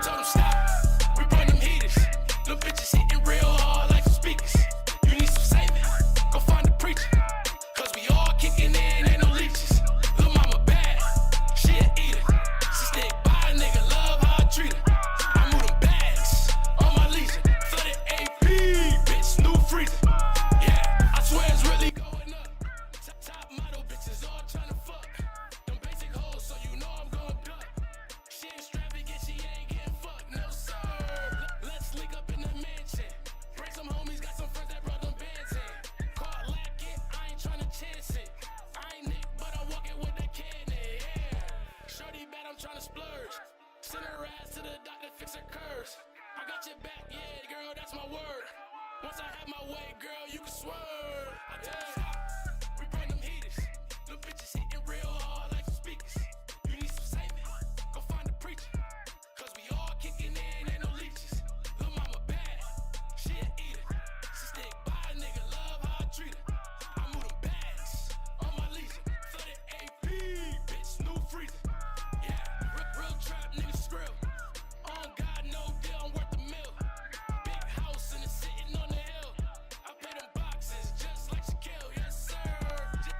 told them stop. We bring them heaters. Little bitches hitting real hard like some speakers. You need some saving? Go find a preacher. Cause we all kicking in, ain't no leeches. Lil' mama bad, she a eater. She stick by a nigga, love how I treat her. I move them bags on my leisure. Flooded AP, bitch, new freezer. Yeah, I swear it's really going up. Top model bitches all tryna fuck. Them basic hoes, so you know I'm gon' duck. She ain't extravagant, she ain't getting fucked, no sir. Let's link up in the mansion. Bring some homies, got some friends that brought them bands in. Caught lacking, I ain't tryna chance it. I ain't Nick, but I'm walking with the cannon, yeah. Shorty bad, I'm tryna splurge. Send her ass to the doctor, fix her curves. I got your back, yeah, girl, that's my word. Once I have my way, girl, you can swerve. I tell you, stop. We bring them heaters. Little bitches hitting real hard like some speakers. You need some saving? Go find a preacher. Cause we all kicking in, ain't no leeches. Lil' mama bad, she a eater. She stick by a nigga, love how I treat her. I move them bags on my leisure. Flooded AP, bitch, new freezer. Yeah, real trap nigga skrill. On God, no deal, I'm worth a mill. Big house and it's sitting on the hill. I pay them boxes just like Shaquille, yes sir.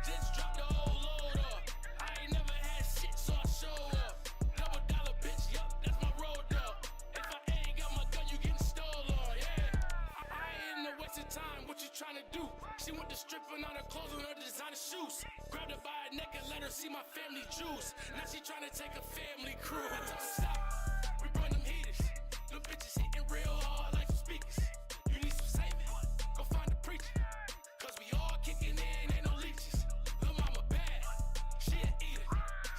Just drop the whole load off. I ain't never had shit, so I show up. Double dollar bitch, yup, that's my road dog. If I ain't got my gun, you getting stolen, yeah. I ain't in the waste of time, what you tryna do? She went to stripping on her clothes with her designer shoes. Grabbed her by her neck and let her see my family juice. Now she tryna take a family cruise. I told her stop, we bring them heaters. Little bitches hitting real hard like some speakers. You need some saving? Go find a preacher. Cause we all kicking in, ain't no leeches. Lil' mama bad, she a eater.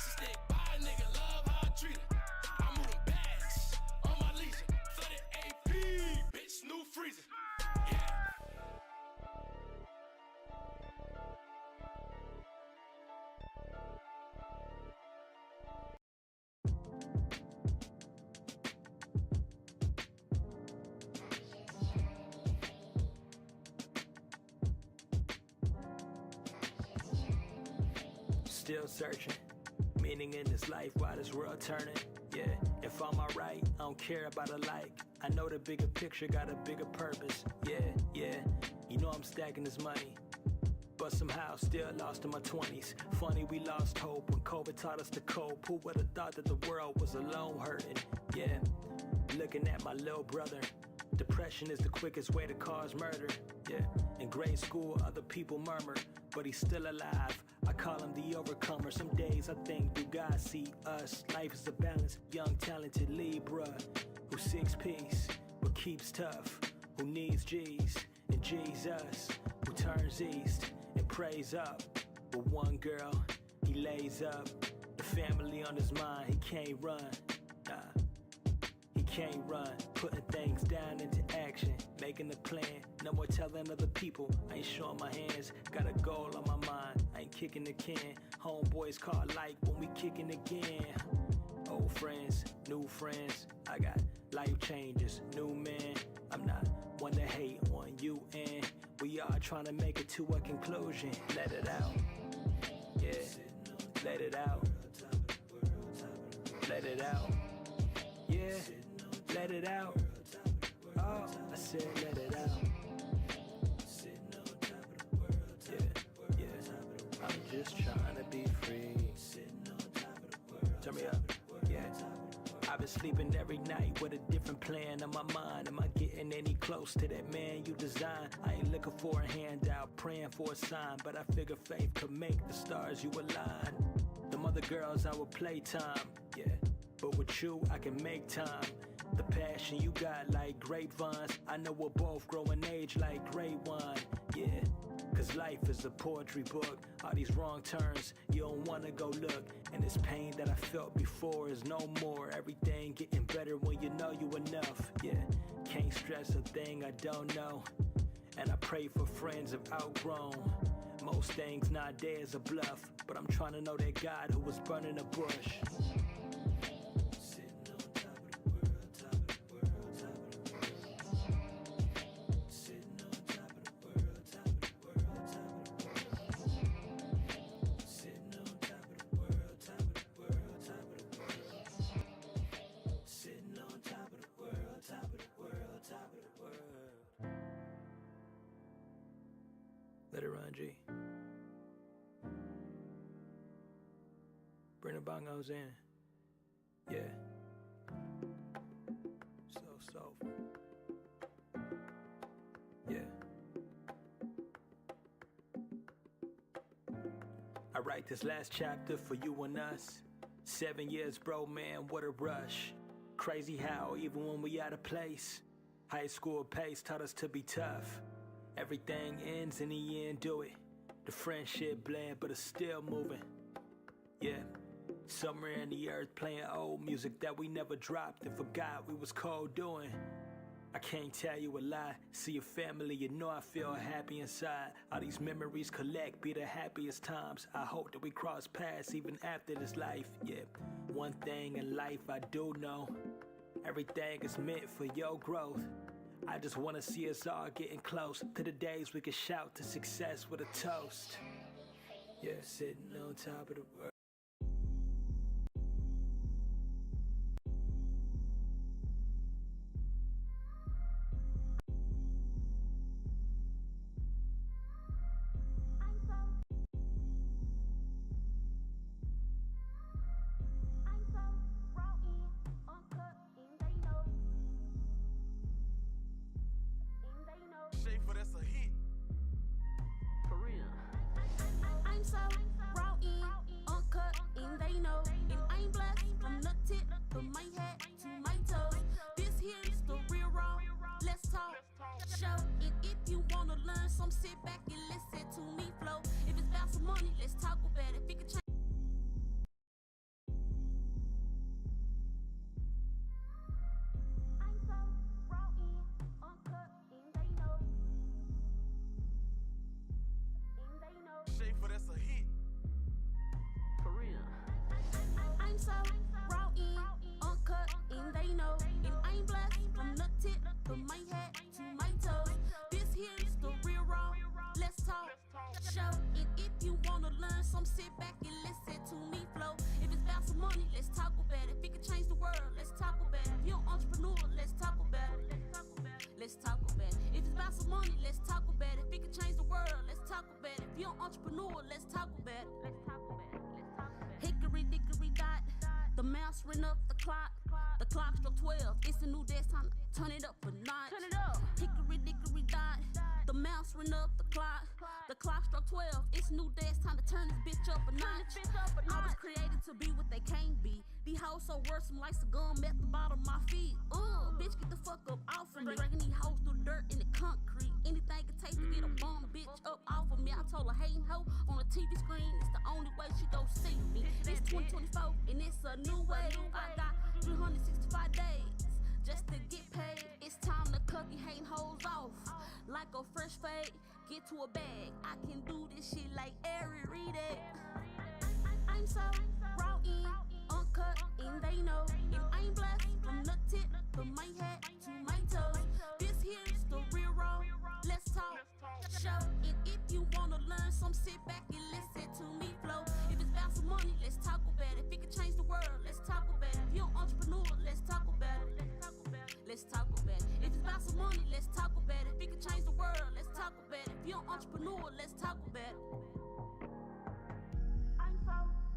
She stick by a nigga, love how I treat her. I move them bags on my leisure. Flooded AP, bitch, new freezer. Yeah. Still searching, meaning in this life while this world turning. Yeah, if I'm alright, I don't care about a like. I know the bigger picture got a bigger purpose. Yeah, you know I'm stacking this money. But somehow still lost in my 20s. Funny we lost hope when COVID taught us to cope. Who would've thought that the world was alone hurting? Yeah, looking at my little brother. Depression is the quickest way to cause murder. Yeah, in grade school other people murmur, but he's still alive. I call him the overcomer. Some days I think, do God see us? Life is a balance. Young talented Libra who seeks peace but keeps tough, who needs G's and Jesus, who turns east and prays up. With one girl he lays up, the family on his mind. He can't run, nah, he can't run. Putting things down into action, making a plan. No more telling other people I ain't showing my hands. Got a goal on my mind, I ain't kicking the can. Homeboys call like when we kicking again. Old friends, new friends, I got life changes, new man. I'm not one to hate on you, and we are trying to make it to a conclusion. Let it out, yeah, let it out, let it out, yeah, let it out. Oh, I said let it out. Yeah, I'm just trying to be free. Turn me up, yeah. I've been sleeping every night with a different plan in my mind. Am I getting any close to that man you designed? I ain't looking for a handout, praying for a sign, but I figure faith could make the stars you align. Them other girls I would play time, yeah, but with you I can make time. The passion you got like grapevines, I know we'll both grow in age like great wine, yeah. Cause life is a poetry book. All these wrong turns, you don't wanna go look. And this pain that I felt before is no more. Everything getting better when you know you enough, yeah. Can't stress a thing I don't know. And I pray for friends I've outgrown. Most things nowadays are bluff, but I'm trying to know that God who was burning a bush. Sitting on top Let it run, G. Bring the bongos in. Yeah. So soulful. Yeah. I write this last chapter for you and us. 7 years, bro, man, what a rush. Crazy how, even when we out of place, high school pace taught us to be tough. Everything ends in the end, do it. The friendship bland, but it's still moving. Yeah. Somewhere in the earth playing old music that we never dropped and forgot we was cold doing. I can't tell you a lie. See your family, you know I feel happy inside. All these memories collect, be the happiest times. I hope that we cross paths even after this life. Yeah, one thing in life I do know, everything is meant for your growth. I just wanna see us all getting close to the days we can shout to success with a toast. Yeah, sitting on top of the world. Schaefer, that's a hit. For real. I'm so raw in, uncut, and they know. And I'm blessed from the tip of my head to my toes. This here's the real raw. Let's talk, show it. If you wanna learn some, sit back and listen to me flow. If it's about some money, let's talk about it. If it can change. I'm so raw in, uncut, and they know. And they know. Schaefer, that's a hit. For real. I'm so raw in, uncut, and they know. And I'm blessed from the tip of my head to my toes. This here's the real raw. Let's talk, show it. If you wanna learn some, sit back and listen to me flow. If it's about some money, let's talk about it. If it can change the world, let's talk about it. If you're an entrepreneur, let's talk about it. Let's talk about it. If it's about some money, let's talk about it. If it can change the world, let's talk about it. If you're an entrepreneur, let's talk about it. Let's talk about it. Let's talk about it. Hickory dickory dot, the mouse ran up the clock. The clock struck 12. It's a new day, it's time to turn it up a notch. Turn it up. Hickory dickory dot, the mouse ran up the clock. The clock struck 12. It's a new day, it's time to turn this bitch up a notch. I was created to be what they can't be. These hoes so worse, like a gum at the bottom of my feet. Bitch, get the fuck up off of me. Dragging these hoes through the dirt and the concrete. Anything it takes to get a bum bitch up off of me. I told her hating hoe on the TV screen, it's the only way she gon' see me. It's 2024 and it's a new wave. I got 365 days just to get paid. It's time to cut these hating hoes off like a fresh fade. Get to a bag. I can do this shit like Ari read it. I'm so raw in, uncut, and they know. And I'm blessed from the tip of my head to my toes. This here's the real raw. Let's talk, show it. If you wanna learn some, sit back and listen to me flow. If it's about some money, let's talk about it. If it can change the world, let's talk about it. If you're an entrepreneur, let's talk about it. Let's talk about it. If it's about some money, let's talk about it. If it can change the world, let's talk about it. If you're an entrepreneur, let's talk about it. I'm so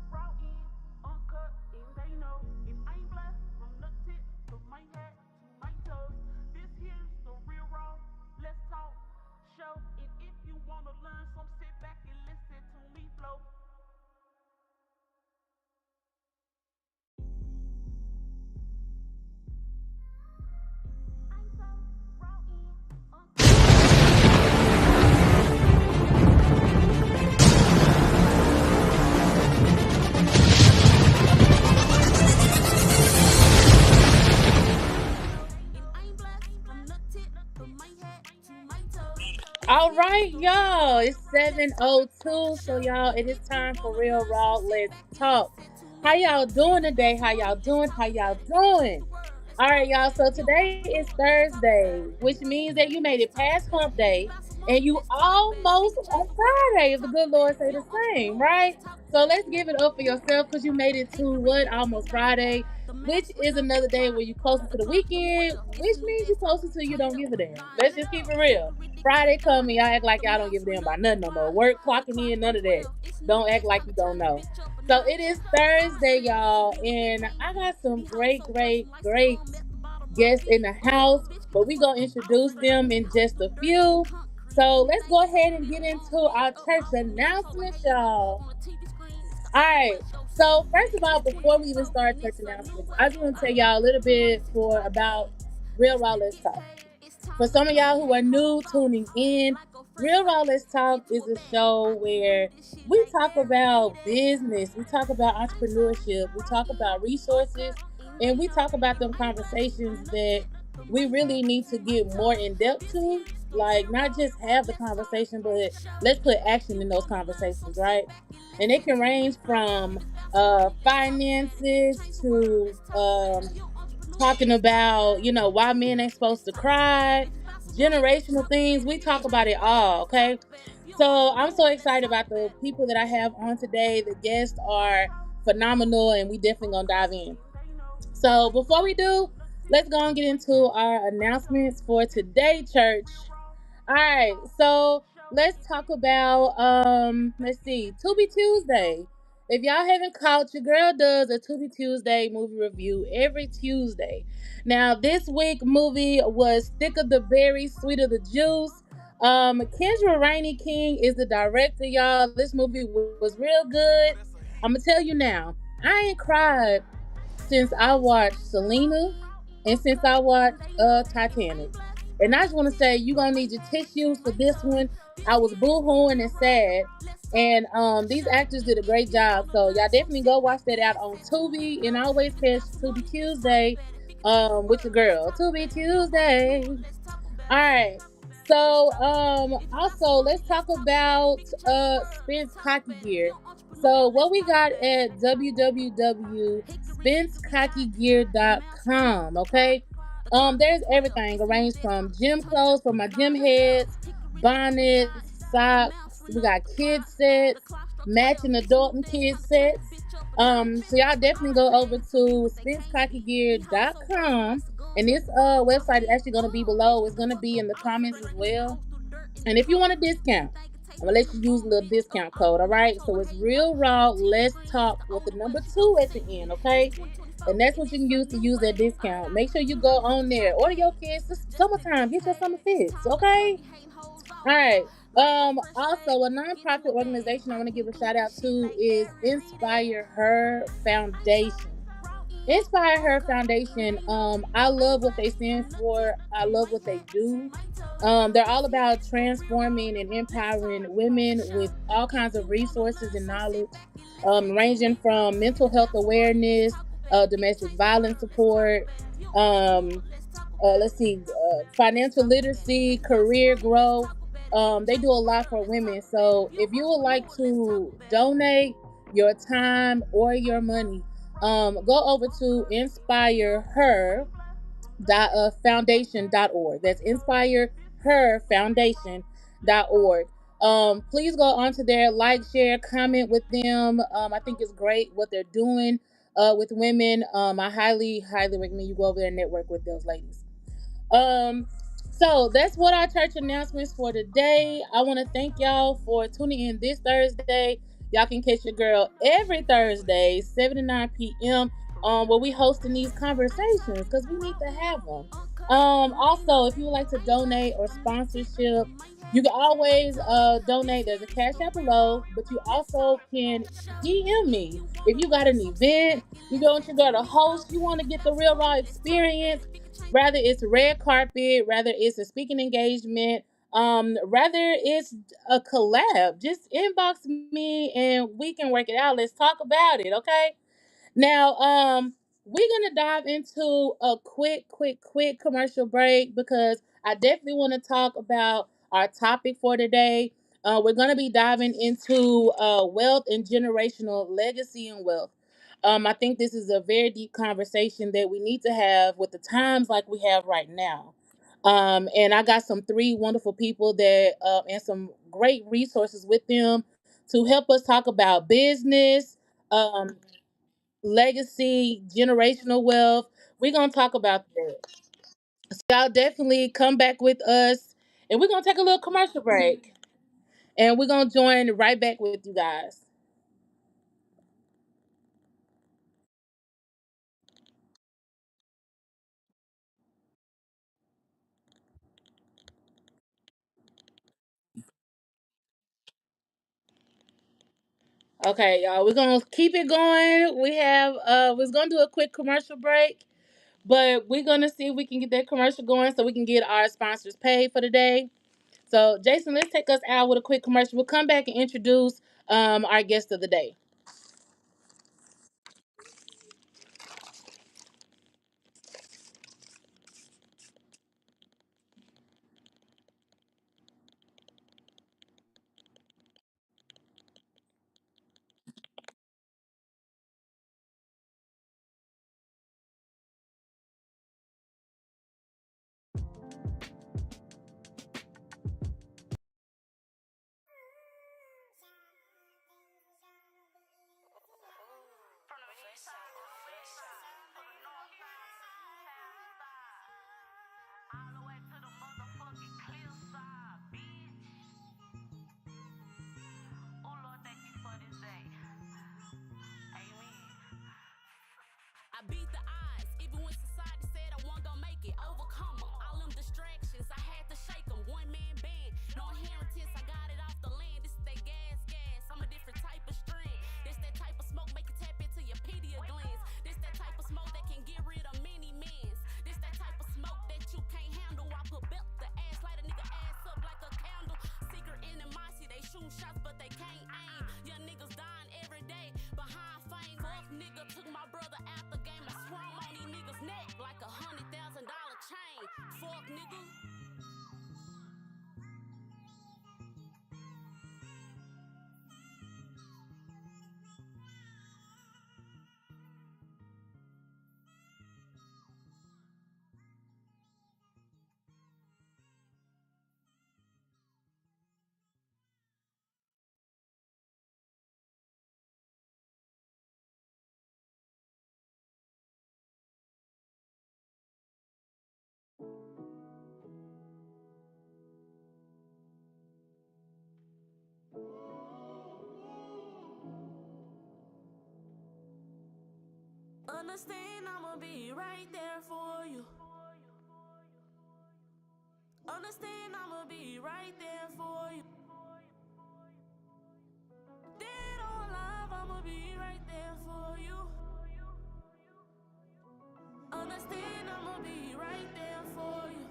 raw in, uncut, and they know. And I'm blessed from the tip of my head to my toes. This here's the real raw. Let's talk, show it. If you wanna learn some, sit back and listen to me flow. I'm so raw in, uncut. And I'm blessed from the tip of my head to my toes. All right, y'all. It's 7:02. So y'all, it is time for Real Raw. Let's talk. How y'all doing today? How y'all doing? How y'all doing? All right, y'all. So today is Thursday, which means that you made it past hump day and you almost on Friday, if the good Lord say the same, right? So let's give it up for yourself because you made it to what? Almost Friday. which is another day where you closer to the weekend, which means you closer to you don't give a damn. Let's just keep it real. Friday coming, y'all act like y'all don't give a damn about nothing no more. Work clocking in, none of that. Don't act like you don't know. So it is Thursday, y'all, and I got some great guests in the house, but we gonna introduce them in just a few. So let's go ahead and get into our church announcements, y'all. All right. So first of all, before we even start church announcements, I just want to tell y'all a little bit for about Real Raw Let's Talk. For some of y'all who are new tuning in, Real Raw Let's Talk is a show where we talk about business, we talk about entrepreneurship, we talk about resources, and we talk about them conversations that we really need to get more in depth to. Like, not just have the conversation, but let's put action in those conversations, right? And it can range from finances to talking about, why men ain't supposed to cry, generational things. We talk about it all, okay? So I'm so excited about the people that I have on today. The guests are phenomenal, and we definitely gonna dive in. So before we do, let's go and get into our announcements for today, church. All right, so let's talk about let's see, Tubi Tuesday. If y'all haven't caught, your girl does a Tubi Tuesday movie review every Tuesday. Now this week movie was Thick of the Berry, Sweet of the Juice. Kendra Rainey King is the director, y'all. This movie was real good. I'm gonna tell you now, I ain't cried since I watched Selena and since I watched Titanic. And I just want to say, you gonna need your tissues for this one. I was boo-hooing and sad. And these actors did a great job. So y'all definitely go watch that out on Tubi, and always catch Tubi Tuesday with your girl. Tubi Tuesday. All right. So also let's talk about Spence Hockey Gear. So what we got at www.spencehockeygear.com, okay? There's everything arranged from gym clothes for my gym heads, bonnets, socks. We got kids sets, matching adult and kids sets. So y'all definitely go over to spencehockeygear.com, and this website is actually going to be below. It's going to be in the comments as well. And if you want a discount, I'm going to let you use a little discount code, all right? So it's Real Raw Let's Talk with the number 2 at the end, okay? And that's what you can use that discount. Make sure you go on there. Order your kids. It's summertime. Get your summer fits, okay? All right. Also, a nonprofit organization I want to give a shout out to is Inspire Her Foundation. Inspire Her Foundation. I love what they stand for. I love what they do. They're all about transforming and empowering women with all kinds of resources and knowledge, ranging from mental health awareness, domestic violence support, um, let's see, financial literacy, career growth. They do a lot for women. So if you would like to donate your time or your money, go over to inspireher.foundation.org. That's inspireherfoundation.org. Please go onto there, like, share, comment with them. I think it's great what they're doing with women. I highly recommend you go over there and network with those ladies. Um, so that's what our church announcements for today. I want to thank y'all for tuning in this Thursday. Y'all can catch your girl every Thursday, 7 to 9 p.m. Where we hosting these conversations because we need to have them. Also, if you would like to donate or sponsorship, you can always donate. There's a cash app below, but you also can DM me if you got an event. You want your girl to host. You want to get the Real Raw experience. Rather it's red carpet, rather it's a speaking engagement, rather it's a collab. Just inbox me and we can work it out. Let's talk about it, okay? Now, we're gonna dive into a quick commercial break because I definitely want to talk about our topic for today. We're gonna be diving into wealth and generational legacy and wealth. I think this is a very deep conversation that we need to have with the times like we have right now. And I got some three wonderful people that and some great resources with them to help us talk about business. Um, legacy, generational wealth. We're gonna talk about that. So y'all definitely come back with us, and we're gonna take a little commercial break, and we're gonna join right back with you guys. Okay, y'all, we're gonna keep it going. We're gonna do a quick commercial break, but we're gonna see if we can get that commercial going so we can get our sponsors paid for the day. So, Jason, let's take us out with a quick commercial. We'll come back and introduce our guest of the day. I beat the odds, even when society said I wasn't gonna make it. Overcome 'em, all them distractions, I had to shake 'em. One man band, no inheritance, I got it off the land. This is that gas, I'm a different type of strand. This that type of smoke, make you tap into your pedia glands. This that type of smoke that can get rid of many mans. This that type of smoke that you can't handle. I put belt the ass, light a nigga ass up like a candle. Secret animosity, they shoot shots but they can't aim. Young niggas dying every day behind fame. Fuck nigga took my brother out the game. I swung on these niggas neck like $100,000 chain. Fuck nigga. Understand I'ma be right there for you. Understand I'ma be right there for you. Dead or alive, I'ma be right there for you. Understand I'ma be right there for you.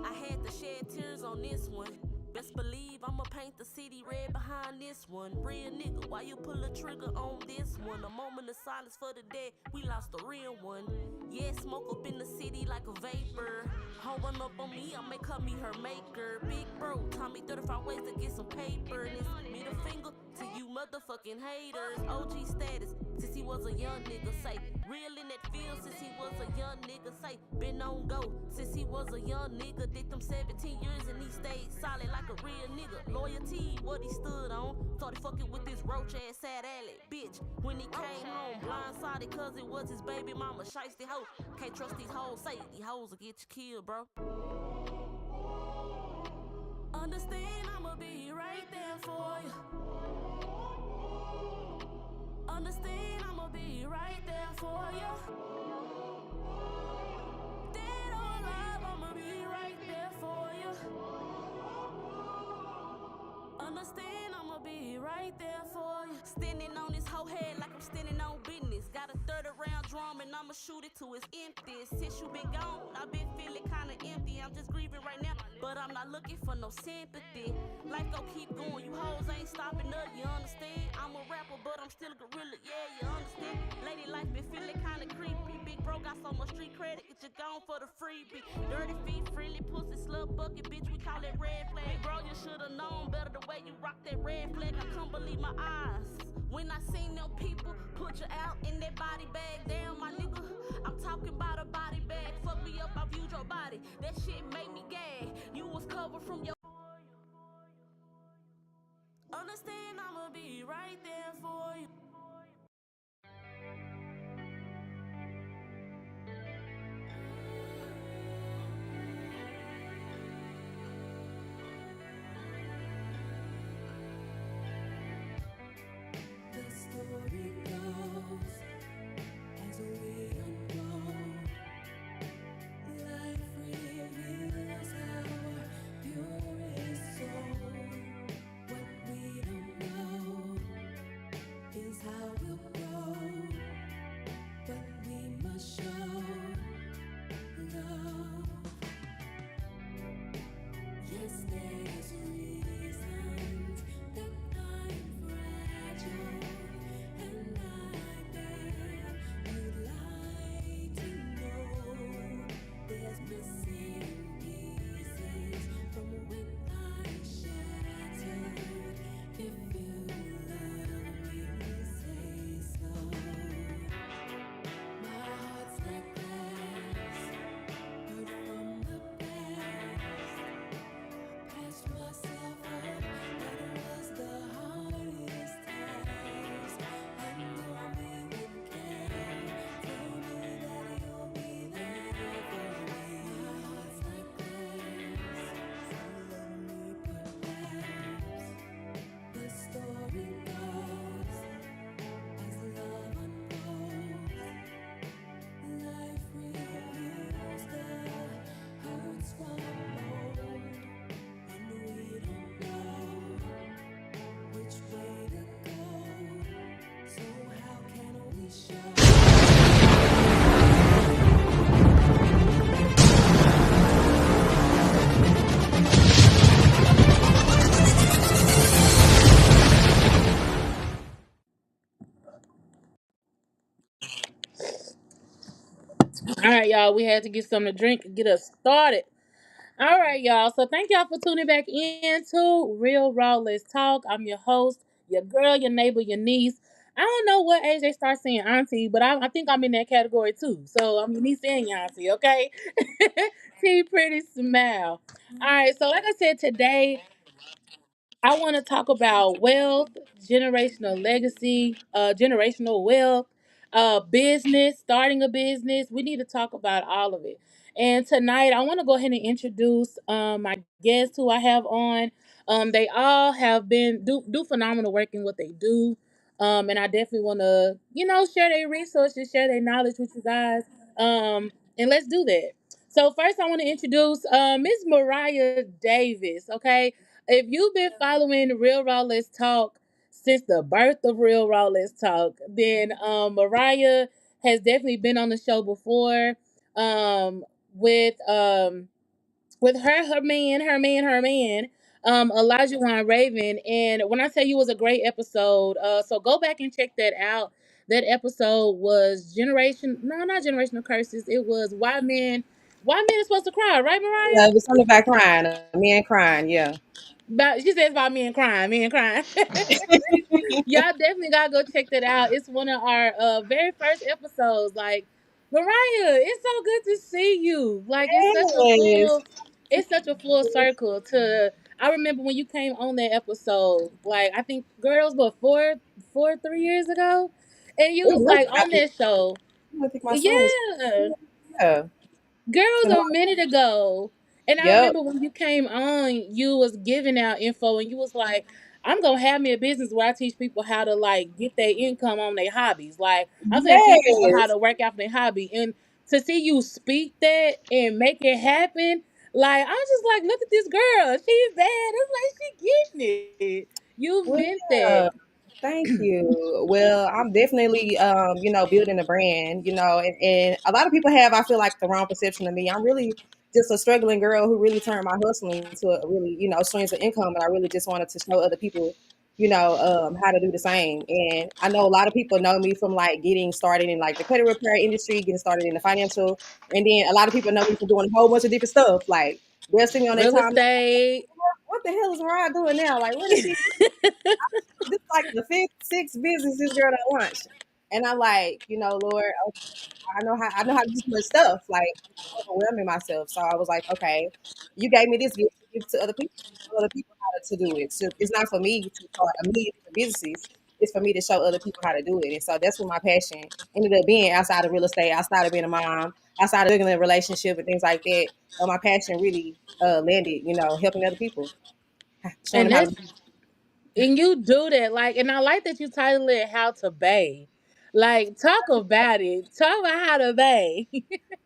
I had to shed tears on this one. Best believe I'ma paint the city red behind this one. Real nigga, why you pull a trigger on this one? A moment of silence for the dead, we lost a real one. Yeah, smoke up in the city like a vapor. Holding up on me, I may call me her maker. Big bro, taught me 35 ways to get some paper. And it's middle finger to you motherfucking haters. OG status, since he was a young nigga, say. Real in that field since he was a young nigga, say. Been on go since he was a young nigga. Did them 17 years and he stayed solid like a real nigga. Loyalty, what he stood on. Started fucking with this roach ass sad alley bitch. When he came home, blindsided cause it was his baby mama. Shiesty hoe, can't trust these hoes. Say these hoes will get you killed, bro. Understand I'ma be right there for you. Understand I'ma be right there for you. Dead or alive, I'ma be right there for you. Understand I'ma be right there for you. Standing on this whole head like I'm standing on business. Got a 30 round drum and I'ma shoot it till it's empty. Since you been gone, I've been feeling kinda empty. I'm just grieving right now, but I'm not looking for no sympathy. Life gon' keep going, you hoes ain't stopping up, you understand? I'm a rapper, but I'm still a gorilla, yeah, you understand? Lady life been feeling kinda creepy. Big bro got so much street credit, get you gone for the freebie. Dirty feet, friendly pussy, slut bucket, bitch, we call it red flag. Big bro, you should've known better the way you rock that red flag. I couldn't believe my eyes when I seen them people put you out in that body bag. Damn, my nigga, I'm talking about a body bag. Fuck me up, I viewed your body. That shit made me gag. You was covered from your. Understand I'ma be right there for you. The story goes as we unfold. Life reveals our purest soul. What we don't know is how we'll grow, but we must show love. Yes, there's reasons that I'm fragile, and I bet you'd like to know there's missing pieces from when I shattered. If you love me, say so. My heart's like glass, hurt from the past. Patched myself up, that was the hardest task. And only with care, tell me that you'll be there for me. My heart's like glass, so let me perhaps. The story goes as love unfolds. Life reveals the hurts from old. And we don't know which way to go. So how can we show? All right, y'all. We had to get something to drink and get us started. All right, y'all. So thank y'all for tuning back in to Real Raw Let's Talk. I'm your host, your girl, your neighbor, your niece. I don't know what age they start saying auntie, but I think I'm in that category too. So I'm your niece and your auntie, okay? T Pretty Smile. All right, so like I said, today I want to talk about wealth, generational legacy, generational wealth, business, starting a business. We need to talk about all of it. And tonight, I want to go ahead and introduce my guests who I have on. They all have been do phenomenal work in what they do, and I definitely want to share their resources, share their knowledge with you guys, and let's do that. So first, I want to introduce Miss Mariah Davis. Okay, if you've been following Real Raw Let's Talk since the birth of Real Raw Let's Talk, then Mariah has definitely been on the show before um, with her man, Elijah Wine Raven. And when I tell you it was a great episode, so go back and check that out. That episode was not generational curses. It was why men is supposed to cry, right, Mariah? Yeah, it was something about crying, a man crying. Yeah. She says about men crying. Y'all definitely gotta go check that out. It's one of our very first episodes. Like, Mariah, it's so good to see you. Like, Yes. it's such a full circle to. I remember when you came on that episode. Like, I think girls, but 3 years ago, and you It was was like on that show. I think my son was Yeah, yeah. It's girls been a a while. minute ago. And I Yep. remember when you came on, you was giving out info and you was like, I'm gonna have me a business where I teach people how to like get their income on their hobbies. Like I'm gonna teach people how Yes. to work out their hobby. And to see you speak that and make it happen, like I'm just like, look at this girl. She's bad. It's like she getting it. You Well, meant that. yeah. Thank you. Well, I'm definitely building a brand, and a lot of people have, I feel like, the wrong perception of me. I'm really just a struggling girl who really turned my hustling into a really, streams of income, and I really just wanted to show other people, how to do the same. And I know a lot of people know me from like getting started in like the credit repair industry, getting started in the financial, and then a lot of people know me from doing a whole bunch of different stuff. Like they're sitting on their Real time, estate. what the hell is Mariah doing now? Like, what is she? This is like the fifth, sixth business this girl that launched. And I'm like, Lord, okay, I know how to do so much stuff. Like I'm overwhelming myself. So I was like, okay, you gave me this gift to give to other people. Tell other people how to do it. So it's not for me to start a million different businesses. is for me to show other people how to do it. And so that's what my passion ended up being outside of real estate, outside of being a mom, outside of regular relationship and things like that. My passion really landed, helping other people, showing And them how to. that's and you do that, like, and I like that you title it "How to Bay." Like, talk about it. Talk about how to bay.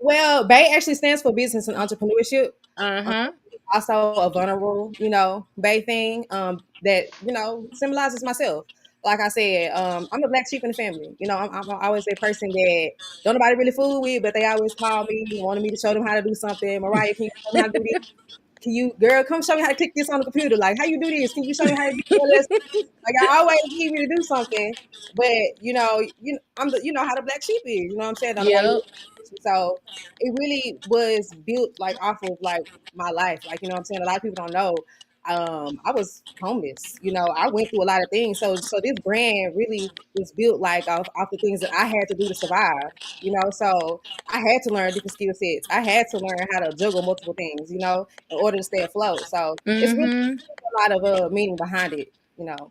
Well, BAE actually stands for business and entrepreneurship. Uh Um, huh. Also a vulnerable, BAE thing that symbolizes myself. Like I said, I'm a black sheep in the family. I'm always that person that don't nobody really fool with, but they always call me, wanting me to show them how to do something. Mariah, can you show me how to do this? Can you, girl, come show me how to click this on the computer? Like, how you do this? Can you show me how to do this? Like, I always need me to do something, but I'm how the black sheep is. You know what I'm saying? Don't nobody Yep. really. So it really was built like off of like my life. Like, you know what I'm saying? A lot of people don't know. I was homeless. I went through a lot of things. So this brand really was built like off the things that I had to do to survive. So I had to learn different skill sets. I had to learn how to juggle multiple things. In order to stay afloat. So it's really Mm-hmm. a lot of meaning behind it.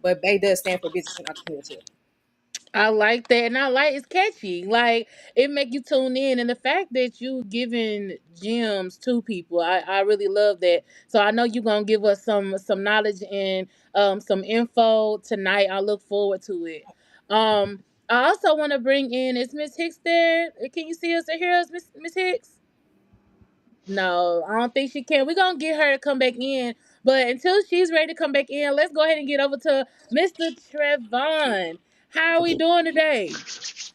But BAE does stand for business and entrepreneurship. I like that, and I like it's catchy. Like, it make you tune in, and the fact that you giving gems to people, I really love that. So I know you're gonna give us some knowledge and some info tonight. I look forward to it. I also want to bring in, is Miss Hicks there? Can you see us or hear us, Miss Hicks? No, I don't think she can. We're gonna get her to come back in. But until she's ready to come back in, let's go ahead and get over to Mr. Trevon. How are we doing today?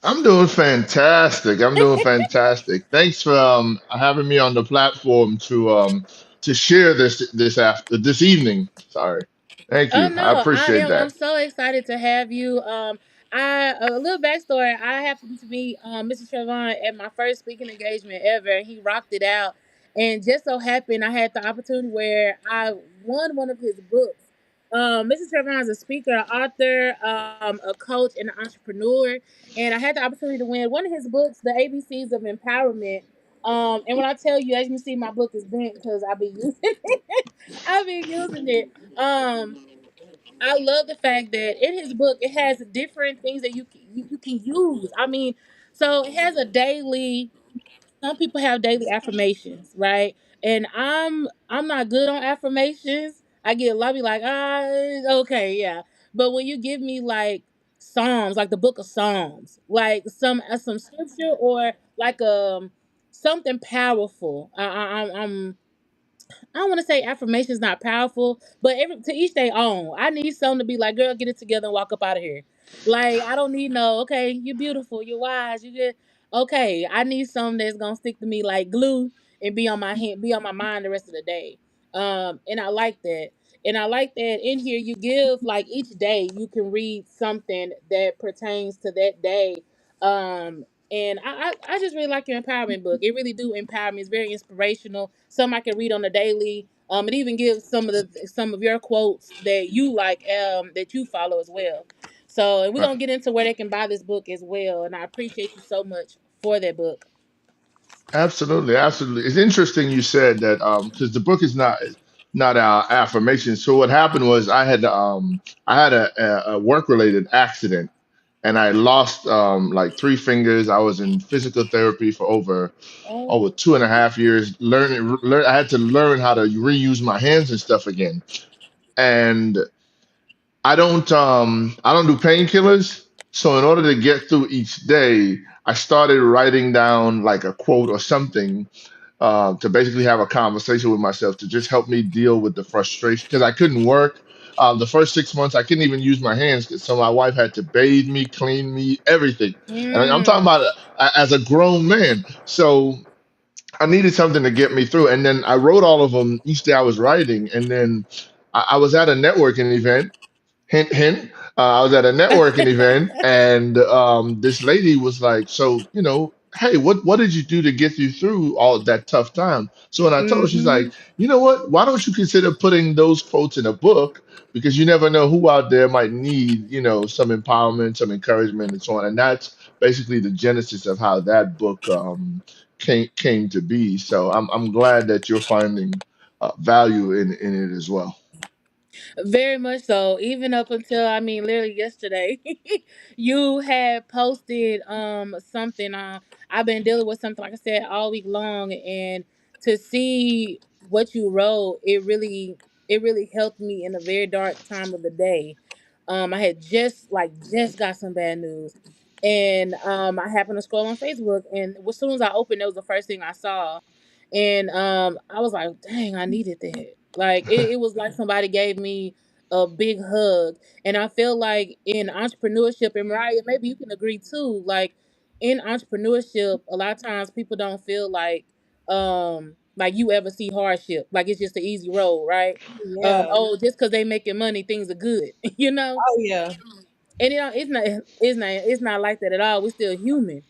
I'm doing fantastic. I'm doing fantastic. Thanks for having me on the platform to share this evening. Sorry. Thank Oh you. I no, I appreciate am. I'm that. so excited to have you. I a little backstory. I happened to meet Mr. Trevon at my first speaking engagement ever, and he rocked it out. And just so happened, I had the opportunity where I won one of his books. Mr. Trevon is a speaker, an author, a coach, and an entrepreneur. And I had the opportunity to win one of his books, The ABCs of Empowerment. And when I tell you, as you can see, my book is bent because I've been using it. I've been using it. I love the fact that in his book it has different things that you can use. I mean, so it has a daily. Some people have daily affirmations, right? And I'm not good on affirmations. I get a lot be like, okay, yeah. But when you give me like Psalms, like the book of Psalms, like some scripture or like something powerful, I don't want to say affirmation is not powerful, but to each their own. I need something to be like, girl, get it together and walk up out of here. Like, I don't need no, okay, you're beautiful, you're wise, you good. Okay, I need something that's gonna stick to me like glue and be on my hand, be on my mind the rest of the day. And I like that. And I like that in here you give like each day you can read something that pertains to that day. And I just really like your empowerment book. It really do empower me. It's very inspirational. Some I can read on the daily. It even gives some of your quotes that you like, that you follow as well. So, and we're gonna get into where they can buy this book as well. And I appreciate you so much for that book. Absolutely, absolutely. It's interesting you said that because the book is not affirmation. So what happened was I had a work related accident and I lost like three fingers. I was in physical therapy for Oh. over 2.5 years. I had to learn how to reuse my hands and stuff again. And I don't do painkillers. So in order to get through each day, I started writing down like a quote or something to basically have a conversation with myself to just help me deal with the frustration because I couldn't work. The first 6 months, I couldn't even use my hands, so my wife had to bathe me, clean me, everything. And I'm talking Mm. about as a grown man. So I needed something to get me through. And then I wrote all of them each day I was writing. And then I was at a networking event. Hint, hint. I was at a networking event, and this lady was like, "So, hey, what did you do to get you through all that tough time?" So when I told her, she's Mm-hmm. like, "You know what? Why don't you consider putting those quotes in a book? Because you never know who out there might need, some empowerment, some encouragement, and so on." And that's basically the genesis of how that book came to be. So I'm glad that you're finding value in it as well. Very much so. Even up until, I mean, literally yesterday, you had posted something. I've been dealing with something, like I said, all week long, and to see what you wrote, it really helped me in a very dark time of the day. I had just got some bad news, and I happened to scroll on Facebook, and as soon as I opened, it was the first thing I saw, and I was like, dang, I needed that. Like it was like somebody gave me a big hug. And I feel like in entrepreneurship, and Mariah, maybe you can agree too, like in entrepreneurship, a lot of times people don't feel like you ever see hardship. Like it's just an easy road, right? Yeah. Oh, just because they making money, things are good, you know? Oh yeah. And it's not like that at all. We're still human.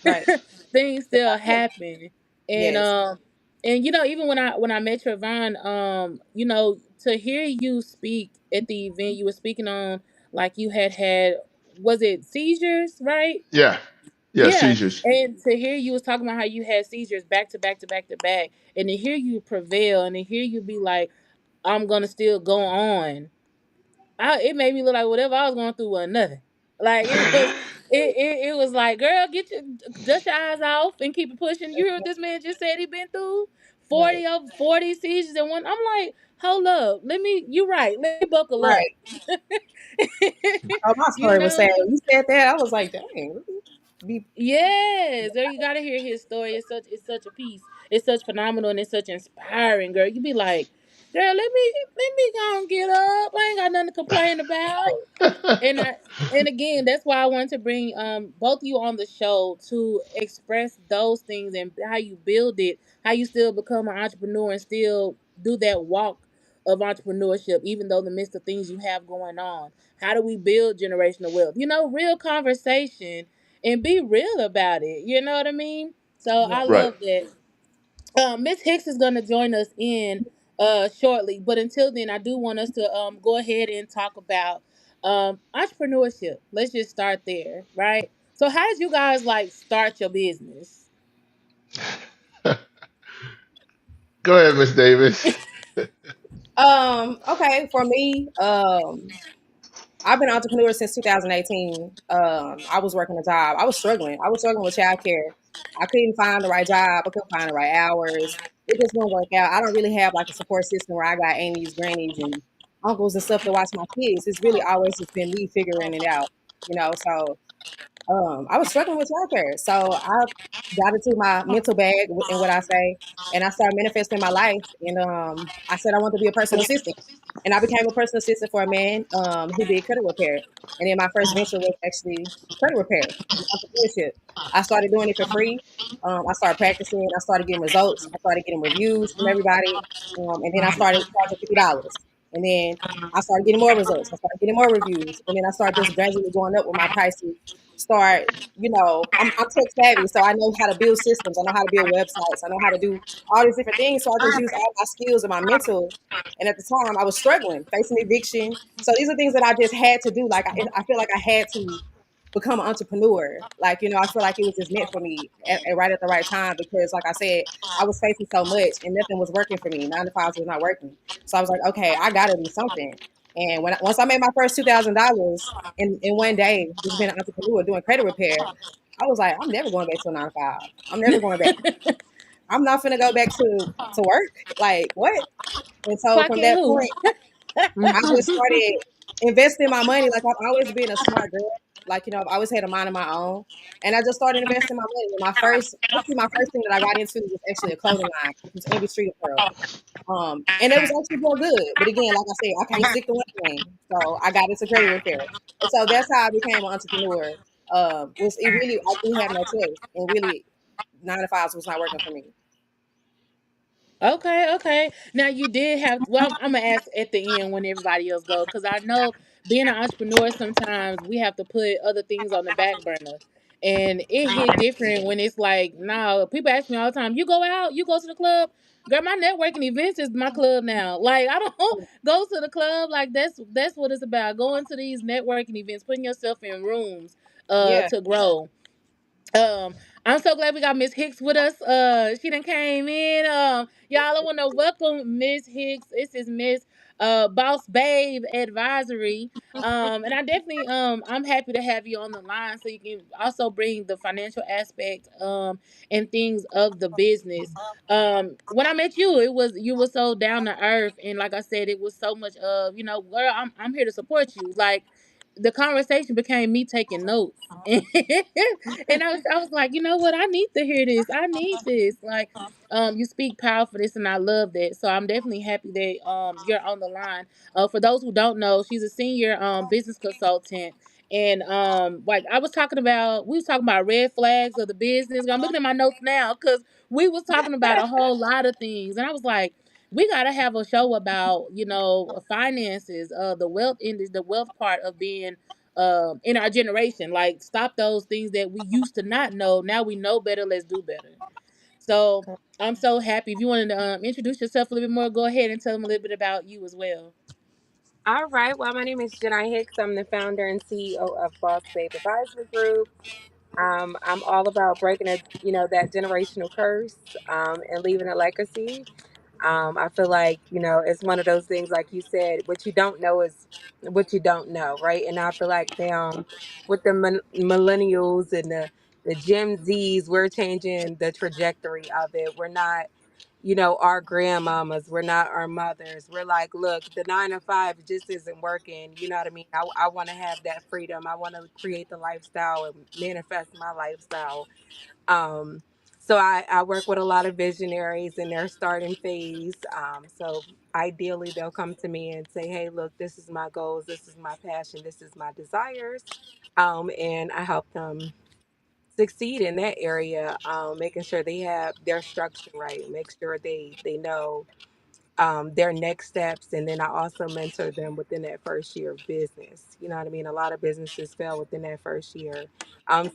Right. Things still happen. And Yes. even when I met Trevon, to hear you speak at the event you were speaking on, like you had, was it seizures, right? Yeah, yeah, Yeah. seizures. And to hear you was talking about how you had seizures back to back to back to back, and to hear you prevail, and to hear you be like, I'm gonna still go on. It made me look like whatever I was going through was nothing. Like it was like, girl, dust your eyes off and keep it pushing. You hear what this man just said he been through? Right. 40 seizures and one. I'm like, hold up, you right. Let me buckle up. Right. Oh, my you story was sad. know? When you said that, I was like, dang. Be Yes, girl, you gotta hear his story. It's such a piece. It's such phenomenal and it's such inspiring, girl. You be like, girl, let me go and get up. I ain't got nothing to complain about. And again, that's why I wanted to bring both of you on the show to express those things and how you build it, how you still become an entrepreneur and still do that walk of entrepreneurship, even though in the midst of things you have going on. How do we build generational wealth? Real conversation and be real about it. You know what I mean? So yeah. I Right. love that. Miss Hicks is going to join us in shortly, but until then, I do want us to go ahead and talk about entrepreneurship. Let's just start there, right? So, how did you guys like start your business? Go ahead, Miss Davis. Okay, for me, I've been an entrepreneur since 2018. I was working a job. I was struggling. I was struggling with childcare. I couldn't find the right job. I couldn't find the right hours. It just wouldn't work out. I don't really have like a support system where I got aunties, grannies, and uncles and stuff to watch my kids. It's really always just been me figuring it out, So I was struggling with childcare. So I got into my mental bag in what I say, and I started manifesting my life. And I said I wanted to be a personal assistant, and I became a personal assistant for a man who did credit repair. And then my first venture was actually credit repair and entrepreneurship. I started doing it for free. I started practicing. I started getting results. I started getting reviews from everybody, and then I started charging $50. And then I started getting more results. I started getting more reviews, and then I started just gradually going up with my prices. Start, I'm tech savvy, so I know how to build systems. I know how to build websites. I know how to do all these different things. So I just use all my skills and my mental. And at the time, I was struggling, facing eviction. So these are things that I just had to do. Like I feel like I had to become an entrepreneur. Like, I feel like it was just meant for me right at the right time because, like I said, I was facing so much and nothing was working for me. 9 to 5 was not working. So I was like, okay, I got to do something. And once I made my first $2,000 in one day, just being an entrepreneur doing credit repair, I was like, I'm never going back to a 9 to 5. I'm never going back. I'm not finna go back to work. Like what? And so from Clocking that who? point, I just started investing my money. Like I've always been a smart girl. Like, I've always had a mind of my own. And I just started investing my money. And my first thing that I got into was actually a clothing line, which was Envy Street Apparel. And it was actually doing good. But again, like I said, I can't stick to one thing. So I got into credit repair. And so that's how I became an entrepreneur. Was it really I didn't have no choice. And really 9 to 5 was not working for me. Okay, okay. Now you did have. Well, I'm gonna ask at the end when everybody else go, because I know being an entrepreneur sometimes we have to put other things on the back burner, and it hit different when it's like, no. People ask me all the time, "You go out? You go to the club?" Girl, my networking events is my club now. Like I don't go to the club. Like that's what it's about. Going to these networking events, putting yourself in rooms, Yeah. to grow. Um, I'm so glad we got Miss Hicks with us. She done came in. Y'all, I want to welcome Miss Hicks. This is Miss Boss Babe Advisory. And I definitely I'm happy to have you on the line so you can also bring the financial aspect and things of the business. When I met you, it was you were so down to earth, and like I said, it was so much of girl, I'm here to support you. Like the conversation became me taking notes. And I was like, you know what? I need to hear this. I need this. Like, you speak powerful this, and I love that. So I'm definitely happy that you're on the line. For those who don't know, she's a senior business consultant. And like we was talking about red flags of the business. I'm looking at my notes now because we was talking about a whole lot of things, and I was like, we gotta have a show about finances, the wealth in the wealth part of being in our generation. Like, stop those things that we used to not know. Now we know better. Let's do better. So I'm so happy. If you want to introduce yourself a little bit more, go ahead and tell them a little bit about you as well. All right. Well, my name is Jenai Hicks. I'm the founder and CEO of Boss Babe Advisory Group. I'm all about breaking that generational curse, and leaving a legacy. I feel like, it's one of those things, like you said, what you don't know is what you don't know, right? And I feel like with the millennials and the Gen Zs, we're changing the trajectory of it. We're not, our grandmamas. We're not our mothers. We're like, look, the 9 to 5 just isn't working. You know what I mean? I want to have that freedom. I want to create the lifestyle and manifest my lifestyle. um, so I work with a lot of visionaries in their starting phase. So ideally, they'll come to me and say, hey, look, this is my goals, this is my passion, this is my desires. And I help them succeed in that area, making sure they have their structure right, make sure they know their next steps. And then I also mentor them within that first year of business. You know what I mean? A lot of businesses fail within that first year.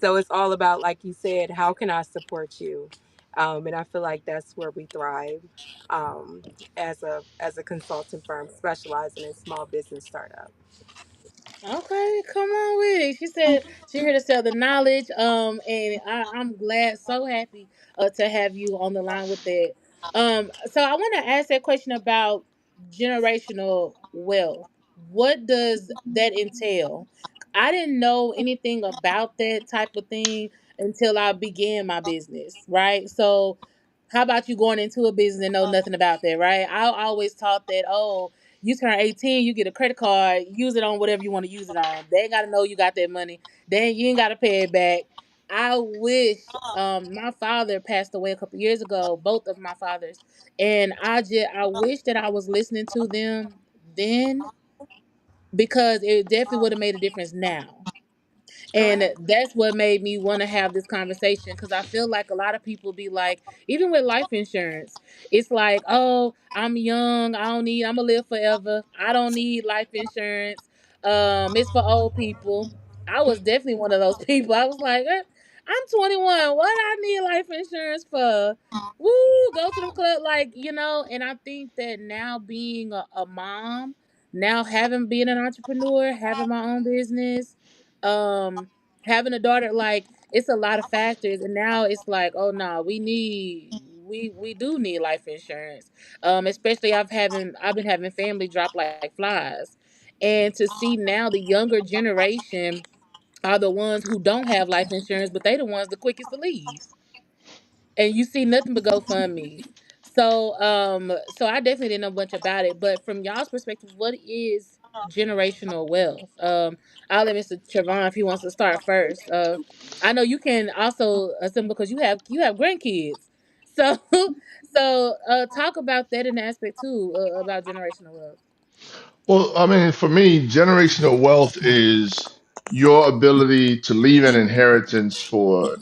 So it's all about, like you said, how can I support you? And I feel like that's where we thrive, um, as a consulting firm specializing in small business startup. Okay, come on with it. She said she here to sell the knowledge. And I'm glad, so happy, to have you on the line with that. So I want to ask that question about generational wealth. What does that entail? I didn't know anything about that type of thing until I began my business, right? So, how about you going into a business and know nothing about that, right? I always taught that, oh, you turn 18, you get a credit card, use it on whatever you want to use it on. They ain't gotta know you got that money. Then you ain't gotta pay it back. I wish my father passed away a couple years ago, both of my fathers. And I wish that I was listening to them then, because it definitely would have made a difference now. And Correct. that's what made me want to have this conversation, because I feel like a lot of people be like, even with life insurance, it's like, oh, I'm young, I'm gonna live forever. I don't need life insurance. It's for old people. I was definitely one of those people. I was like, I'm 21. What I need life insurance for? Woo, go to the club, and I think that now being a mom, now having being an entrepreneur, having my own business, um having a daughter, like, it's a lot of factors, and now it's like, oh no, we do need life insurance. Especially I've been having family drop like flies, and to see now the younger generation are the ones who don't have life insurance, but they the ones the quickest to leave, and you see nothing but GoFundMe's. So I definitely didn't know much about it. But from y'all's perspective, what is generational wealth? I'll let Mr. Trevon if he wants to start first. I know you can also assume because you have grandkids. So talk about that in the aspect too, about generational wealth. Well, I mean, for me, generational wealth is your ability to leave an inheritance for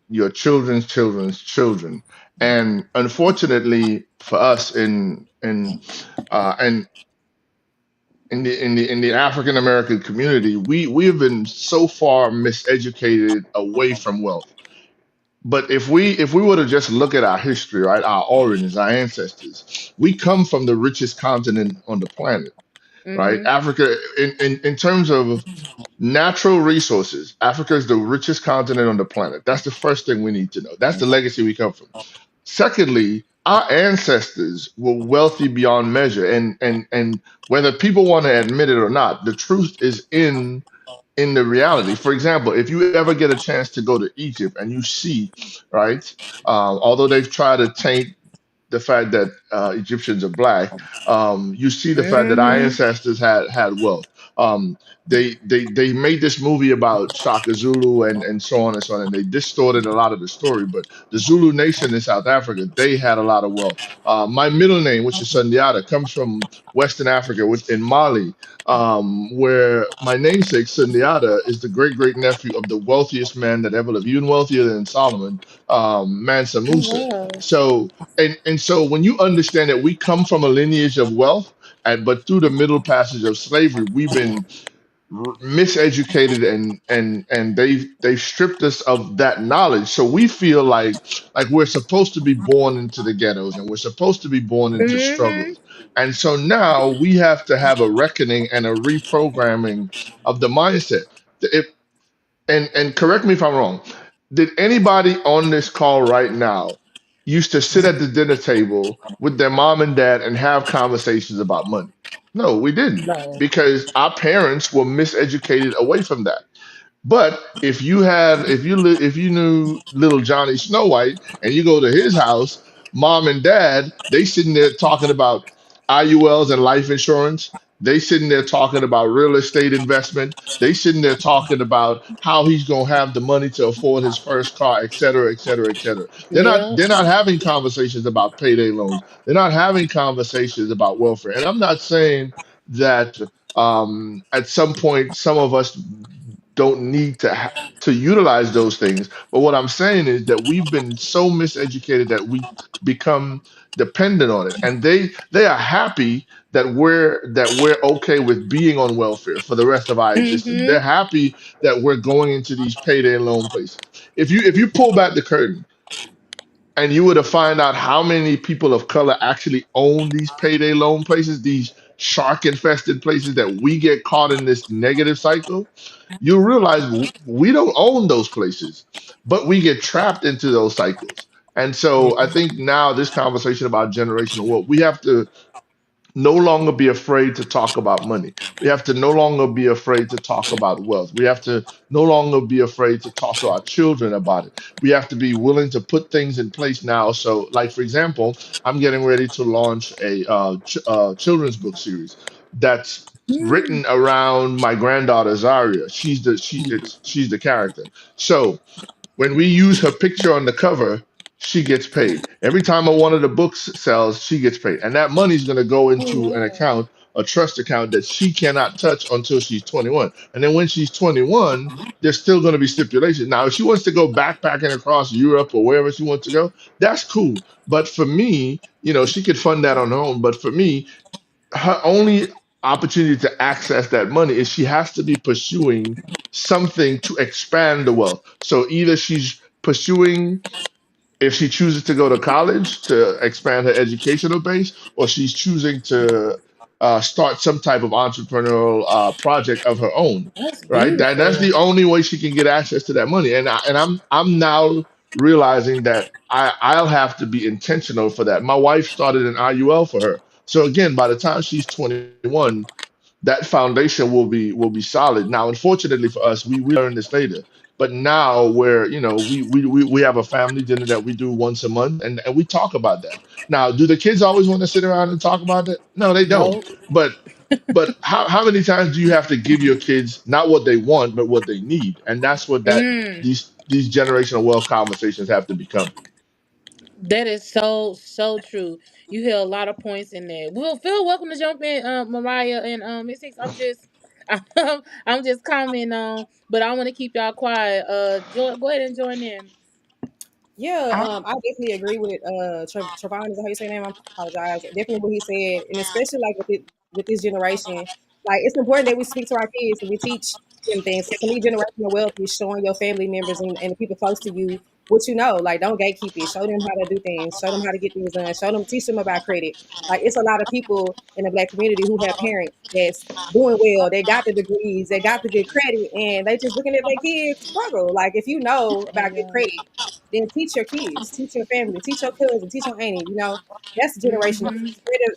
your children's children's children. And unfortunately for us in in the African American community, we have been so far miseducated away from wealth. But if we were to just look at our history, right, our origins, our ancestors, we come from the richest continent on the planet. right? Mm-hmm. Africa, in terms of natural resources, Africa is the richest continent on the planet. That's the first thing we need to know. That's the legacy we come from. Secondly, our ancestors were wealthy beyond measure, and whether people want to admit it or not, the truth is in the reality. For example, if you ever get a chance to go to Egypt and you see, right, although they've tried to taint the fact that Egyptians are black, you see the fact that our Mm-hmm. ancestors had wealth. Um, they made this movie about Shaka Zulu and so on and so on, and they distorted a lot of the story. But the Zulu nation in South Africa, they had a lot of wealth. My middle name, which is Sundiata, comes from Western Africa, in Mali, where my namesake Sundiata is the great great nephew of the wealthiest man that ever lived, even wealthier than Solomon, Mansa Oh Musa. wow. So and so when you understand that we come from a lineage of wealth, and but through the middle passage of slavery, we've been miseducated, and they've stripped us of that knowledge. So we feel like we're supposed to be born into the ghettos, and we're supposed to be born into Mm-hmm. struggles. And so now we have to have a reckoning and a reprogramming of the mindset. If and correct me if I'm wrong. Did anybody on this call right now used to sit at the dinner table with their mom and dad and have conversations about money? No, we didn't, No. because our parents were miseducated away from that. But if you knew little Johnny Snow White and you go to his house, mom and dad, they sitting there talking about IULs and life insurance. They sitting there talking about real estate investment. They sitting there talking about how he's gonna have the money to afford his first car, et cetera, et cetera, et cetera. Yeah. They're not having conversations about payday loans. They're not having conversations about welfare. And I'm not saying that at some point some of us don't need to utilize those things. But what I'm saying is that we've been so miseducated that we become dependent on it, and they are happy that we're okay with being on welfare for the rest of our existence. Mm-hmm. They're happy that we're going into these payday loan places. If you pull back the curtain and you were to find out how many people of color actually own these payday loan places, these shark infested places that we get caught in this negative cycle, you realize we don't own those places, but we get trapped into those cycles. And so I think now this conversation about generational wealth, we have to no longer be afraid to talk about money. We have to no longer be afraid to talk about wealth. We have to no longer be afraid to talk to our children about it. We have to be willing to put things in place now. So, like for example, I'm getting ready to launch a children's book series that's Mm. written around my granddaughter Zaria. She's the character. So when we use her picture on the cover, she gets paid. Every time one of the books sells, she gets paid. And that money's going to go Oh into an wow. account, a trust account that she cannot touch until she's 21. And then when she's 21, there's still going to be stipulations. Now, if she wants to go backpacking across Europe or wherever she wants to go, that's cool. But for me, she could fund that on her own. But for me, her only opportunity to access that money is she has to be pursuing something to expand the wealth. So either she's pursuing, if she chooses to go to college to expand her educational base, or she's choosing to start some type of entrepreneurial project of her own, That's right? That's beautiful. the only way she can get access to that money. And I'm now realizing that I'll have to be intentional for that. My wife started an IUL for her. So again, by the time she's 21, that foundation will be solid. Now, unfortunately for us, we learned this later. But now where we have a family dinner that we do once a month, and we talk about that. Now, do the kids always want to sit around and talk about it? No, they don't. No. But how many times do you have to give your kids not what they want, but what they need? And that's what Mm. these generational wealth conversations have to become. That is so true. You hear a lot of points in there. Well, feel welcome to jump in, Mariah and Miss Hicks. I'm just commenting on, but I want to keep y'all quiet. Go ahead and join in. Yeah, I definitely agree with Trevon. Is that how you say your name? I apologize. Definitely what he said, and especially like with this generation, like it's important that we speak to our kids and we teach them things. So to me, generational wealth is showing your family members and the people close to you what you know. Like, don't gatekeep it. Show them how to do things. Show them how to get things done. Show them, teach them about credit. Like, it's a lot of people in the black community who have parents that's doing well. They got the degrees, they got the good credit, and they just looking at their kids struggle. Like, if you know about good Yeah. credit, then teach your kids, teach your family, teach your cousin, teach your auntie. You know, that's generational. Hmm.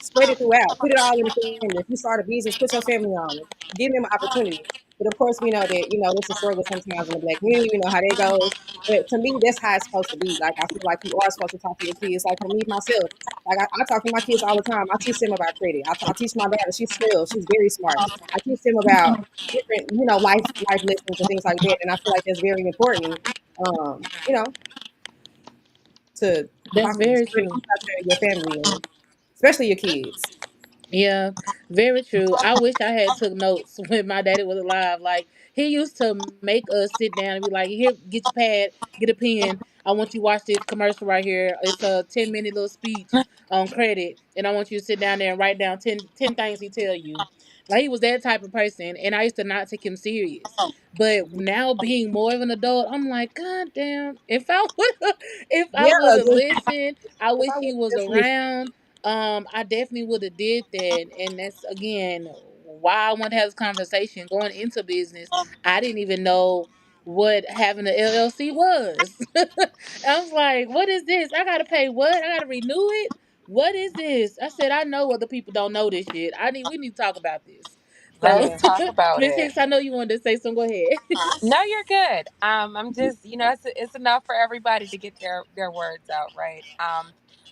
Spread it throughout. Put it all in the family. If you start a business, put your family on it. Give them an opportunity. But of course, we know that, it's a struggle sometimes in the black community. We know how that goes. But to me, that's how it's supposed to be. Like, I feel like you are supposed to talk to your kids. Like, for me myself, like, I talk to my kids all the time. I teach them about credit. I teach my daughter. She's 12. She's very smart. I teach them about different, life lessons and things like that. And I feel like that's very important. You know, to That's talk very spread true. out to your family and especially your kids. Yeah, very true. I wish I had took notes when my daddy was alive. Like, he used to make us sit down and be like, "Here, get your pad, get a pen. I want you to watch this commercial right here. It's a 10-minute little speech on credit, and I want you to sit down there and write down ten things he tell you." Like, he was that type of person, and I used to not take him serious. But now being more of an adult, I'm like, God damn! If I would, if I Yeah, would have just listened, I if wish I he would was just listen. around. I definitely would have did that, and that's again why I want to have this conversation. Going into business, I didn't even know what having an LLC was. I was like, "What is this? I gotta pay what? I gotta renew it? What is this?" I said, "I know other people don't know this shit. We need to talk about this." So, Let's talk about Miss it. Hicks, I know you wanted to say something. Go ahead. No, you're good. I'm just, it's enough for everybody to get their words out, right?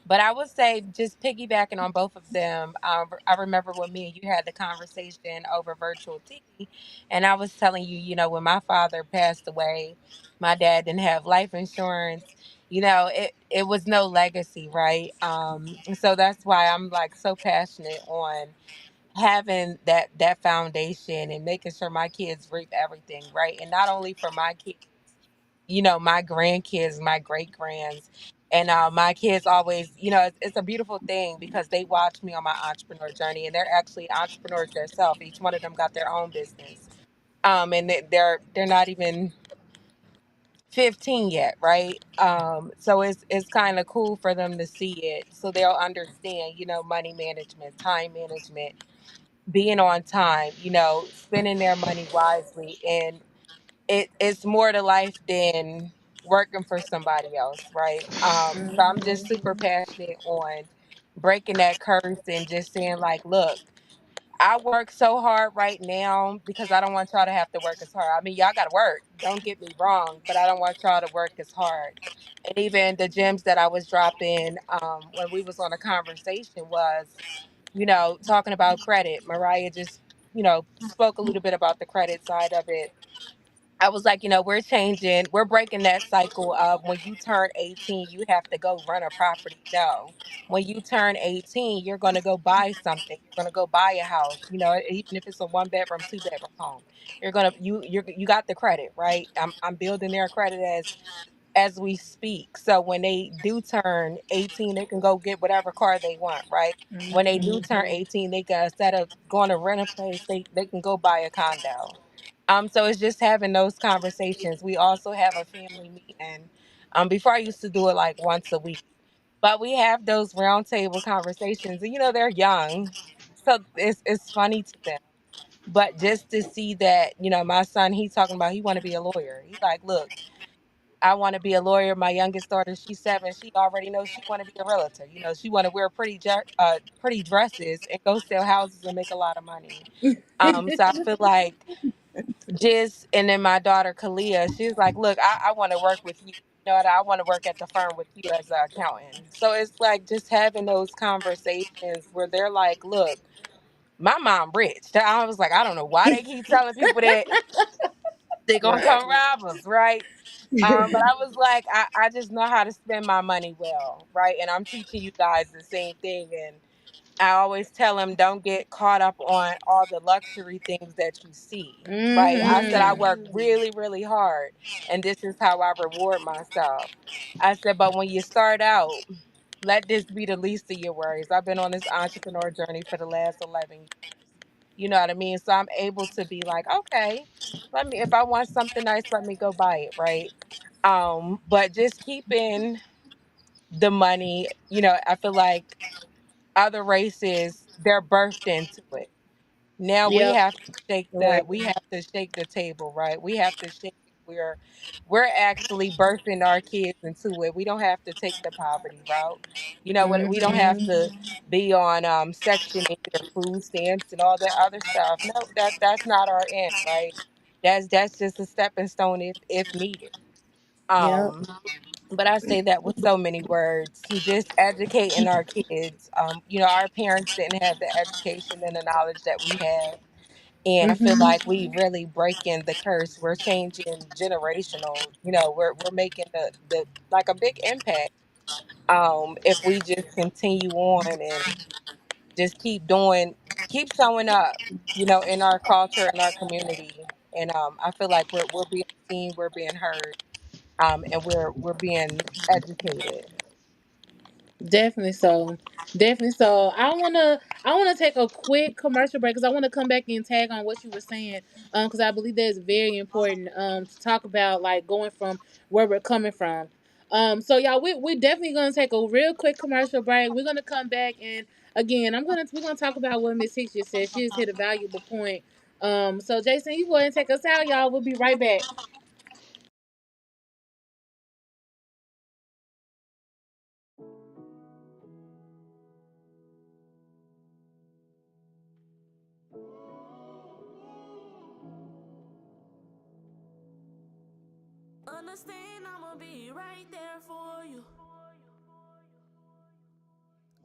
But I would say, just piggybacking on both of them. I remember when me and you had the conversation over virtual tea, and I was telling you, when my father passed away, my dad didn't have life insurance. It was no legacy, right? So that's why I'm like so passionate on having that foundation and making sure my kids reap everything, right? And not only for my kids, my grandkids, my great grands, and my kids always, it's a beautiful thing because they watch me on my entrepreneur journey, and they're actually entrepreneurs themselves. Each one of them got their own business, and they're not even 15 yet, right? So it's kind of cool for them to see it, so they'll understand, money management, time management, being on time, spending their money wisely. And it's more to life than working for somebody else, right? So I'm just super passionate on breaking that curse and just saying, like, look, I work so hard right now because I don't want y'all to have to work as hard. I mean, y'all got to work. Don't get me wrong, but I don't want y'all to work as hard. And even the gems that I was dropping when we was on a conversation was, talking about credit. Mariah just, spoke a little bit about the credit side of it. I was like, we're breaking that cycle of when you turn 18, you have to go run a property. No. When you turn 18, you're going to go buy something. You're going to go buy a house, even if it's a 1 bedroom, 2 bedroom home. You got the credit, right? I'm building their credit as we speak. So when they do turn 18, they can go get whatever car they want, right? When they do turn 18, they can, instead of going to rent a place, they can go buy a condo. So it's just having those conversations. We also have a family meeting. Before I used to do it like once a week, but we have those round table conversations, and they're young, so it's funny to them. But just to see that, my son, he's talking about he want to be a lawyer. He's like, look, I want to be a lawyer. My youngest daughter, she's 7. She already knows she want to be a realtor. She want to wear pretty dresses and go sell houses and make a lot of money. So I feel like just, and then my daughter Kalia, she's like, look, I want to work with you. I want to work at the firm with you as an accountant. So it's like just having those conversations where they're like, look, my mom rich. I was like, I don't know why they keep telling people that they're gonna Right. come rob us, right? But I was like, I just know how to spend my money well, right? And I'm teaching you guys the same thing. And I always tell them, don't get caught up on all the luxury things that you see, right? I said, I work really, really hard, and this is how I reward myself. I said, but when you start out, let this be the least of your worries. I've been on this entrepreneur journey for the last 11 years. You know what I mean? So I'm able to be like, okay, if I want something nice, let me go buy it, right? But just keeping the money, I feel like other races, they're birthed into it. Now we Yep. have to shake Right. the table, right? We have to shake it where we're actually birthing our kids into it. We don't have to take the poverty route. You know what? We don't have Mm-hmm. to be on Section 8 or food stamps and all that other stuff. No, that's not our end, right? That's just a stepping stone if needed. Yep. Um, but I say that with so many words, just educating our kids. Our parents didn't have the education and the knowledge that we have. And I feel Mm-hmm. like we really breaking the curse. We're changing generational. We're making the like a big impact. If we just continue on and just keep showing up, in our culture and our community. And I feel like we're being seen, we're being heard, and we're being educated. Definitely so. Definitely so. I wanna take a quick commercial break because I want to come back and tag on what you were saying. Because I believe that is very important. To talk about like going from where we're coming from. So y'all, we definitely gonna take a real quick commercial break. We're gonna come back and again, we're gonna talk about what Miss Hicks just said. She just hit a valuable point. So Jason, you go ahead and take us out, y'all. We'll be right back. Understand I'ma be right there for you.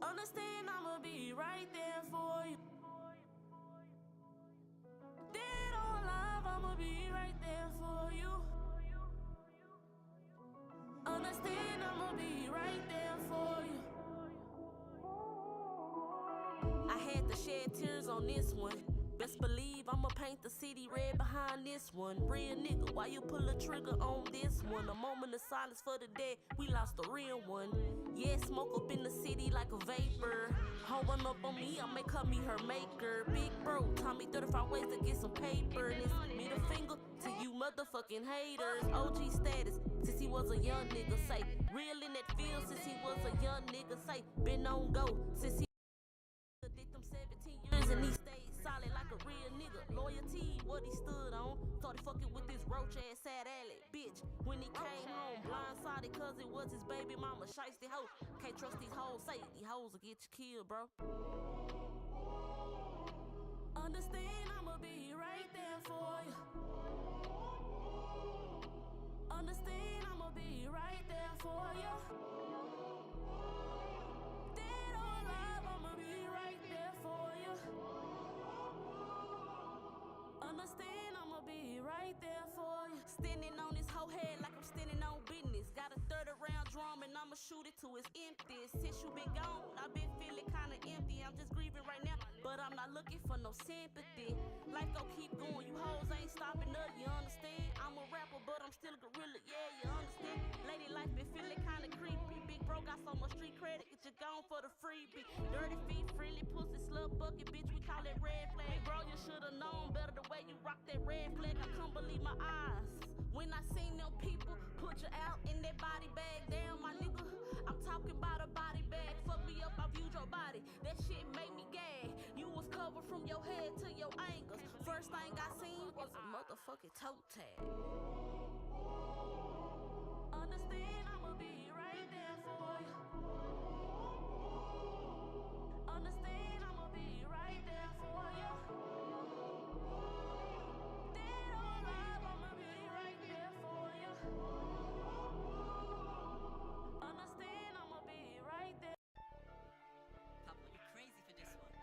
Understand I'ma be right there for you. Dead or alive, I'ma be right there for you. Understand I'ma be right there for you. I had to shed tears on this one. Best believe I'ma paint the city red behind this one. Real nigga, why you pull a trigger on this one? A moment of silence for the dead, we lost a real one. Yeah, smoke up in the city like a vapor. Hoe run up on me, I make her me her maker. Big bro, taught me 35 ways to get some paper. And it's middle finger to you motherfucking haters. OG status, since he was a young nigga, say. Real in that field since he was a young nigga, say. Been on go since he did them 17 years and he stayed solid like a real nigga. Loyalty, what he stood on. Started fucking with this roach ass sad alley bitch. When he came home, blindsided cause it was his baby mama. Shiesty hoe. Can't trust these hoes, say these hoes will get you killed, bro. Understand I'ma be right there for you. Understand I'ma be right there for you. Dead or alive, I'ma be right there for you. Understand I'ma be right there for you. Standing on this whole head like I'm standing on business. Got a 30 round drum and I'ma shoot it to its empty. Since you been gone, I've been feeling kinda empty. I'm just grieving right now, but I'm not looking for no sympathy. Life gon' keep going, you hoes ain't stopping up, you understand? I'm a rapper, but I'm still a gorilla, yeah, you understand? Lady life been feeling kinda creepy. Big bro got so much street credit, get you gone for the freebie. Dirty feet, friendly pussy, slut bucket, bitch, we call it red flag. Bro, you should've known better the way you rock that red flag. I couldn't believe my eyes when I seen them people put you out in that body bag. Damn, my nigga, I'm talking about a body bag. Fuck me up, I viewed your body. That shit made me gag. You was covered from your head to your ankles. First thing I seen was a motherfucking toe tag. Understand I'ma be right there for you. Understand I'ma be right there for you. Dead or alive, I'ma be right there for you. Understand I'ma be right there. Pablo, you crazy for this one.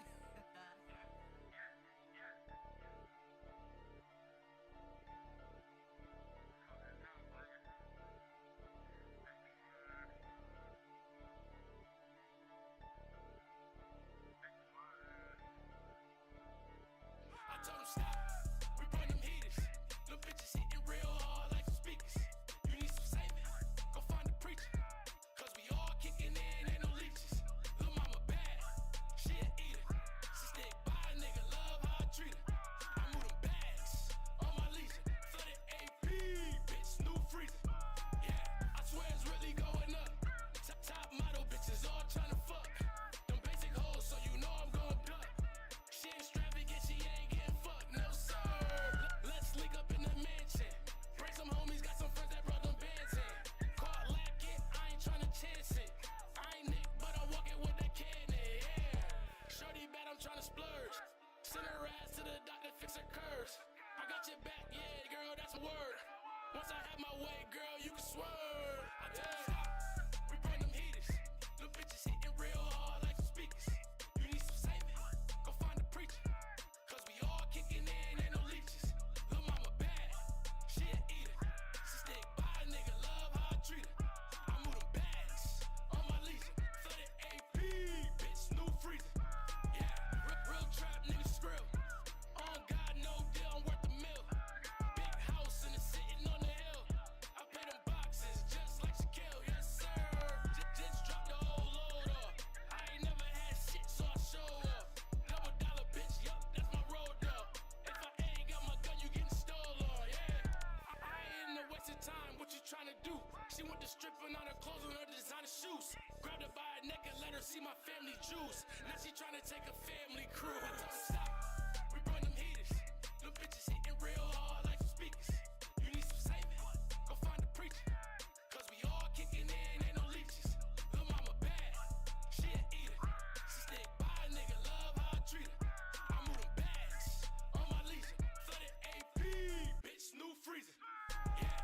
Shopping on her clothes and her designer shoes. Grabbed her by her neck and let her see my family juice. Now she tryna take a family cruise. I told her stop, we brought them heaters. Them bitches hitting real hard like some speakers. You need some saving, go find a preacher. Cause we all kicking in, ain't no leeches. Lil' mama bad, she a eater. She stick by a nigga, love how I treat her. I move them bags on my leisure. Flooded AP, bitch, new freezer. Yeah.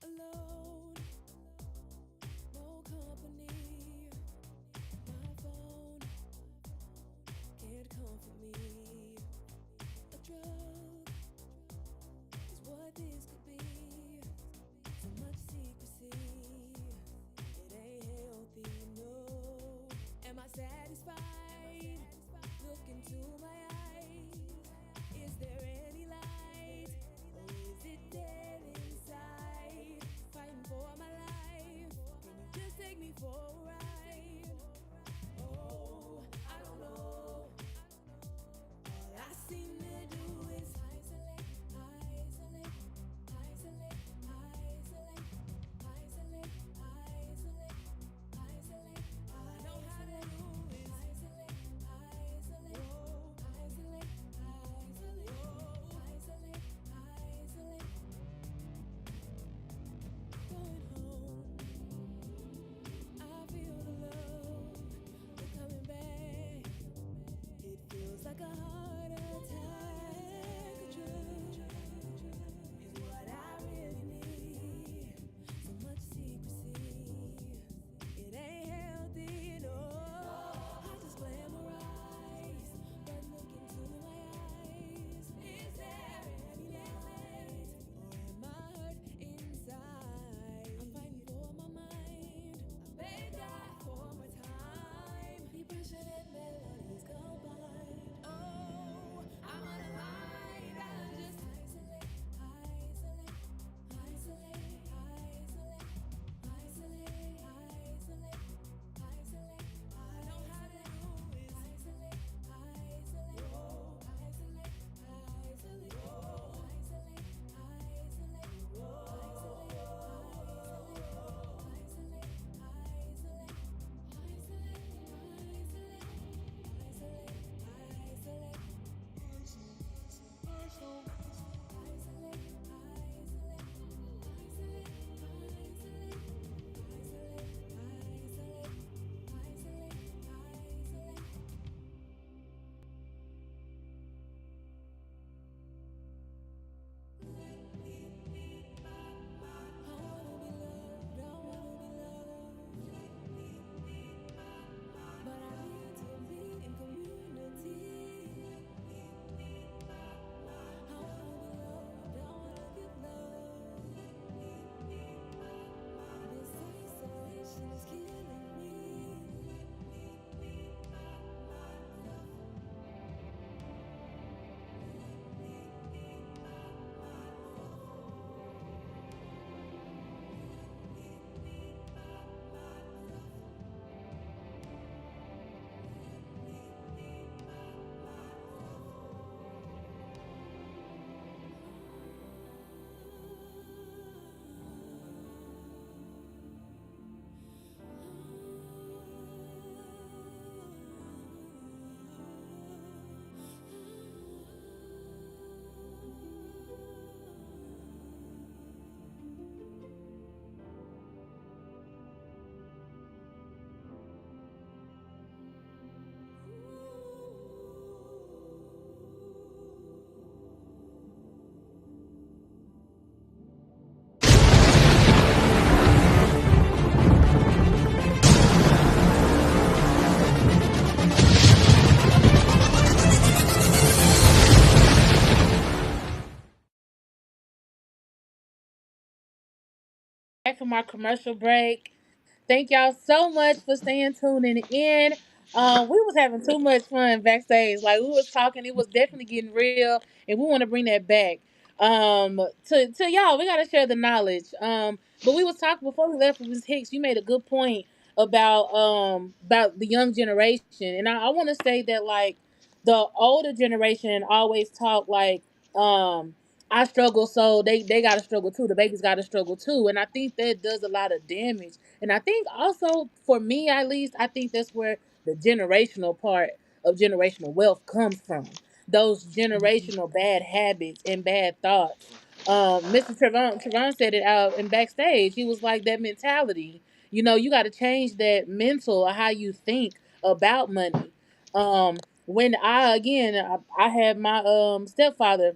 Alone, no company. My phone can't comfort me. A drug back from our commercial break. Thank y'all so much for staying tuning in. We was having too much fun backstage. Like we was talking, it was definitely getting real, and we want to bring that back. To y'all, we gotta share the knowledge. But we was talking before we left with Ms. Hicks. You made a good point about the young generation, and I want to say that like the older generation always talk like I struggle, so they gotta struggle too. The babies gotta struggle too, and I think that does a lot of damage. And I think also for me at least, I think that's where the generational part of generational wealth comes from. Those generational bad habits and bad thoughts. Mr. Trevon said it out in backstage. He was like that mentality. You know, you got to change that mental or how you think about money. When I had my stepfather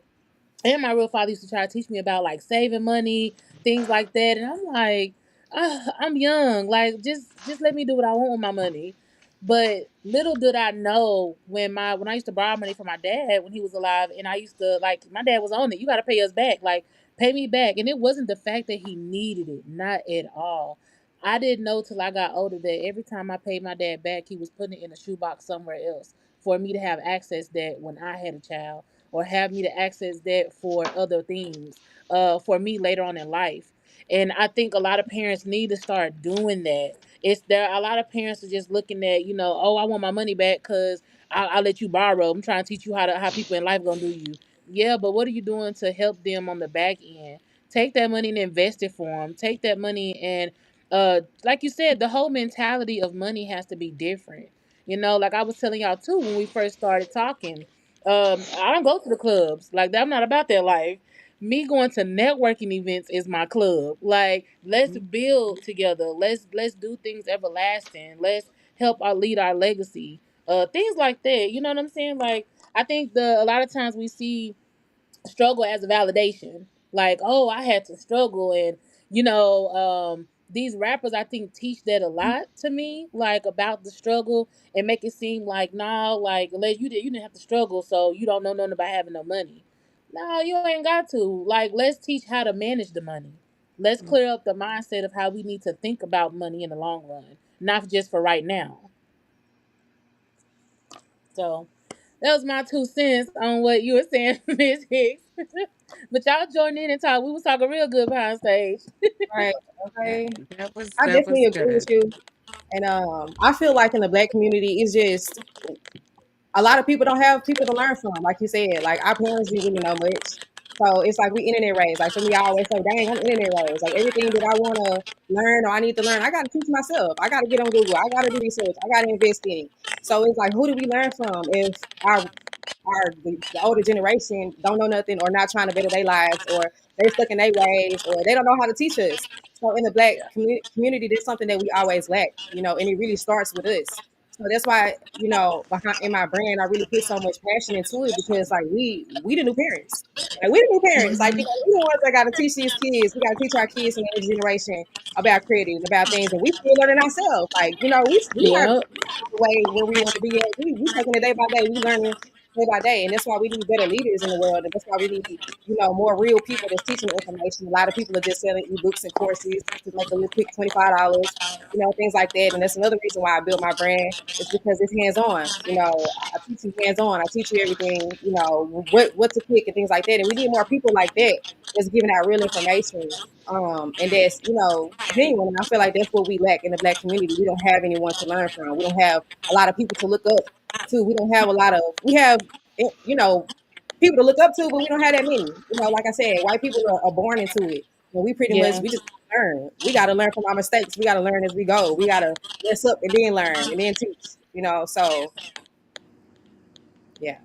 and my real father used to try to teach me about like saving money, things like that, and I'm like, I'm young, like just let me do what I want with my money. But little did I know when I used to borrow money from my dad when he was alive, and I used to like my dad was on it. You got to pay us back, like pay me back, and it wasn't the fact that he needed it, not at all. I didn't know till I got older that every time I paid my dad back, he was putting it in a shoebox somewhere else for me to have access that when I had a child or have me to access that for other things for me later on in life. And I think a lot of parents need to start doing that. It's there a lot of parents are just looking at, oh, I want my money back because I'll let you borrow. I'm trying to teach you how people in life gonna do you. Yeah, but what are you doing to help them on the back end? Take that money and invest it for them. Take that money and like you said, the whole mentality of money has to be different. Like I was telling y'all too when we first started talking, I don't go to the clubs. Like I'm not about that life. Me going to networking events is my club. Like let's build together. Let's do things everlasting. Let's help our lead our legacy. Things like that. You know what I'm saying? Like I think the a lot of times we see struggle as a validation. Like, oh, I had to struggle, and these rappers I think teach that a lot to me, like about the struggle, and make it seem like nah, like unless you didn't have to struggle, so you don't know nothing about having no money. No, you ain't got to. Like, let's teach how to manage the money. Let's clear up the mindset of how we need to think about money in the long run, not just for right now. So that was my 2 cents on what you were saying, Miss Hicks. But y'all joined in and talk. We was talking real good behind stage. Right. Yeah, Okay. that was I that definitely was agree with good. you. And I feel like in the black community, it's just a lot of people don't have people to learn from. Like you said, like our parents didn't really know much. So it's like we internet raised. Like for me, I always say, dang, I'm internet raised. Like everything that I want to learn or I need to learn, I got to teach myself. I got to get on Google. I got to do research. I got to invest in it. So it's like, who do we learn from if the older generation don't know nothing or not trying to better their lives or they stuck in their ways or they don't know how to teach us. So in the black community, there's something that we always lack, and it really starts with us. So that's why, behind in my brand, I really put so much passion into it because like we the new parents. Like we the new parents. Like, we the ones that gotta teach these kids. We gotta teach our kids in the next generation about credit and about things and we still learning ourselves. Like, Yep. we not on the way where we want to be at. We taking it day by day. We learning day by day. And that's why we need better leaders in the world. And that's why we need, more real people that's teaching the information. A lot of people are just selling ebooks and courses to make a little quick $25, things like that. And that's another reason why I built my brand is because it's hands on. I teach you hands on. I teach you everything, what to pick and things like that. And we need more people like that that's giving out real information. And that's, genuine. And I feel like that's what we lack in the black community. We don't have anyone to learn from. We don't have a lot of people to look up too. We don't have a lot of we have people to look up to, but we don't have that many. Like I said, white people are born into it. And we pretty much Yeah. we just learn. We gotta learn from our mistakes. We gotta learn as we go. We gotta mess up and then learn and then teach. So yeah.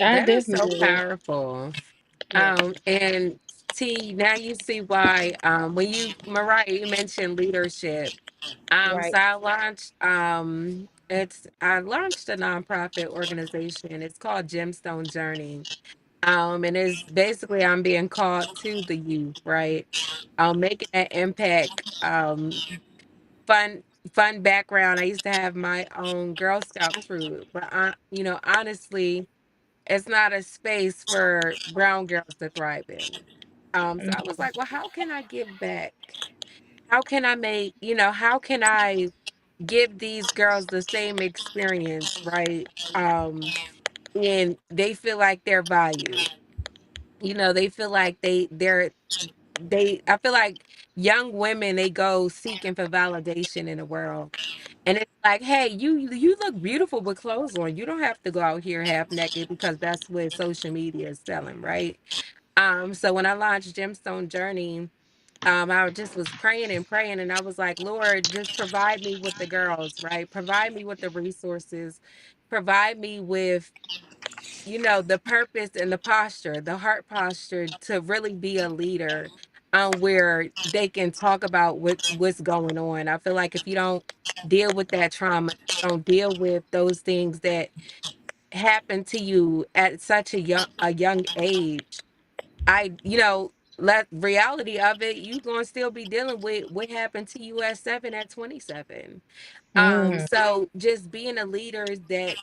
I That is so definitely agree. powerful. Yeah. And T, now you see why when Mariah, you mentioned leadership. Right. So I launched a nonprofit organization. It's called Gemstone Journey. And it's basically I'm being called to the youth, right? Making an impact. Fun fun background. I used to have my own Girl Scout troop, but honestly, it's not a space for brown girls to thrive in. So I was like, well, how can I give back? how can I make, how can I give these girls the same experience, right? And they feel like they're valued. They feel like I feel like young women, they go seeking for validation in the world. And it's like, hey, you look beautiful with clothes on. You don't have to go out here half naked because that's what social media is selling, right? So when I launched Gemstone Journey, I just was praying and praying, and I was like, Lord, just provide me with the girls, right? Provide me with the resources, provide me with, the purpose and the posture, the heart posture to really be a leader, where they can talk about what's going on. I feel like if you don't deal with that trauma, don't deal with those things that happen to you at such a young age, let reality of it, you gonna still be dealing with what happened to you at 7, at 27. Mm. So just being a leader that,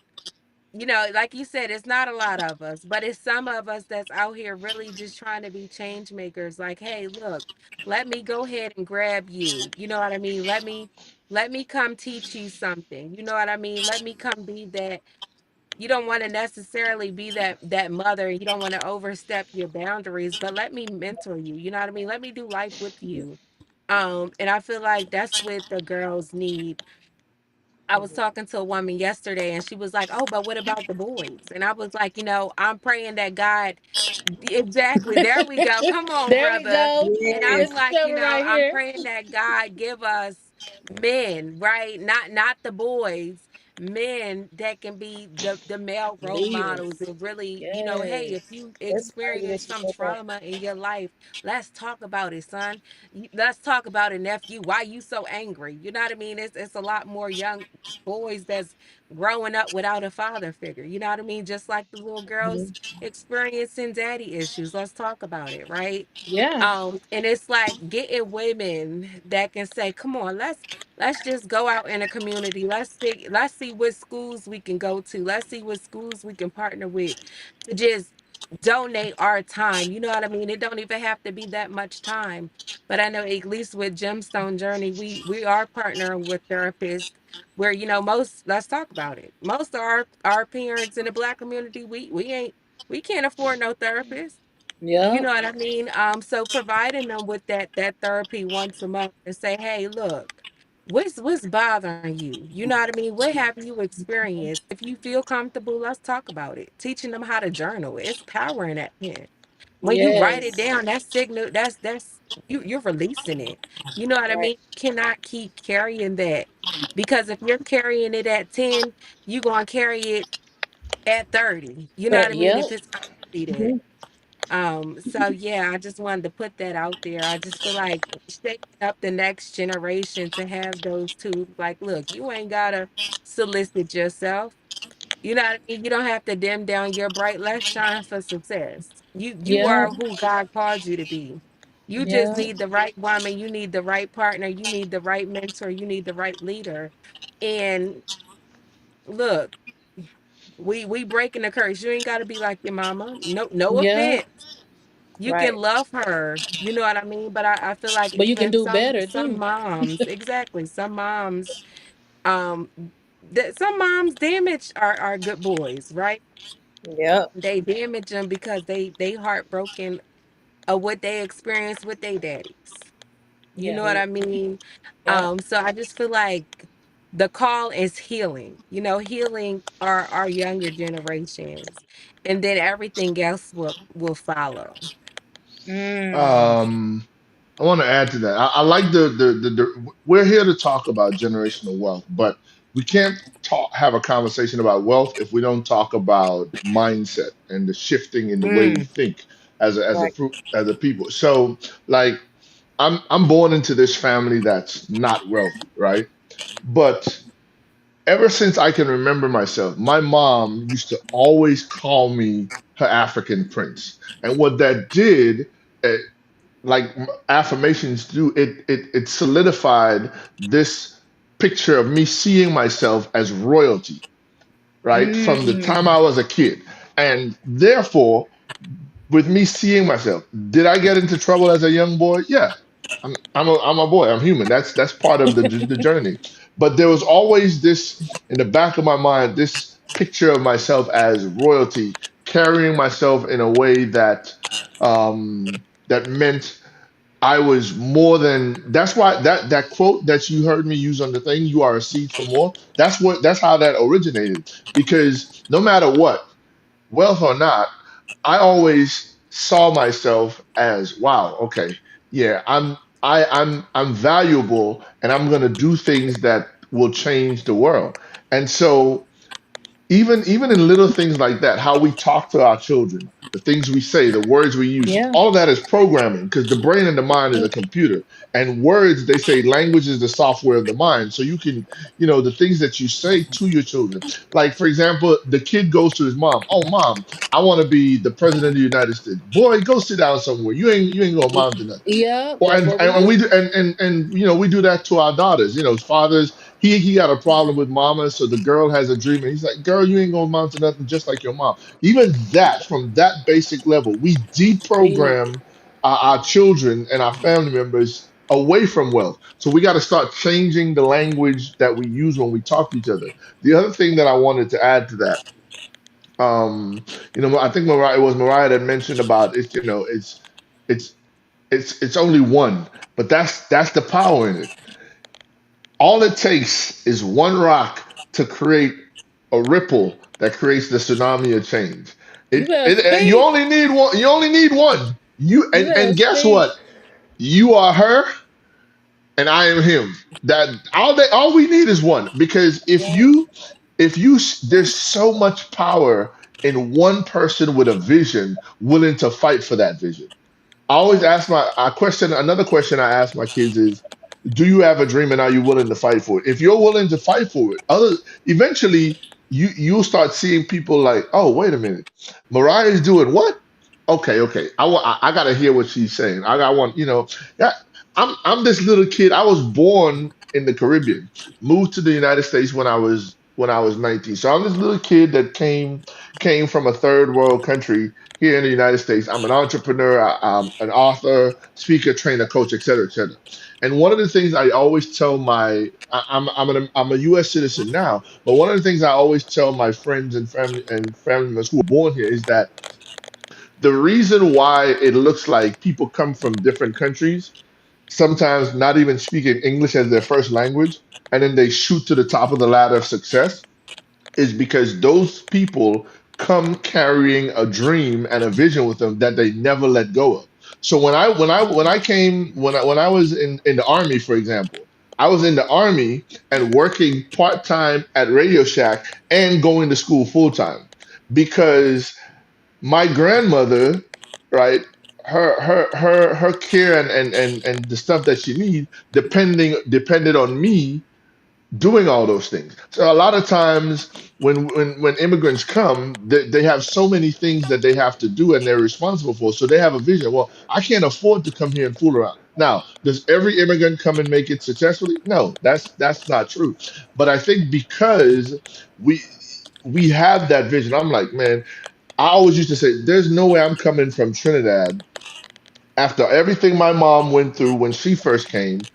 like you said, it's not a lot of us, but it's some of us that's out here really just trying to be change makers. Like, hey, look, let me go ahead and grab you. You know what I mean? Let me come teach you something. You know what I mean? Let me come be that. You don't want to necessarily be that mother. You don't want to overstep your boundaries, but let me mentor you. You know what I mean? Let me do life with you. And I feel like that's what the girls need. I was talking to a woman yesterday and she was like, "Oh, but what about the boys?" And I was like, I'm praying that God, exactly. There we go. Come on, There we brother. go. And I'm Yes. Mr. like, Trevor right I'm here. praying that God give us men, right? Not the boys, men that can be the male role models Leaders. and really, hey, if Yes. you That's crazy that experience you some said that. trauma in your life, let's talk about it, son. Let's talk about it, nephew. Why you so angry? You know what I mean? It's a lot more young boys that's growing up without a father figure. You know what I mean? Just like the little girls Mhm. experiencing daddy issues. Let's talk about it, right? Yeah. And it's like getting women that can say, "Come on, let's just go out in a community. Let's see what schools we can go to. Let's see what schools we can partner with to just donate our time." You know what I mean? It don't even have to be that much time. But I know at least with Gemstone Journey, we are partnering with therapists where, most, let's talk about it. Most of our parents in the Black community, we can't afford no therapist. You Yep. know what I mean? So providing them with that therapy once a month and say, hey, look, what's bothering you? You know what I mean? What have you experienced? If you feel comfortable, let's talk about it. Teaching them how to journal. It's power in that pen. When you write it Yes. down, that signal, that's you're releasing it. You know what I Right. mean? You cannot keep carrying that. Because if you're carrying it at 10, you're gonna carry it at 30. You know what I mean? If Yep. it's completed. Mhm. So yeah, I just wanted to put that out there. I just feel like shaping up the next generation to have those tools. Like, look, you ain't gotta solicit yourself. You know what I mean? You don't have to dim down your bright. Let's shine for success. You Yep. are who God called you to be. You just Yep. need the right woman, you need the right partner, you need the right mentor, you need the right leader. And look, we breaking the curse. You ain't gotta be like your mama. No Yep. offense, you can Right. love her, you know what I mean, but I feel like But you can even do some better some too. moms, exactly, some moms, um that some moms damage our good boys, right? Yep. They damage them because they heartbroken of what they experienced with their daddies, you know Yeah. what Yeah. I mean? Yep. So I just feel like the call is healing, healing our younger generations, and then everything else will follow. Mm. Um, I want to add to that. I like the we're here to talk about generational wealth, but we can't have a conversation about wealth if we don't talk about mindset and the shifting in the way we Mm. think Right. as a people. So, like, I'm born into this family that's not wealthy, right? But ever since I can remember myself, my mom used to always call me her African prince, and what that did. uh, like affirmations do, it solidified this picture of me seeing myself as royalty, right, from the time Mm. I was a kid. And therefore, with me seeing myself, did I get into trouble as a young boy? Yeah. I'm a boy. I'm human. That's part of the journey. But there was always this in the back of my mind, this picture of myself as royalty, carrying myself in a way that that meant I was more than. That's why that quote that you heard me use on the thing, "You are a seed for more." That's how that originated. Because no matter what, wealth or not, I always saw myself as, wow, okay, yeah, I'm valuable and I'm gonna do things that will change the world. And so even in little things like that, how we talk to our children, the things we say, the words we use, Yeah. all of that is programming because the brain and the mind is a computer. And words, they say language is the software of the mind. So you can, the things that you say to your children. Like, for example, the kid goes to his mom, "Oh, mom, I want to be the president of the United States." "Boy, go sit down somewhere. You ain't gonna amount to nothing." Yeah, Or that's and, what we and and we do. do we do that to our daughters. Fathers, he got a problem with mama, so the girl has a dream, and he's like, "Girl, you ain't gonna amount to nothing, just like your mom." Even that, from that basic level, we We deprogram our children and our family members away from wealth. So we got to start changing the language that we use when we talk to each other. The other thing that I wanted to add to that, I think Mariah, it was Mariah that mentioned about it's, it's it's only one, but that's the power in it. All it takes is one rock to create a ripple that creates the tsunami of change. you better You speak. only need one. You only need one. You You better and guess speak. what? You are her, and I am him. That all we need is one. Because Yeah. there's so much power in one person with a vision willing to fight for that vision. I always Yeah. ask another question I ask my kids is, do you have a dream and are you willing to fight for it? If you're willing to fight for it, eventually you'll start seeing people like, "Oh, wait a minute. Mariah's doing what? Okay, okay. I gotta hear what she's saying. I want, yeah, I'm this little kid. I was born in the Caribbean, moved to the United States when I was 19. So I'm this little kid that came from a third world country here in the United States. I'm an entrepreneur, I'm an author, speaker, trainer, coach, et cetera, et cetera. And one of the things I always tell I'm a U.S. citizen now, but one of the things I always tell my friends and family members who are born here is that the reason why it looks like people come from different countries, sometimes not even speaking English as their first language, and then they shoot to the top of the ladder of success, is because those people come carrying a dream and a vision with them that they never let go of. So when I was in the army, for example, I was in the army and working part-time at Radio Shack and going to school full-time because my grandmother, right, her care and the stuff that she needs depended on me doing all those things. So a lot of times when immigrants come, they have so many things that they have to do and they're responsible for. So they have a vision. Well, I can't afford to come here and fool around. Now, does every immigrant come and make it successfully? No, that's not true. But I think because we we have that vision, I'm like, man, I always used to say, there's no way I'm coming from Trinidad after everything my mom went through when she first came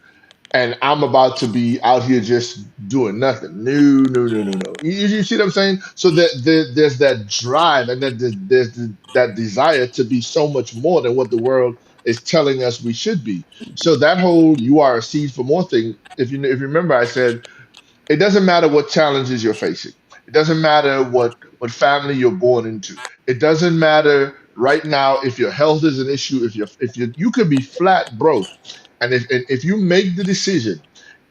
and I'm about to be out here just doing nothing. No, no, no, no, no. You see what I'm saying? So there's that drive and that desire to be so much more than what the world is telling us we should be. So that whole "you are a seed for more" thing. If you remember, I said it doesn't matter what challenges you're facing. It doesn't matter what family you're born into. It doesn't matter right now if your health is an issue. If you could be flat broke, and if you make the decision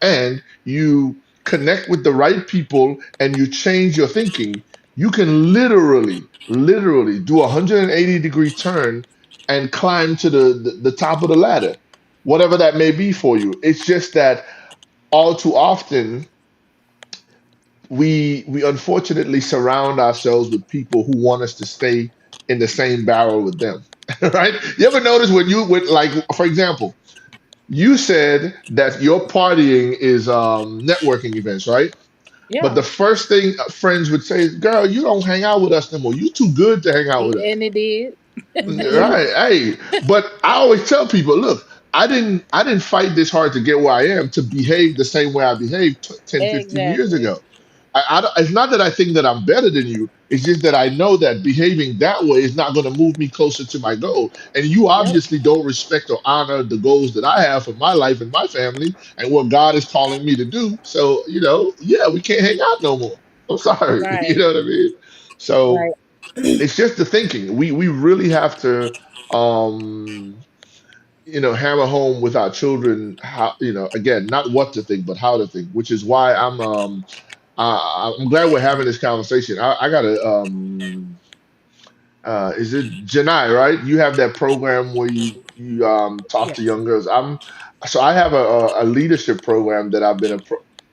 and you connect with the right people and you change your thinking, you can literally do a 180-degree turn and climb to the top of the ladder, whatever that may be for you. It's just that all too often we unfortunately surround ourselves with people who want us to stay in the same barrel with them. Right? You ever notice when you with like, for example, you said that your partying is networking events, right? But Yeah. the first thing friends would say is, "Girl, you don't hang out with us no more. You too good to hang out with us." And it did. Right. Hey, but I always tell people, look, I didn't fight this hard to get where I am to behave the same way I behaved 10, 15 years Exactly. ago. It's not that I think that I'm better than you. It's just that I know that behaving that way is not going to move me closer to my goal. And you Yep. obviously don't respect or honor the goals that I have for my life and my family and what God is calling me to do. So, yeah, we can't hang out no more. I'm sorry. You Right. know what I mean? So Right. it's just the thinking. We really have to hammer home with our children how, again, not what to think, but how to think, which is why I'm glad we're having this conversation. I got to is it Janai, right? You have that program where you talk to Yes. young girls. So I have a leadership program that I've been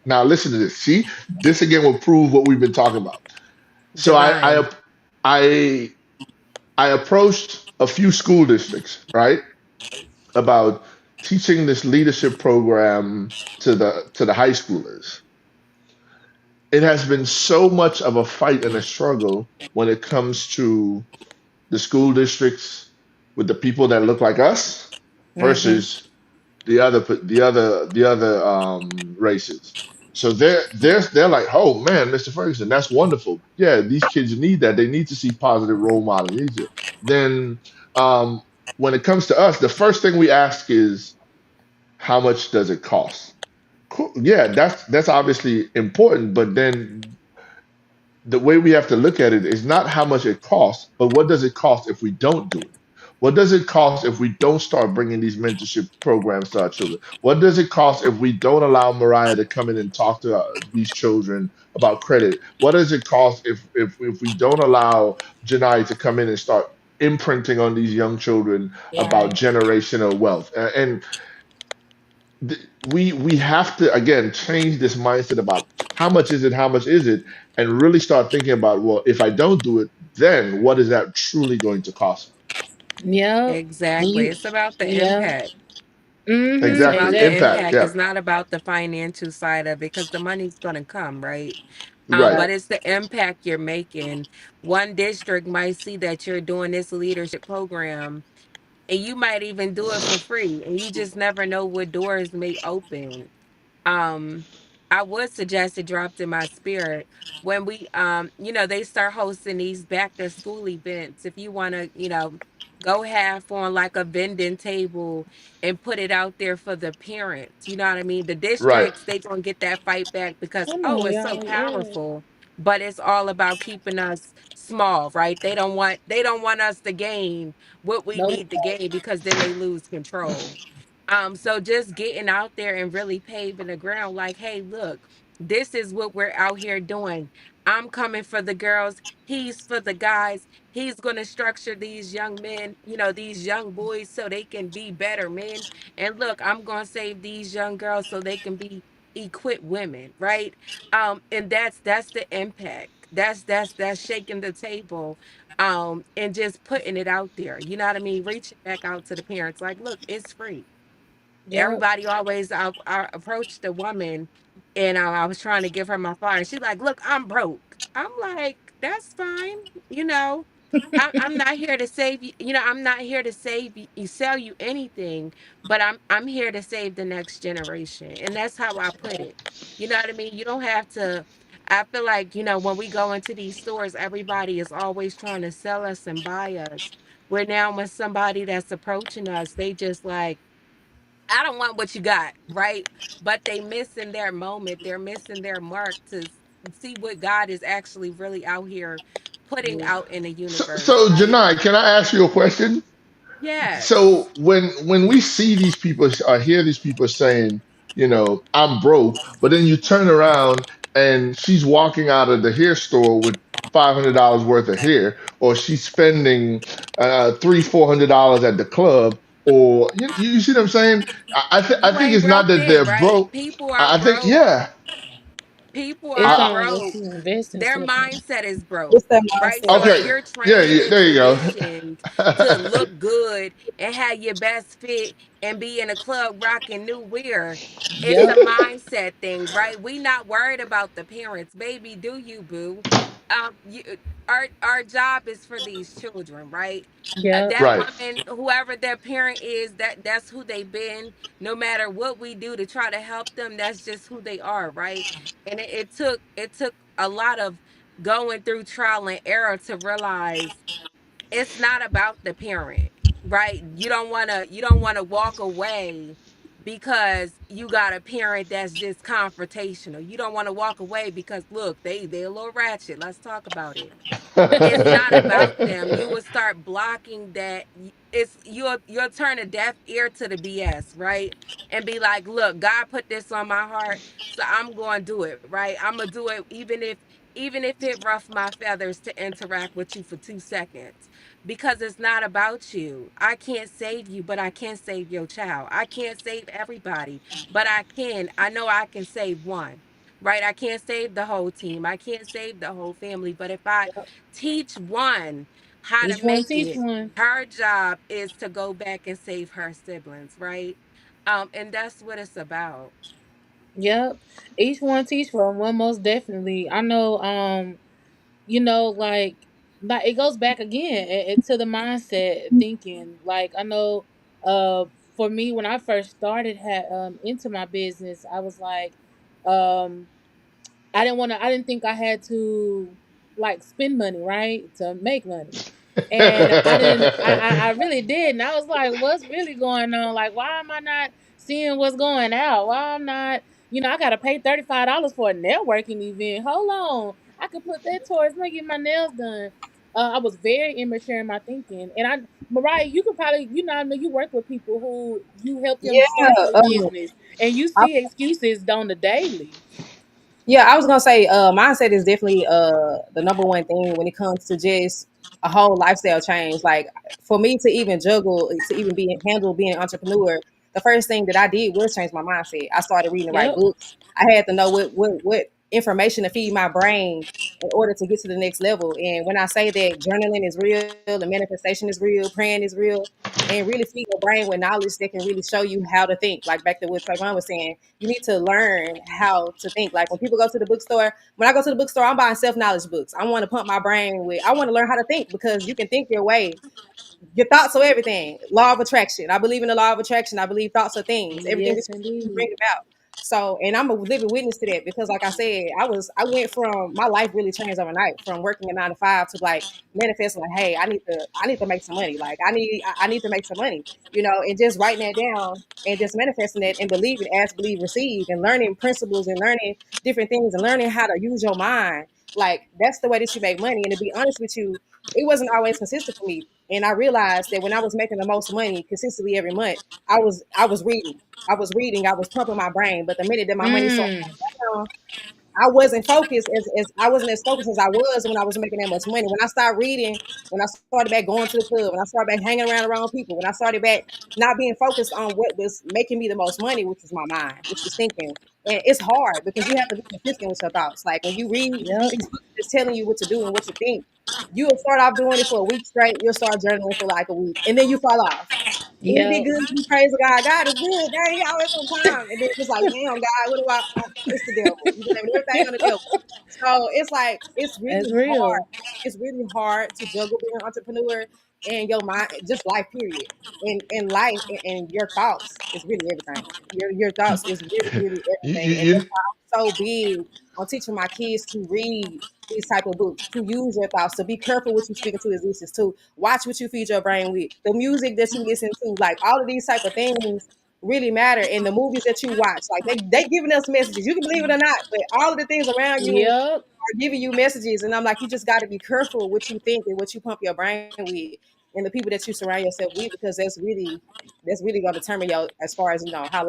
now listen to this. See, this again will prove what we've been talking about. So Divine. I I approached a few school districts, right, about teaching this leadership program to the high schoolers. It has been so much of a fight and a struggle when it comes to the school districts with the people that look like us Mm-hmm. versus the other races. So they're like, oh man, Mr. Ferguson, that's wonderful. Yeah, these kids need that. They need to see positive role models. They need to. Then um, when it comes to us, the first thing we ask is how much does it cost? Cool. Yeah, that's obviously important, but then the way we have to look at it is not how much it costs, but what does it cost if we don't do it? What does it cost if we don't start bringing these mentorship programs to our children? What does it cost if we don't allow Mariah to come in and talk to these children about credit? What does it cost if we don't allow Janai to come in and start imprinting on these young children about Right. generational wealth? And we have to again change this mindset about how much is it, how much is it, and really start thinking about, well, if I don't do it, then what is that truly going to cost me? Yep. And Exactly. you, It's about the yeah. impact. It's Mm-hmm. about Exactly, the Exactly. impact. impact. Yeah, It's not about the financial side of it because the money's going to come, right? right, But Right. it's the impact you're making. One district might see that you're doing this leadership program and you might even do it for free and you just never know what doors may open. um I would suggest it dropped in my spirit when we they start hosting these back to school events. If you want to, go half on like a vending table and put it out there for the parents, you know what I mean? The right. districts, they gonna get that fight back because, Come oh, on, it's so y'all. Yeah. powerful, but it's all about keeping us small, right? They don't want us to gain what we Nope. need to gain because then they lose control. So just getting out there and really paving the ground, like, hey, look, this is what we're out here doing. I'm coming for the girls. He's for the guys. He's going to structure these young men, these young boys so they can be better men. And look, I'm going to save these young girls so they can be equipped women, right? And that's the impact. That's shaking the table and just putting it out there. You know what I mean? Reaching back out to the parents like, look, it's free. Yep. Everybody always I approached the woman and I was trying to give her my flyer. She's like, "Look, I'm broke." I'm like, "That's fine." You know, I'm not here to save you. I'm not here to save you, sell you anything, but I'm here to save the next generation, and that's how I put it. You know what I mean? You don't have to. I feel like when we go into these stores, everybody is always trying to sell us and buy us. Where now when somebody that's approaching us, they just like I don't want what you got, right? But they missing their moment. They're missing their mark to see what God is actually really out here putting Yeah. out in the So, universe, so right? Janai, can I ask you a question? Yes. So when we see these people or hear these people saying, I'm broke, but then you turn around and she's walking out of the hair store with $500 worth of hair, or she's spending $300-400 at the club, or you see what I'm saying? I You think ain't it's not broke that then, they're right? broe. People are I think broke. yeah. People It's are I, on what broke. you invest in Their stuff. mindset is broke, It's that right? mindset. So if okay, you're yeah, trained yeah, and there you go. conditioned to look good and have your best fit and be in a club rocking new wear, it's Yep. a mindset thing, right? We not worried about the parents. Baby, do you, boo? You. our job is for these children, right? Yep. That Right. woman, whoever their parent is, that's who they've been. No matter what we do to try to help them, that's just who they are, right? And it took a lot of going through trial and error to realize it's not about the parent, right? You don't want to walk away because you got a parent that's just confrontational. You don't want to walk away because look, they a little ratchet. Let's talk about it. It's not about them. You will start blocking that. It's you'll turn a deaf ear to the BS, right? And be like, look, God put this on my heart, so I'm going to do it, right? I'm gonna do it even if it rough my feathers to interact with you for 2 seconds, because it's not about you. I can't save you, but I can save your child. I can't save everybody, but I know I can save one, right? I can't save the whole team. I can't save the whole family, but if I teach one how to Each one make teach it, one. her job is to go back and save her siblings, right? And that's what it's about. Yep. Each one teach one most definitely. I know like it goes back again to the mindset thinking. Like I know for me when I first started into my business, I was like um I didn't think I had to like spend money, right? To make money. And I didn't I really did. And I was like, what's really going on? Like why am I not seeing what's going out? Why I'm not, I gotta pay $35 for a networking event. Hold on. I could put that towards me getting my nails done. I was very immature in my thinking. And Mariah, you could probably, I know you work with people who you help them start Yeah. their business and you I, see excuses on the daily. yeah, I was gonna say, mindset is definitely the number one thing when it comes to just a whole lifestyle change. Like for me to even juggle, to even be handle being an entrepreneur, the first thing that I did was change my mindset. I started reading the right Yep. books. I had to know what information to feed my brain in order to get to the next level. And when I say that journaling is real, the manifestation is real, praying is real, and really feed your brain with knowledge that can really show you how to think. Like back to what Trayvon was saying, you need to learn how to think. Like when people go to the bookstore, when I go to the bookstore, I'm buying self knowledge books. I want to pump my brain with. I want to learn how to think because you can think your way. Your thoughts are everything. Law of attraction. I believe in the law of attraction. I believe thoughts are things. Everything that Yes, you indeed. bring about. So, and I'm a living witness to that because, like I said, I went from my life really changed overnight from working a 9 to 5 to like manifesting, like, hey, I need to make some money. Like, I need to make some money, and just writing that down and just manifesting that and believing, ask, believe, receive, and learning principles and learning different things and learning how to use your mind. Like, that's the way that you make money. And to be honest with you, it wasn't always consistent for me. And I realized that when I was making the most money consistently every month, I was reading. I was reading, I was pumping my brain. But the minute that my money started Mm. going down, I wasn't focused as I wasn't as focused as I was when I was making that much money. When I started reading, when I started back going to the club, when I started back hanging around people, when I started back not being focused on what was making me the most money, which was my mind, which was thinking. And it's hard because you have to be consistent with your thoughts. Like when you read Yep. these books that's telling you what to do and what to think, you'll start off doing it for a week straight. You'll start journaling for like a week, and then you fall off. And you be Yep. good, you praise God. God is good. Dang, he always on time. And then it's like, damn, God, what do I? It's the devil. You blame everything on the devil. So it's like it's That's really hard. real. It's really hard to juggle being an entrepreneur and your mind, just life, period. And life and your thoughts is really everything. Your thoughts is really, really you, everything. And that's you, why I'm so big on teaching my kids to read these type of books, to use your thoughts, to be careful what you speak into existence, to watch what you feed your brain with, the music that you listen to, like all of these type of things really matter. And the movies that you watch, like they giving us messages. You can believe it or not, but all of the things around you Yep. are giving you messages. And I'm like, you just got to be careful what you think and what you pump your brain with, and the people that you surround yourself with, because that's really going to determine your as far as how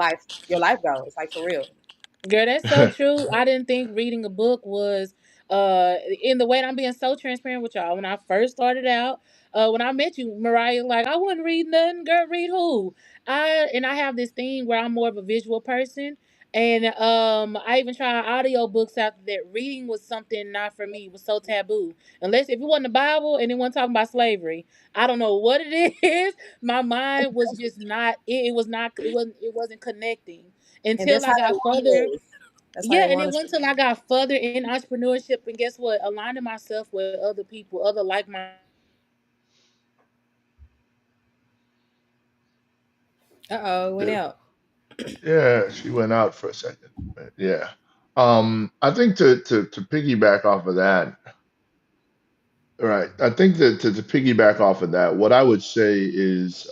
your life goes. Like for real. Girl, that's so true. I didn't think reading a book was in the way that I'm being so transparent with y'all. When I first started out, when I met you, Mariah, like I wouldn't read nothing. Girl, read who? I have this thing where I'm more of a visual person. And I even tried audio books after that. Reading was something not for me. It was so taboo. Unless if it wasn't the Bible and it wasn't talking about slavery. I don't know what it is. My mind was just not it, it was not it wasn't connecting And until that's I how that got world further. is. That's how Yeah, they and want it us went to till I be. got further in entrepreneurship, and guess what? Aligning myself with other people, other like-minded individuals. I started Uh-oh, it went out. Yeah, she went out for a second. But yeah. I think to piggyback off of that, right. I think that to piggyback off of that, what I would say is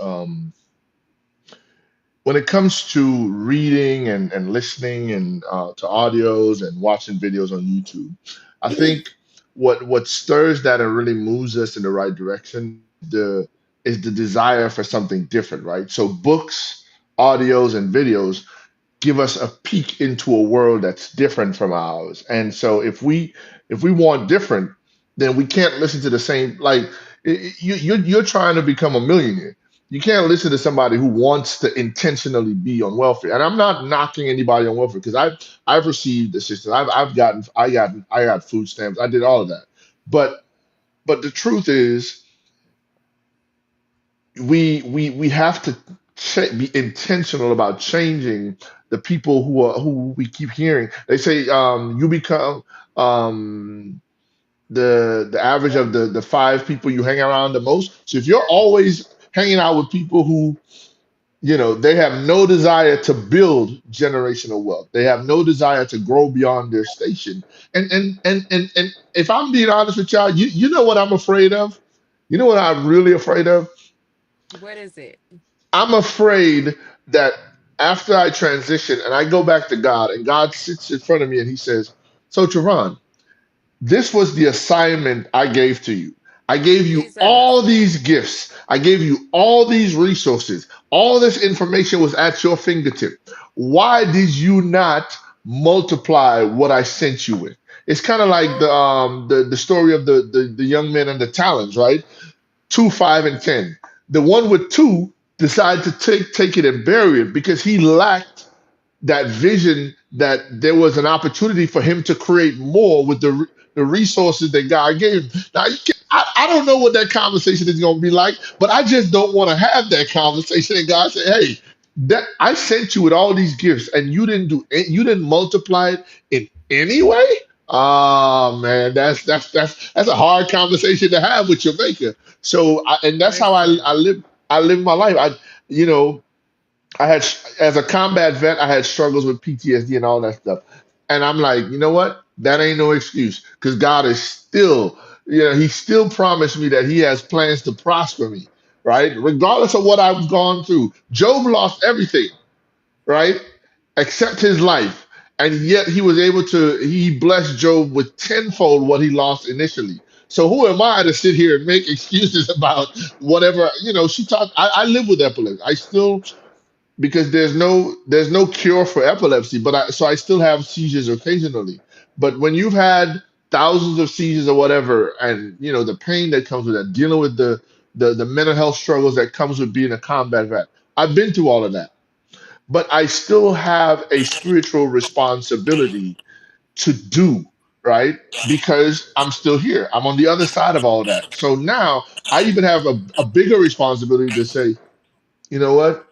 when it comes to reading and listening and to audios and watching videos on YouTube, I think what stirs that and really moves us in the right direction is the desire for something different, right? So books, audios, and videos give us a peek into a world that's different from ours. And so if we want different, then we can't listen to the same like you're trying to become a millionaire. You can't listen to somebody who wants to intentionally be on welfare. And I'm not knocking anybody on welfare because I've received assistance. I got food stamps. I did all of that. But but the truth is we have to be intentional about changing the people who we keep hearing. They say you become um, the average of the five people you hang around the most. So if you're always hanging out with people who they have no desire to build generational wealth. They have no desire to grow beyond their station. And if I'm being honest with y'all, you know what I'm afraid of? You know what I'm really afraid of? What is it? I'm afraid that after I transition and I go back to God and God sits in front of me and he says, "So, Trevon, this was the assignment I gave to you. I gave you Jesus. all these gifts. I gave you all these resources. All this information was at your fingertip. Why did you not multiply what I sent you with?" It's kind of like the story of the young men and the talents, right? 2, 5, and 10. The one with two decided to take it and bury it because he lacked that vision that there was an opportunity for him to create more with the resources that God gave him. Now, I don't know what that conversation is going to be like, but I just don't want to have that conversation. And God said, "Hey, that I sent you with all these gifts, and you didn't multiply it in any way." Oh man, that's a hard conversation to have with your maker. So, and that's how Listen. I live my life. You know, I had, as a combat vet, I had struggles with PTSD and all that stuff. And I'm like, you know what? That ain't no excuse because God is still, He still promised me that He has plans to prosper me, right? Regardless of what I've gone through. Job lost everything, right? Except his life. And yet he blessed Job with tenfold what he lost initially. So who am I to sit here and make excuses about whatever, I live with epilepsy. I still because there's no cure for epilepsy, but I still have seizures occasionally. But when you've had thousands of seizures or whatever, and the pain that comes with that, dealing with the mental health struggles that comes with being a combat vet, I've been through all of that. But I still have a spiritual responsibility to do, right? Because I'm still here. I'm on the other side of all that. So now I even have a bigger responsibility to say, you know what?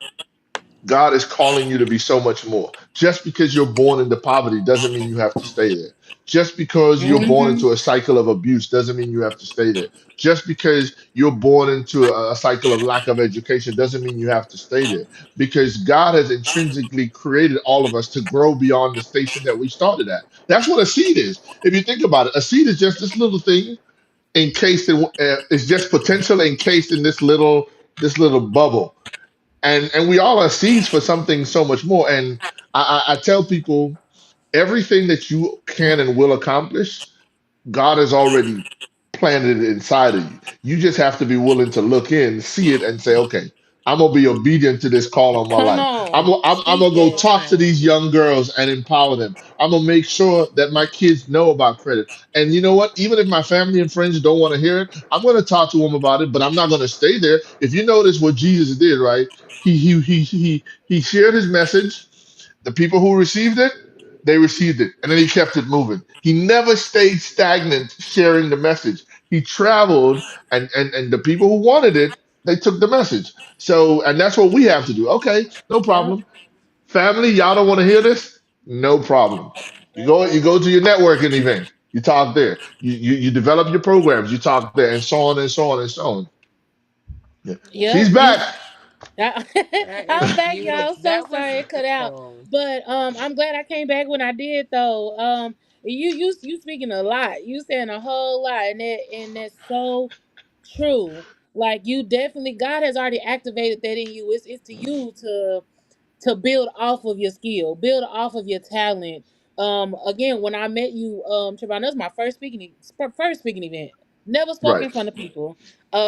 God is calling you to be so much more. Just because you're born into poverty doesn't mean you have to stay there. Just because you're born Hmm. into a cycle of abuse doesn't mean you have to stay there. Just because you're born into a cycle of lack of education doesn't mean you have to stay there. Because God has intrinsically created all of us to grow beyond the station that we started at. That's what a seed is. If you think about it, a seed is just this little thing encased in, it's just potential encased in this little bubble, and we all are seeds for something so much more. And I tell people everything that you can and will accomplish, God has already planted it inside of you. You just have to be willing to look in, see it, and say, okay, I'm gonna be obedient to this call on my Come life. on, I'm speak gonna go that. talk to Listen. these young girls and empower them. I'm gonna make sure that my kids know about credit. And you know what? Even if my family and friends don't want to hear it, I'm gonna talk to them about it. But I'm not gonna stay there. If you notice what Jesus did, right? He shared his message. The people who received it, they received it, and then he kept it moving. He never stayed stagnant sharing the message. He traveled, and the people who wanted it, they took the message. So, and that's what we have to do. Okay, no Yep. problem. Family, y'all don't want to hear this? No problem. You go to your networking event. You talk there. You develop your programs. You talk there, and so on and so on and so on. Yeah. She's Yep, you. back. That is I'm back, beautiful. y'all. So That was sorry it cut out, beautiful. but I'm glad I came back when I did though. You speaking a lot. You saying a whole lot, and that's so true. Like you definitely, God has already activated that in you. It's to you to build off of your skill, build off of your talent. Again, when I met you, Trevon, that was my first speaking event. Never spoke Right. in front of people.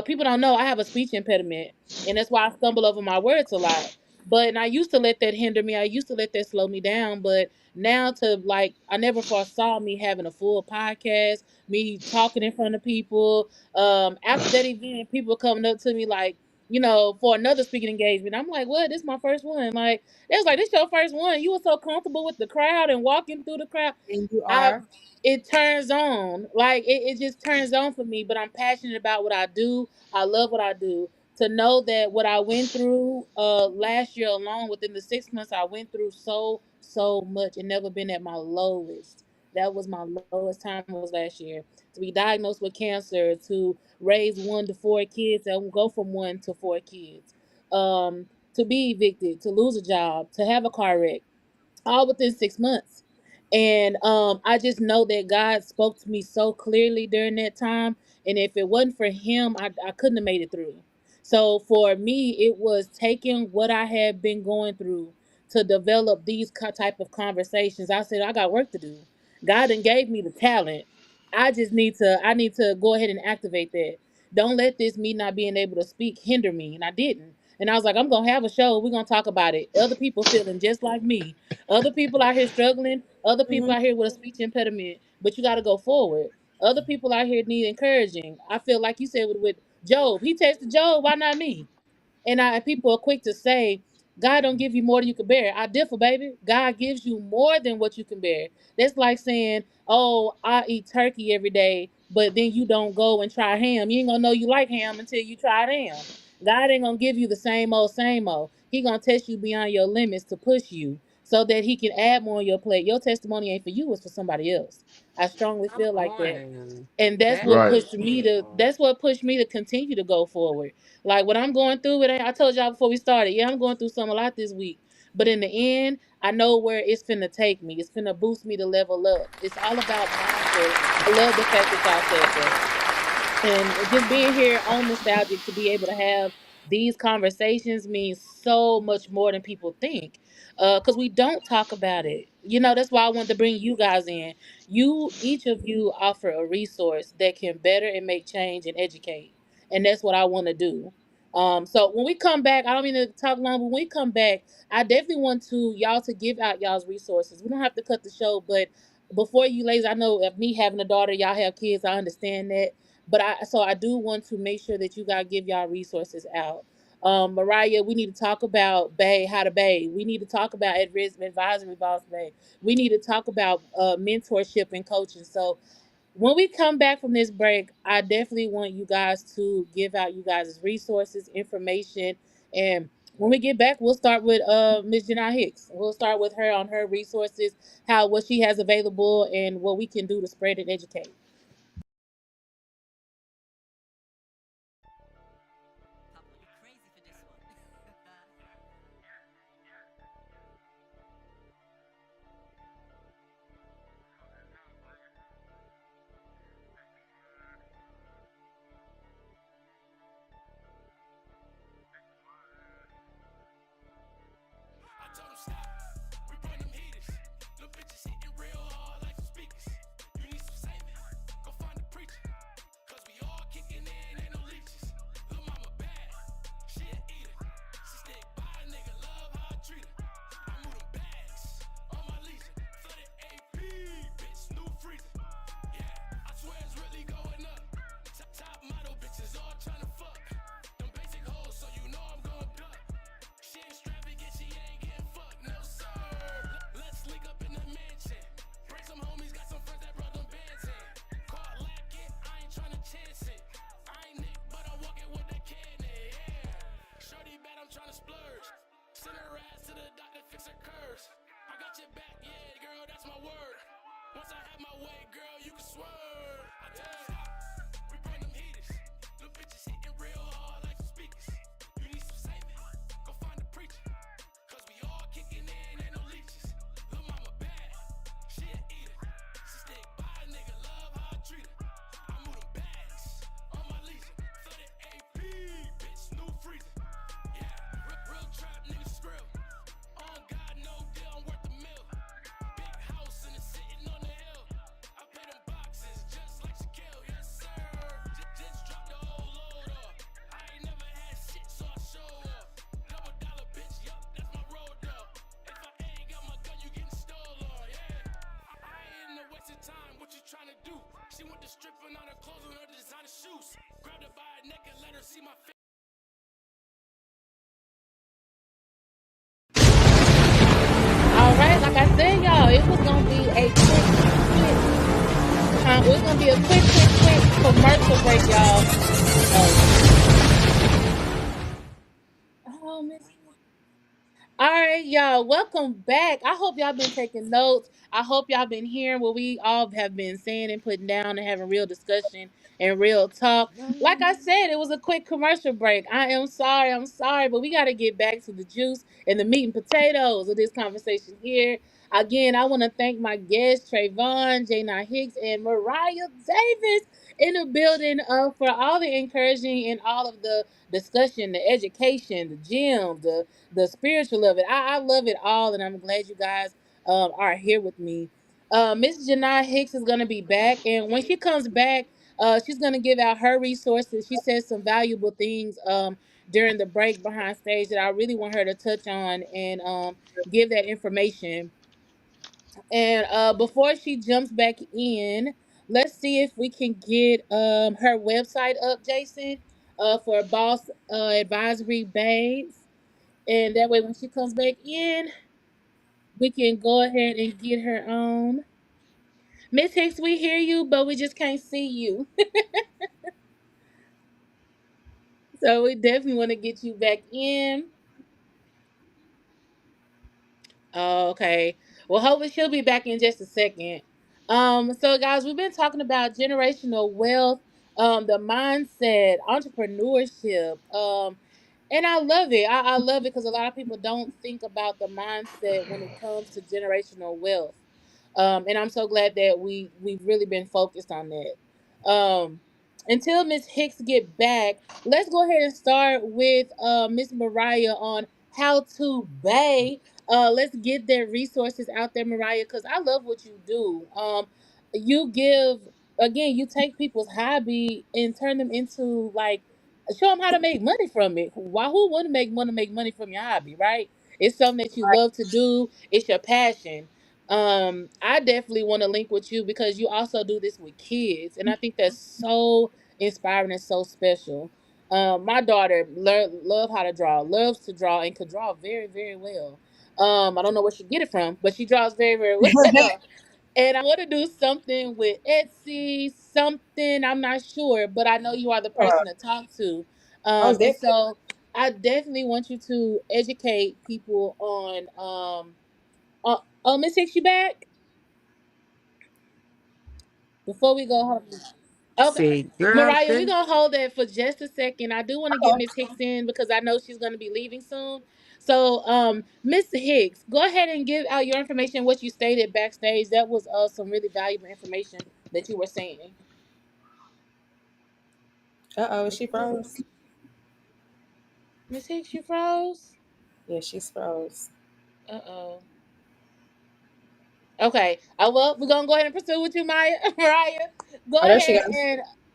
People don't know I have a speech impediment, and that's why I stumble over my words a lot. But and I used to let that hinder me. I used to let that slow me down. But now to like, I never foresaw me having a full podcast, me talking in front of people. After that event, people coming up to me like, for another speaking engagement. I'm like, what? This is my first one. Like, they was like, this your first one. You were so comfortable with the crowd and walking through the crowd. And you I are. It turns on. Like it just turns on for me. But I'm passionate about what I do. I love what I do. To know that what I went through last year alone, within the 6 months, I went through so much and never been at my lowest. That was my lowest time was last year. To be diagnosed with cancer, to raise 1 to 4 kids, and go from 1 to 4 kids. To be evicted, to lose a job, to have a car wreck, all within 6 months. And I just know that God spoke to me so clearly during that time. And if it wasn't for Him, I couldn't have made it through. So for me, it was taking what I had been going through to develop these type of conversations. I said, I got work to do. God done gave me the talent. I need to go ahead and activate that. Don't let this me not being able to speak hinder me. And I didn't. And I was like, I'm gonna have a show. We're gonna talk about it. Other people feeling just like me. Other people out here struggling. Other people Mhm. out here with a speech impediment. But you got to go forward. Other people out here need encouraging. I feel like you said with Job. He texted Job. Why not me? And people are quick to say, God don't give you more than you can bear. I differ, baby. God gives you more than what you can bear. That's like saying, oh, I eat turkey every day, but then you don't go and try ham. You ain't gonna know you like ham until you try ham. God ain't gonna give you the same old, same old. He gonna test you beyond your limits to push you so that he can add more on your plate. Your testimony ain't for you, it's for somebody else. I strongly Come feel like that. on. And that's That what Right. is pushed me to beautiful. that's what pushed me to continue to go forward. Like what I'm going through, I told y'all before we started, yeah, I'm going through some a lot this week. But in the end, I know where it's finna take me. It's finna boost me to level up. It's all about mindset. I love the fact that y'all said that. And just being here on nostalgic to be able to have these conversations means so much more than people think, because we don't talk about it. That's why I wanted to bring you guys in. Each of you offer a resource that can better and make change and educate, and that's what I want to do. So when we come back, I don't mean to talk long, but when we come back, I definitely want to y'all to give out y'all's resources. We don't have to cut the show, but before you ladies, I know of me having a daughter, y'all have kids, I understand that, but I do want to make sure that you guys give y'all resources out. Mariah, we need to talk about Bay, how to Bay. We need to talk about at risk advisory boss Bay. We need to talk about mentorship and coaching. So when we come back from this break, I definitely want you guys to give out you guys' resources, information, and when we get back, we'll start with Ms. Janai Hicks. We'll start with her on her resources, how what she has available, and what we can do to spread and educate. I told him stop. We run them heaters. Little bitches hitting real hard like some speakers. You need some saving. way, girl, you can swerve. I tell you stop. We burn them heaters. Them bitches hitting real hard like some speakers. You need some saving? Go find a preacher. Cause we all kicking in, ain't no leeches. Lil' mama bad, she a eater. She stick by a nigga, love how I treat her. I move them bags on my leisure. Flooded AP, bitch, new freezer. Yeah, real trap nigga skrill. On God, no deal, I'm worth a mill. Big house and it's sitting on the hill. I pay them boxes just like Shaquille, yes sir. Just drop the whole load off. I ain't never had shit, so I show off. Double dollar bitch, yup, that's my road dog. If I ain't got my gun, you getting stolen, yeah. I ain't in the wasted time, what you tryna do? She went to stripping on her clothes with her designer shoes. Grabbed her by her neck and let her see my face. All right, like I said, y'all, it was gonna be a it was gonna be a quick commercial break, y'all. Oh, oh, Miss. All right, y'all, welcome back. I hope y'all been taking notes. I hope y'all been hearing what we all have been saying and putting down and having real discussion and real talk. Like I said, it was a quick commercial break. I'm sorry, but we got to get back to the juice and the meat and potatoes of this conversation here. Again, I want to thank my guests, Trayvon, Jana Hicks, and Mariah Davis in the building for all the encouraging and all of the discussion, the education, the gym, the spiritual of it. I love it all, and I'm glad you guys are here with me. Miss Janai Hicks is gonna be back, and when she comes back, she's gonna give out her resources. She said some valuable things during the break behind stage that I really want her to touch on and give that information. And before she jumps back in, let's see if we can get her website up, Jason, for Boss Advisory Babes. And that way, when she comes back in, we can go ahead and get her on. Miss Hicks, we hear you, but we just can't see you. So we definitely want to get you back in. Oh, okay. Well, hopefully she'll be back in just a second. So guys, we've been talking about generational wealth, the mindset, entrepreneurship, and I love it. I love it because a lot of people don't think about the mindset when it comes to generational wealth. And I'm so glad that we've really been focused on that. Until Miss Hicks get back, let's go ahead and start with Miss Mariah on how to bay. Let's get their resources out there, Mariah, because I love what you do. You give again, you take people's hobby and turn them into like show them how to make money from it. Why? Who wouldn't make money from your hobby, right? It's something that you love to do. It's your passion. I definitely want to link with you because you also do this with kids, and I think that's so inspiring and so special. My daughter love how to draw, loves to draw, and could draw very, very well. I don't know where she get it from, but she draws very, very well. And I want to do something with Etsy, something I'm not sure, but I know you are the person to talk to. Most And definitely. so I definitely want you to educate people on. Oh, Miss Hicks, you back? Before we go home. Okay. See, girl, Mariah, we're then going to hold that for just a second. I do want to get Miss Hicks in because I know she's going to be leaving soon. So, Miss Hicks, go ahead and give out your information, what you stated backstage. That was some really valuable information that you were saying. Uh-oh, Miss she Hicks, froze. Miss Hicks, you froze? Yeah, she's froze. Uh-oh. Okay. Well, we're gonna go ahead and pursue with you, Maya. Mariah. Go Oh, there she ahead goes.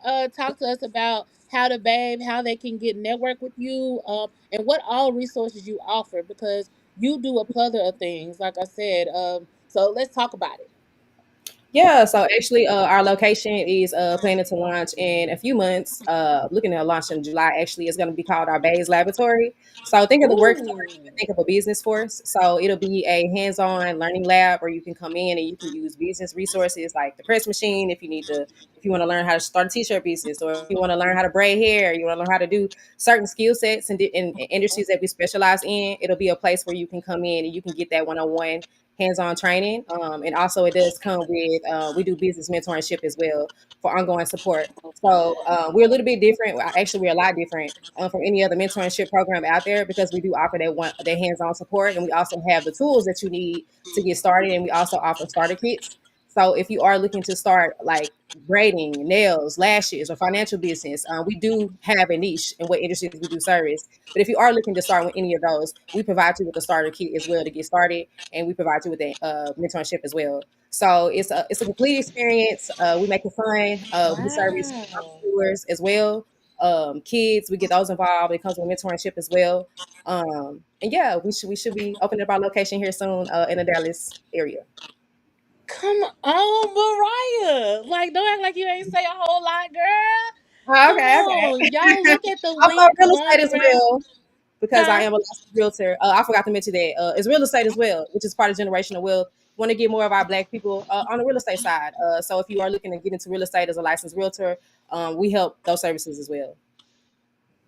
and talk to us about how to babe, how they can get network with you, and what all resources you offer because you do a plethora of things, like I said. So let's talk about it. Yeah, so actually, our location is planning to launch in a few months. Looking at launch in July. Actually, it's going to be called our Bays Laboratory. So think of the workforce, but Ooh. think of a business force. So it'll be a hands-on learning lab where you can come in and you can use business resources like the press machine if you want to learn how to start a t-shirt business, or if you want to learn how to braid hair, you want to learn how to do certain skill sets and in industries that we specialize in. It'll be a place where you can come in and you can get that one-on-one hands-on training, and also it does come with we do business mentorship as well for ongoing support. So we're a little bit different. Actually, we're a lot different from any other mentorship program out there because we do offer that hands-on support, and we also have the tools that you need to get started, and we also offer starter kits. So if you are looking to start like braiding, nails, lashes, or financial business, we do have a niche in what industries we do service. But if you are looking to start with any of those, we provide you with a starter kit as well to get started, and we provide you with a mentorship as well. So it's a complete experience. We make it fun. We service Wow. entrepreneurs as well. Kids, we get those involved. It comes with mentorship as well. And yeah, we should be opening up our location here soon in the Dallas area. Come on, Mariah. Like, don't act like you ain't say a whole lot, girl. Oh, Come okay, on. okay. Y'all look at the Also, link real going estate as around. well because I Huh? am a licensed realtor. I forgot to mention that it's real estate as well, which is part of generational wealth. We want to get more of our Black people on the real estate side. So if you are looking to get into real estate as a licensed realtor, we help those services as well.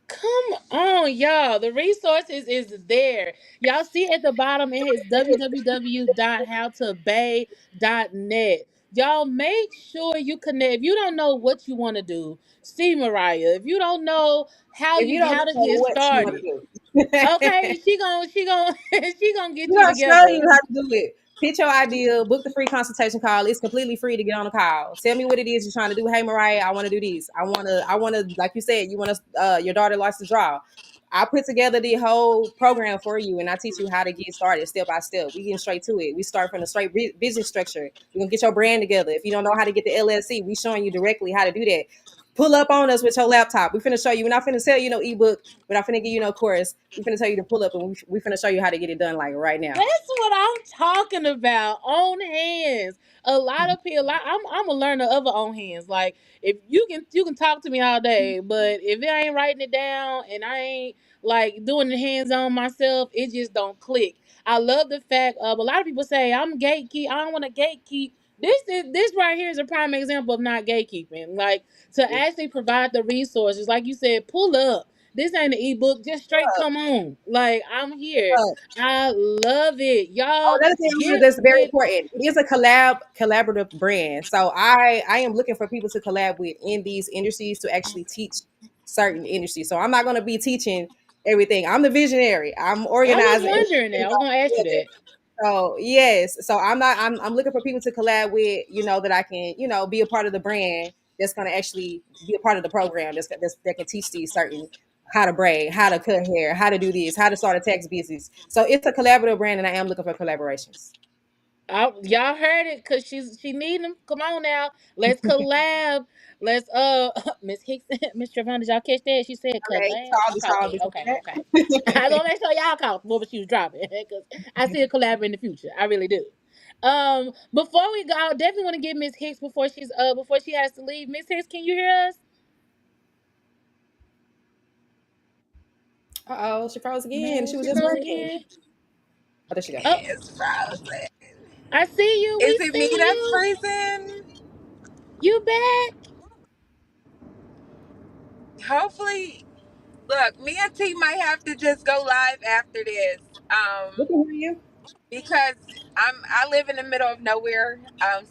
Come on, y'all. The resources is there. Y'all see at the bottom it is www.howtobay.net. Y'all make sure you connect. If you don't know what you want to do, see Mariah. If you don't know If you don't how to know get what you want started, to do, okay, she gonna she gonna get we're you gonna show together. you how to do it. Pitch your idea, book the free consultation call. It's completely free to get on the call. Tell me what it is you're trying to do. Hey Mariah, I want to do this. I wanna, like you said, you want to your daughter likes to draw. I put together the whole program for you and I teach you how to get started step by step. We get straight to it. We start from the straight business structure. We're gonna get your brand together. If you don't know how to get the LLC, we showing you directly how to do that. Pull up on us with your laptop. We finna show you. We're not finna sell you no ebook. We're not finna give you no course. We finna tell you to pull up and we finna show you how to get it done like right now. That's what I'm talking about. On hands. A lot of people. I'm a learner of a on hands. Like if you can talk to me all day, but if I ain't writing it down and I ain't like doing the hands on myself, it just don't click. I love the fact of a lot of people say I'm gatekeep. I don't want to gatekeep. This right here is a prime example of not gatekeeping. Like to actually provide the resources, like you said, pull up. This ain't an ebook. Just straight come on. Like I'm here. Uh, I love it. Oh, Y'all another thing get that's very with important. It is a collaborative brand. So I am looking for people to collab with in these industries to actually teach certain industries. So I'm not going to be teaching everything. I'm the visionary. I'm I was organizing wondering that. everything I was gonna ask you together. that. So yes, so I'm not. I'm looking for people to collab with. That I can be a part of the brand. That's going to actually be a part of the program. That can teach these certain how to braid, how to cut hair, how to do this, how to start a tax business. So it's a collaborative brand, and I am looking for collaborations. Y'all heard it because she need them. Come on now. Let's collab. Let's Miss Hicks, Miss Trevon, did y'all catch that? She said Okay, collab. I caught that. before Okay, okay. that. I gonna make sure y'all caught what she was dropping because I see a collab in the future. I really do. Before we go, I definitely want to get Miss Hicks before she has to leave. Miss Hicks, can you hear us? Uh-oh, she froze again. No, She was she just froze working. again. Oh, there she go. Oh, It's frozen. I see you. Is We it me see that's you. freezing? You back? Hopefully, look, me and T might have to just go live after this. We can hear you. Because I live in the middle of nowhere.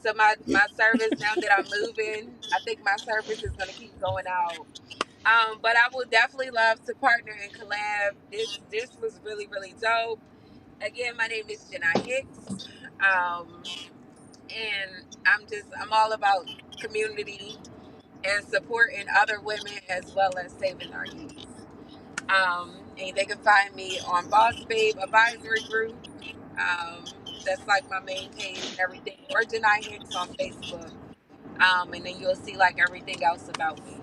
So my service now that I'm moving, I think my service is gonna keep going out. But I would definitely love to partner and collab. This was really really dope. Again, my name is Janai Hicks, and I'm all about community and supporting other women as well as saving our youth. And they can find me on Boss Babe Advisory Group. Um, that's like my main page and everything, or Janai Hicks on Facebook. And then you'll see like everything else about me.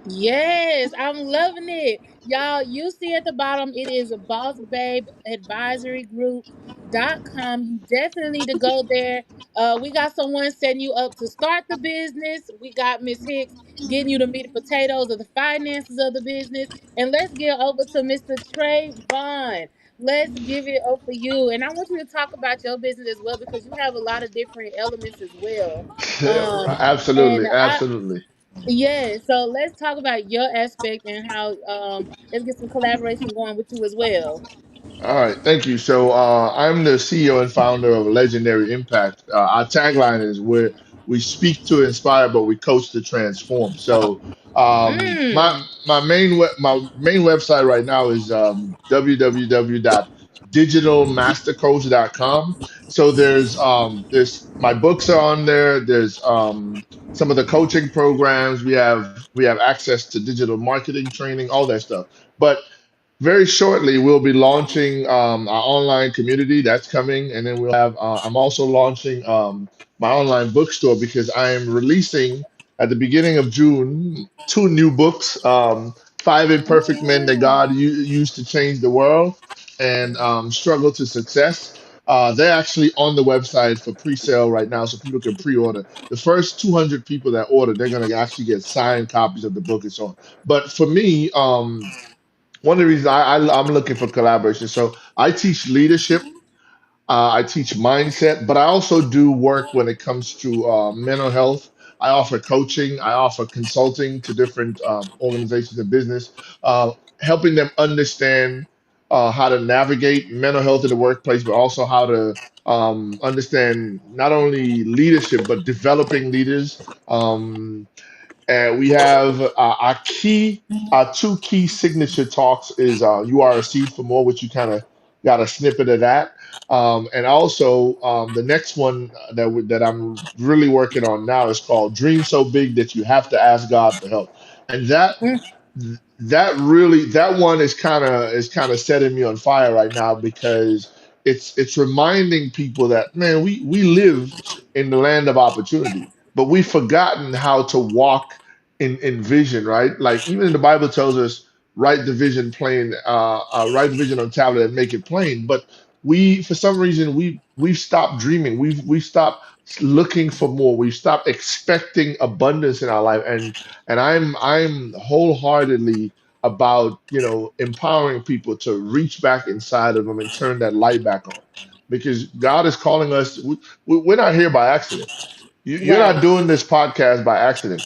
Yes, I'm loving it. Y'all, you see at the bottom, it is Boss Babe Advisory Group.com. You definitely need to go there. We got someone setting you up to start the business. We got Miss Hicks getting you the meat and potatoes of the finances of the business. And let's get over to Mr. Trey Vaughn. Let's give it up for you. And I want you to talk about your business as well because you have a lot of different elements as well. And Absolutely, absolutely. yeah, so let's talk about your aspect and how let's get some collaboration going with you as well. All right, thank you. So I'm the CEO and founder of Legendary Impact. Our tagline is we speak to inspire, but we coach to transform. So my Mm. my main website right now is www.digitalmastercoach.com. So there's my books are on there. There's some of the coaching programs. We have access to digital marketing training, all that stuff. But very shortly, we'll be launching our online community. That's coming, and then we'll have. I'm also launching my online bookstore because I am releasing at the beginning of June two new books. Five Imperfect Men that Oh, God used to change the world, and Struggle to Success. They're actually on the website for pre-sale right now, so people can pre-order. The first 200 people that order, they're gonna actually get signed copies of the book and so on. But for me, one of the reasons I'm looking for collaboration. So I teach leadership, I teach mindset, but I also do work when it comes to mental health. I offer coaching, I offer consulting to different organizations and business, helping them understand how to navigate mental health in the workplace, but also how to understand not only leadership but developing leaders. And we have our two key signature talks is "You Are a Seed for More," which you kind of got a snippet of that, and also the next one that I'm really working on now is called "Dream So Big That You Have to Ask God for Help," and that one is kind of setting me on fire right now because it's reminding people that, man, we live in the land of opportunity, but we've forgotten how to walk in vision, right? Like even in the Bible tells us write the vision plain, write the vision on tablet and make it plain. But we, for some reason, we've stopped dreaming. We've stopped looking for more. We've stopped expecting abundance in our life. And I'm wholeheartedly about empowering people to reach back inside of them and turn that light back on, because God is calling us. We're not here by accident. You're not Right. doing this podcast by accident.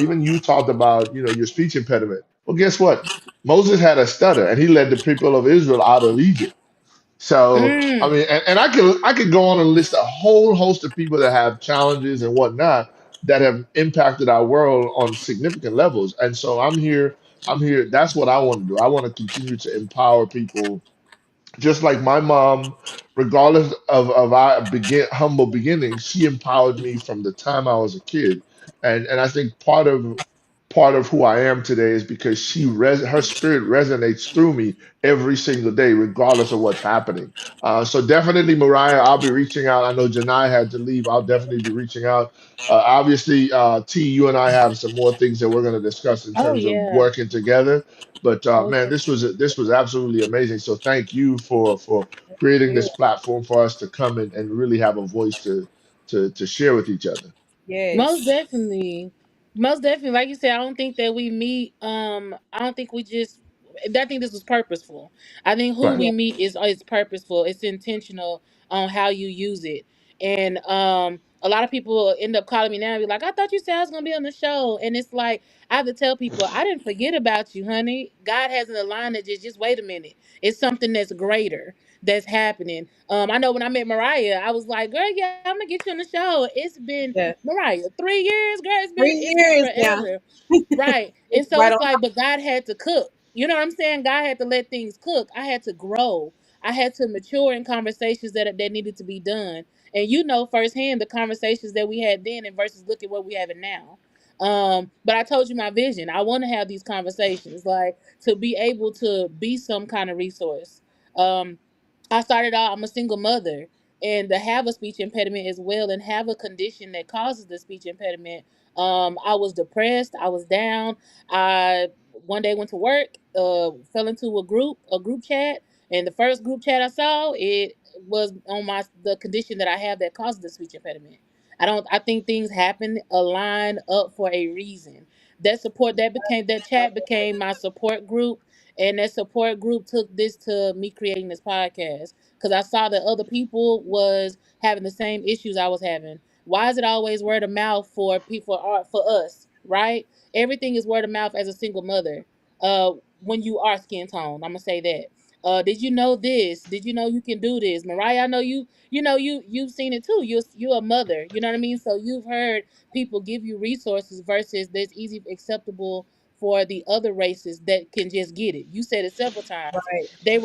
Even you talked about your speech impediment. Well, guess what? Moses had a stutter, and he led the people of Israel out of Egypt. So I Mm. mean, and I could go on and list a whole host of people that have challenges and whatnot that have impacted our world on significant levels. And so I'm here. I'm here. That's what I want to do. I want to continue to empower people just like my mom, regardless of our humble beginnings, she empowered me from the time I was a kid, and I think part of who I am today is because her spirit resonates through me every single day, regardless of what's happening. So definitely, Mariah, I'll be reaching out. I know Janai had to leave. I'll definitely be reaching out. Obviously, T, you and I have some more things that we're going to discuss in Oh terms of yeah. working together. But Most man, definitely. this was absolutely amazing. So thank you for creating You. this platform for us to come and really have a voice to share with each other. Most yes, definitely. Most definitely. Like you said, I don't think that we meet I don't think we just I think this was purposeful. I think who Right. yeah, we meet is purposeful. It's intentional on how you use it. And a lot of people end up calling me now and be like, I thought you said I was gonna be on the show. And it's like I have to tell people, I didn't forget about you, honey. God hasn't aligned it. Just wait a minute. It's something that's greater that's happening. I know when I met Mariah, I was like, girl, yeah, I'm gonna get you on the show. It's been yeah. Mariah, 3 years, girl. Three It's been years now. forever, right? And It's so right it's on. like, but God had to cook. You know what I'm saying? God had to let things cook. I had to grow. I had to mature in conversations that needed to be done. And you know firsthand the conversations that we had then and versus look at what we have it now. But I told you my vision. I want to have these conversations, like to be able to be some kind of resource. Um, I started out, I'm a single mother, and to have a speech impediment as well and have a condition that causes the speech impediment. I was depressed, I was down. I one day went to work, fell into a group chat, and the first group chat I saw, it was on my the condition that I have that causes the speech impediment. I think things happen align up for a reason. That chat became my support group, and that support group took this to me creating this podcast because I saw that other people was having the same issues I was having. Why is it always word of mouth for people for us, right? Everything is word of mouth as a single mother. When you are skin tone, I'm gonna say that. did you know this? Did you know you can do this? Mariah, I know you've seen it too. You're a mother, you know what I mean? So you've heard people give you resources versus that's easy acceptable for the other races that can just get it. You said it several times. Right. They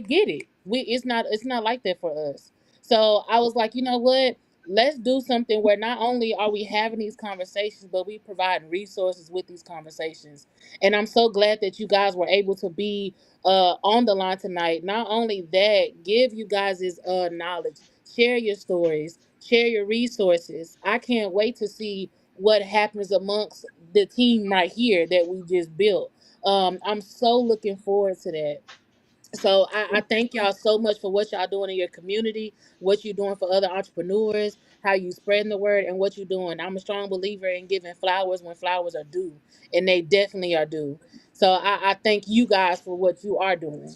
get it. It's not like that for us. So I was like, you know what? Let's do something where not only are we having these conversations, but we provide resources with these conversations. And I'm so glad that you guys were able to be on the line tonight. Not only that, give you guys this knowledge, share your stories, share your resources. I can't wait to see what happens amongst the team right here that we just built. I'm so looking forward to that. So I thank y'all so much for what y'all doing in your community, what you're doing for other entrepreneurs, how you spreading the word, and what you're doing. I'm a strong believer in giving flowers when flowers are due, and they definitely are due. So I thank you guys for what you are doing.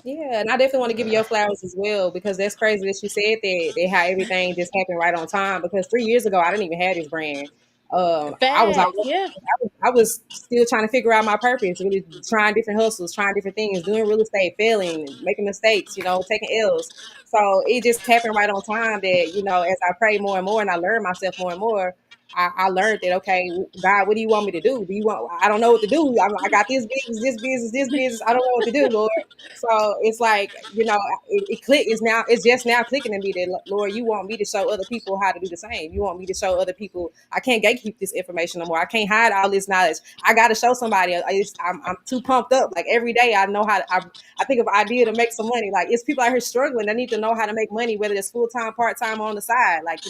Yeah, and I definitely want to give you your flowers as well because that's crazy that you said that how everything just happened right on time. Because 3 years ago, I didn't even have this brand. I was Facts, yeah, I was still trying to figure out my purpose, really trying different hustles, trying different things, doing real estate, failing, making mistakes, taking L's. So it just happened right on time that, as I prayed more and more and I learned myself more and more, I learned that, okay, God, what do you want me to do? I don't know what to do. I got this business, this business, this business. I don't know what to do, Lord. So it's like, it click is now, it's just now clicking in me that, Lord, you want me to show other people how to do the same. You want me to show other people, I can't gatekeep this information no more. I can't hide all this knowledge. I got to show somebody. I'm too pumped up. Like every day I know I think of an idea to make some money. Like it's people out here struggling. They need to know how to make money, whether it's full-time, part-time, or on the side. Like,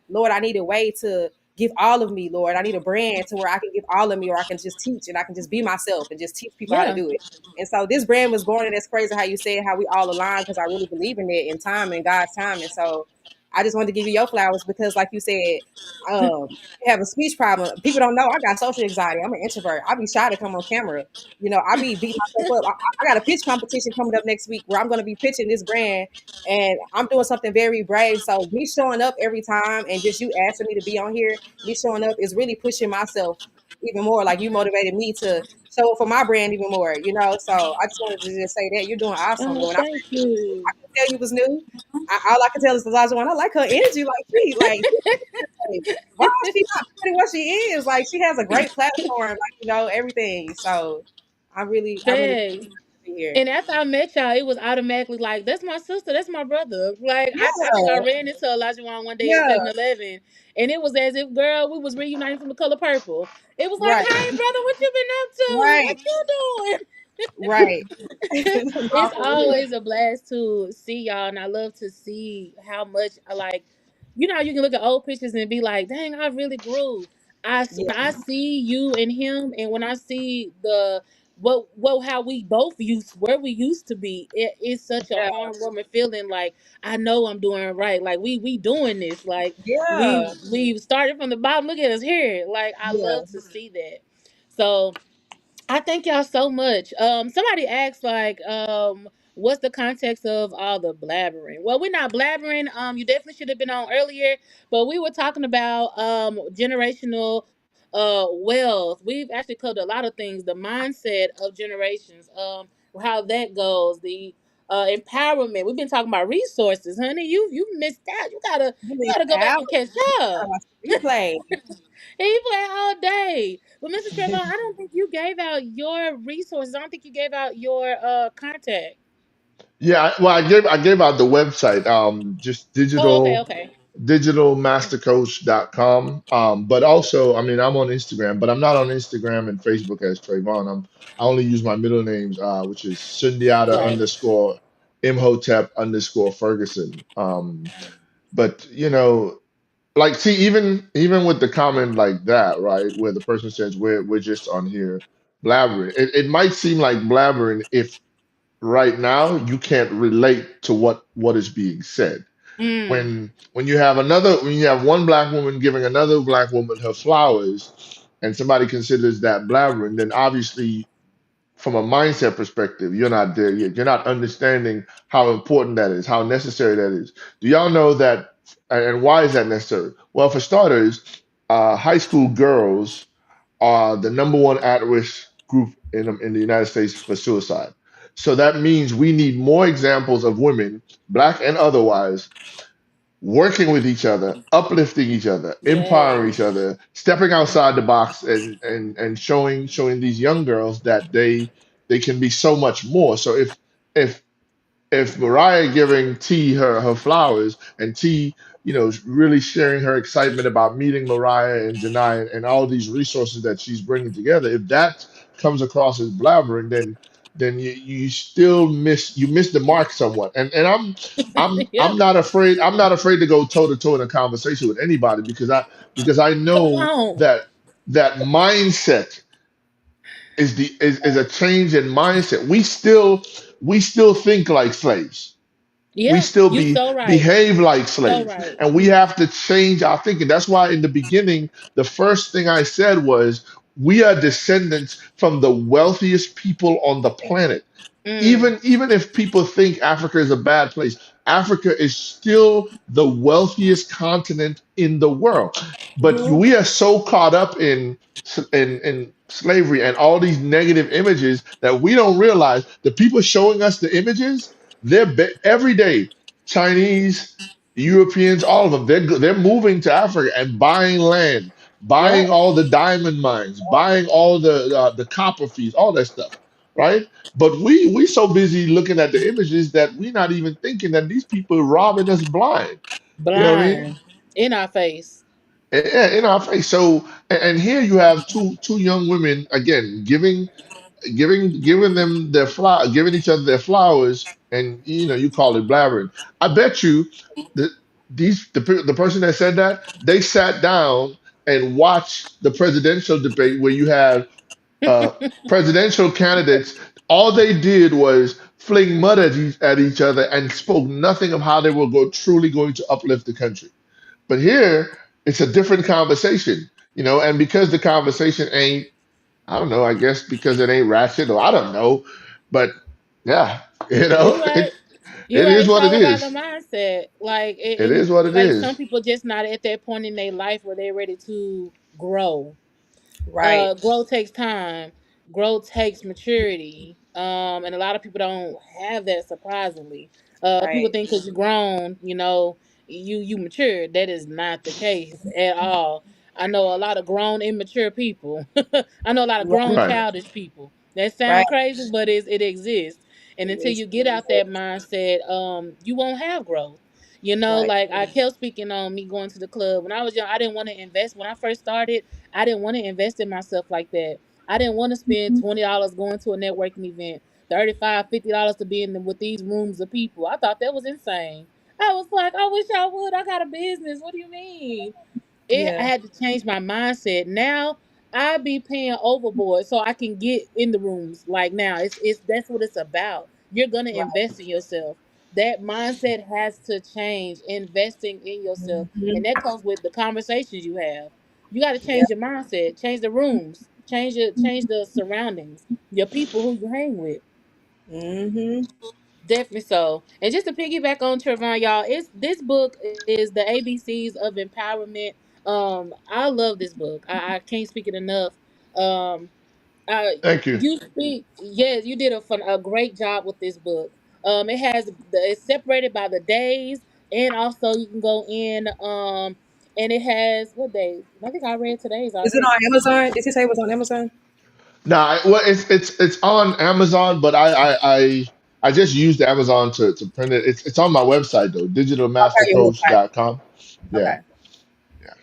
Lord, I need a way to give all of me, Lord. I need a brand to where I can give all of me, or I can just teach and I can just be myself and just teach people how to yeah, do it. And so this brand was born, and it's crazy how you said how we all align because I really believe in it in time and God's time. And so I just wanted to give you your flowers because, like you said, you have a speech problem. People don't know I got social anxiety. I'm an introvert. I be shy to come on camera. I be beating myself up. I got a pitch competition coming up next week where I'm going to be pitching this brand, and I'm doing something very brave. So me showing up every time and just you asking me to be on here, me showing up is really pushing myself even more. Like you motivated me to show up for my brand even more. So I just wanted to just say that you're doing awesome. oh When I thank you. could tell you was new, all I could tell is Elijah one. I like her energy. Like, why is she not better what she is? Like she has a great platform. Like everything. So I really Thanks. be here. And after I met y'all, it was automatically like, that's my sister, that's my brother. Like I think I Yeah, ran into Elijah one day at yeah, 7-Eleven, and it was as if, girl, we was reuniting from the color purple. It was like, right, hey brother, what you been up to? right, What you doing? right. It's No, for real. always a blast to see y'all, and I love to see how much like, how you can look at old pictures and be like, dang, I really grew. When Yeah, I see you and him, and when I see the what how we both used where we used to be, it's such a yeah, heartwarming feeling. Like I know I'm doing right. Like we doing this. Like yeah, we started from the bottom. Look at us here. Like I yeah. love to see that. So I thank y'all so much. Somebody asked like, what's the context of all the blabbering? Well, we're not blabbering. You definitely should have been on earlier, but we were talking about generational wealth. We've actually covered a lot of things. The mindset of generations. How that goes. The empowerment. We've been talking about resources, honey. You missed out. You You missed gotta go back out. and catch up. Replay. He played all day. But Mr. Trevor, I don't think you gave out your resources. I don't think you gave out your contact. Yeah, well, I gave out the website, just Oh, okay, okay. digitalmastercoach.com. But also, I mean, I'm on Instagram, but I'm not on Instagram and Facebook as Trayvon. I only use my middle names, which is Sundiata Right. underscore Imhotep underscore Ferguson. But like, see, even with the comment like that, right, where the person says we're just on here blabbering, it might seem like blabbering if right now you can't relate to what is being said. Mm. When you have one black woman giving another black woman her flowers, and somebody considers that blabbering, then obviously from a mindset perspective, you're not there yet. You're not understanding how important that is, how necessary that is. Do y'all know that? And why is that necessary? Well, for starters, high school girls are the number one at-risk group in the United States for suicide. So that means we need more examples of women, black and otherwise, working with each other, uplifting each other, empowering each Yes. other, stepping outside the box, and showing these young girls that they can be so much more. So if if Mariah giving T her flowers, and T, really sharing her excitement about meeting Mariah and Janai, and all these resources that she's bringing together, if that comes across as blabbering, then you still miss the mark somewhat. And I'm Yeah. not afraid to go toe to toe in a conversation with anybody, because I Come know on. that mindset is a change in mindset. We still think like slaves. We Yeah. still You so right. behave like So slaves, right. and we have to change our thinking. That's why in the beginning, the first thing I said was we are descendants from the wealthiest people on the planet. Mm. Even if people think Africa is a bad place, Africa is still the wealthiest continent in the world. But Mhm. we are so caught up in slavery and all these negative images that we don't realize the people showing us the images, every day, Chinese, Europeans, all of them, they're moving to Africa and buying land, buying Yep. all the diamond mines, buying all the copper fees, all that stuff, right? But we so busy looking at the images that we're not even thinking that these people are robbing us blind. You know what I mean? Blind. In our face. In our face. So, and here you have two young women again giving them their flower, giving each other their flowers, and you call it blabbering. I bet you that the person that said that, they sat down and watched the presidential debate where you have uh, presidential candidates. All they did was fling mud at each other and spoke nothing of how they were truly going to uplift the country. But here, it's a different conversation, and because the conversation ain't, I don't know, I guess because it ain't ratchet, or I don't know, but yeah, You it right. You it right. is It's what it all about the is. mindset. Like It and is what it like some is. people just not at that point in their life where they're ready to grow. Right. Growth takes time. Growth takes maturity. And a lot of people don't have that, surprisingly. People Right. think because you're grown, you matured. That is not the case at all. I know a lot of grown immature people. I know a lot of Right. grown Right. childish people. That Right. sound crazy, but it exists. And until It's you get out that mindset, you won't have growth. right. Like I kept speaking on me going to the club. When I was young, I didn't want to invest. When I first started, I didn't want to invest in myself like that. I didn't want to spend $20 going to a networking event, 35, $50 to be in with these rooms of people. I thought that was insane. I was like, I wish I would. I got a business. What do you mean? I Yeah. had to change my mindset. Now I be paying overboard so I can get in the rooms. Like now, it's that's what it's about. You're gonna Right. invest in yourself. That mindset has to change. Investing in yourself, and Mhm. that comes with the conversations you have. You got to Yeah. change your mindset, change the rooms, change the surroundings, your people who you hang with. Mhm. Definitely so. And just to piggyback on Trevon, y'all, it's this book is the ABCs of empowerment. I love this book. I can't speak it enough. Um, Thank you. you speak. Yes, you did a great job with this book. It's separated by the days, and also you can go in. And it has what days? I think I read today's Is it on already. Amazon? Did you say it was on Amazon? Nah, well, it's on Amazon, but I just used Amazon to print it. It's on my website though, Okay, your website. digitalmastercoach.com. Yeah, Okay. yeah.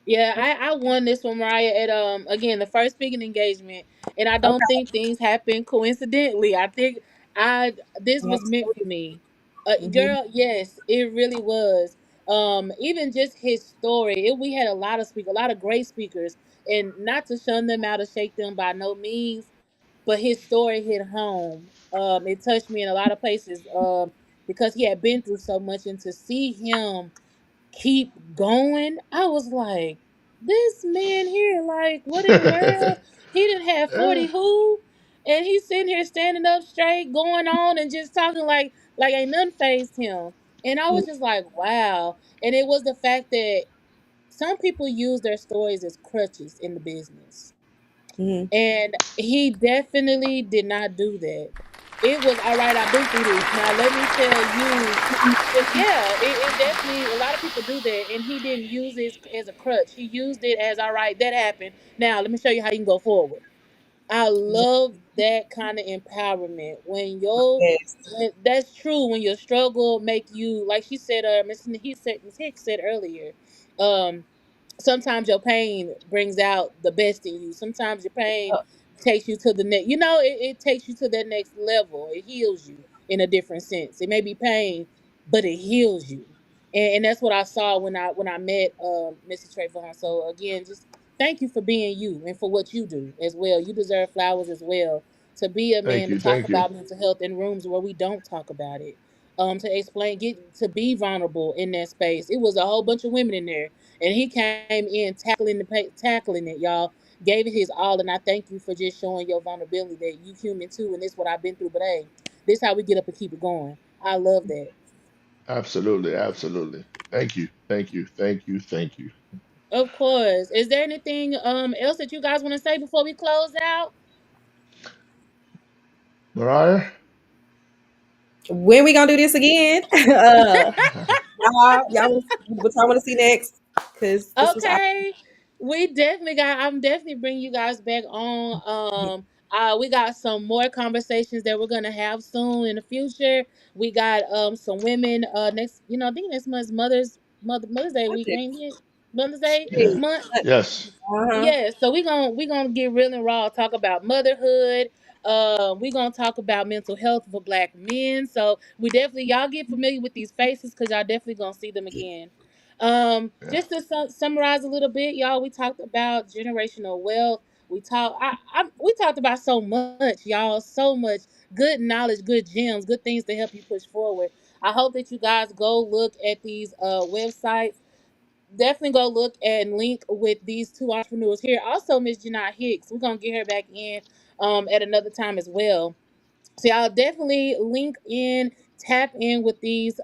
Yeah, I won this one, Mariah, at again the first speaking engagement, and I don't Okay. think things happen coincidentally. I think I this was meant for me. Mm-hmm. Girl, yes, it really was. Even just his story, we had a lot of great speakers, and not to shun them out or shake them by no means, but his story hit home. It touched me in a lot of places. Because he had been through so much, and to see him keep going. I was like, this man here, like, what in the world? He didn't have Yeah. 40 who? And he's sitting here standing up straight, going on and just talking like ain't nothing phased him. And I was just like, wow. And it was the fact that some people use their stories as crutches in the business. Mm-hmm. And he definitely did not do that. It was all right. I've been through this. Now let me tell you. Yeah, it definitely. A lot of people do that, and he didn't use it as a crutch. He used it as all right. That happened. Now let me show you how you can go forward. I love that kind of empowerment Yes. when that's true when your struggle make you like she said Miss Hicks said earlier. Um, sometimes your pain brings out the best in you. Sometimes your pain takes you to the next. It takes you to that next level. It heals you in a different sense. It may be pain, but it heals you, and that's what I saw when I met Mrs. Trayvon. So again, just thank you for being you and for what you do as well. You deserve flowers as well. To be a Thank man to you. talk Thank you. about mental health in rooms where we don't talk about it. To explain, get to be vulnerable in that space. It was a whole bunch of women in there, and he came in tackling it, y'all. Gave it his all, and I thank you for just showing your vulnerability that you human too, and this is what I've been through. But hey, this how we get up and keep it going. I love that. Absolutely. Absolutely. Thank you. Thank you. Thank you. Thank you. Of course. Is there anything else that you guys want to say before we close out? Mariah? When we gonna do this again? Y'all, what y'all want to see next? Cause this was Okay. I'm definitely bringing you guys back on. We got some more conversations that we're gonna have soon in the future. We got some women next, I think next month's Mother's Day week, ain't it? Mother's Day Yeah. month. Yes. uh-huh. Yeah, so we gonna get real and raw, talk about motherhood. We gonna talk about mental health for Black men. So we definitely y'all get familiar with these faces because y'all definitely gonna see them again. Yeah. Just to summarize a little bit, y'all, we talked about generational wealth. We talked about so much, y'all, so much good knowledge, good gems, good things to help you push forward. I hope that you guys go look at these websites. Definitely go look and link with these two entrepreneurs here. Also, Miss Janai Hicks. We're gonna get her back in at another time as well. So y'all definitely link in, tap in with these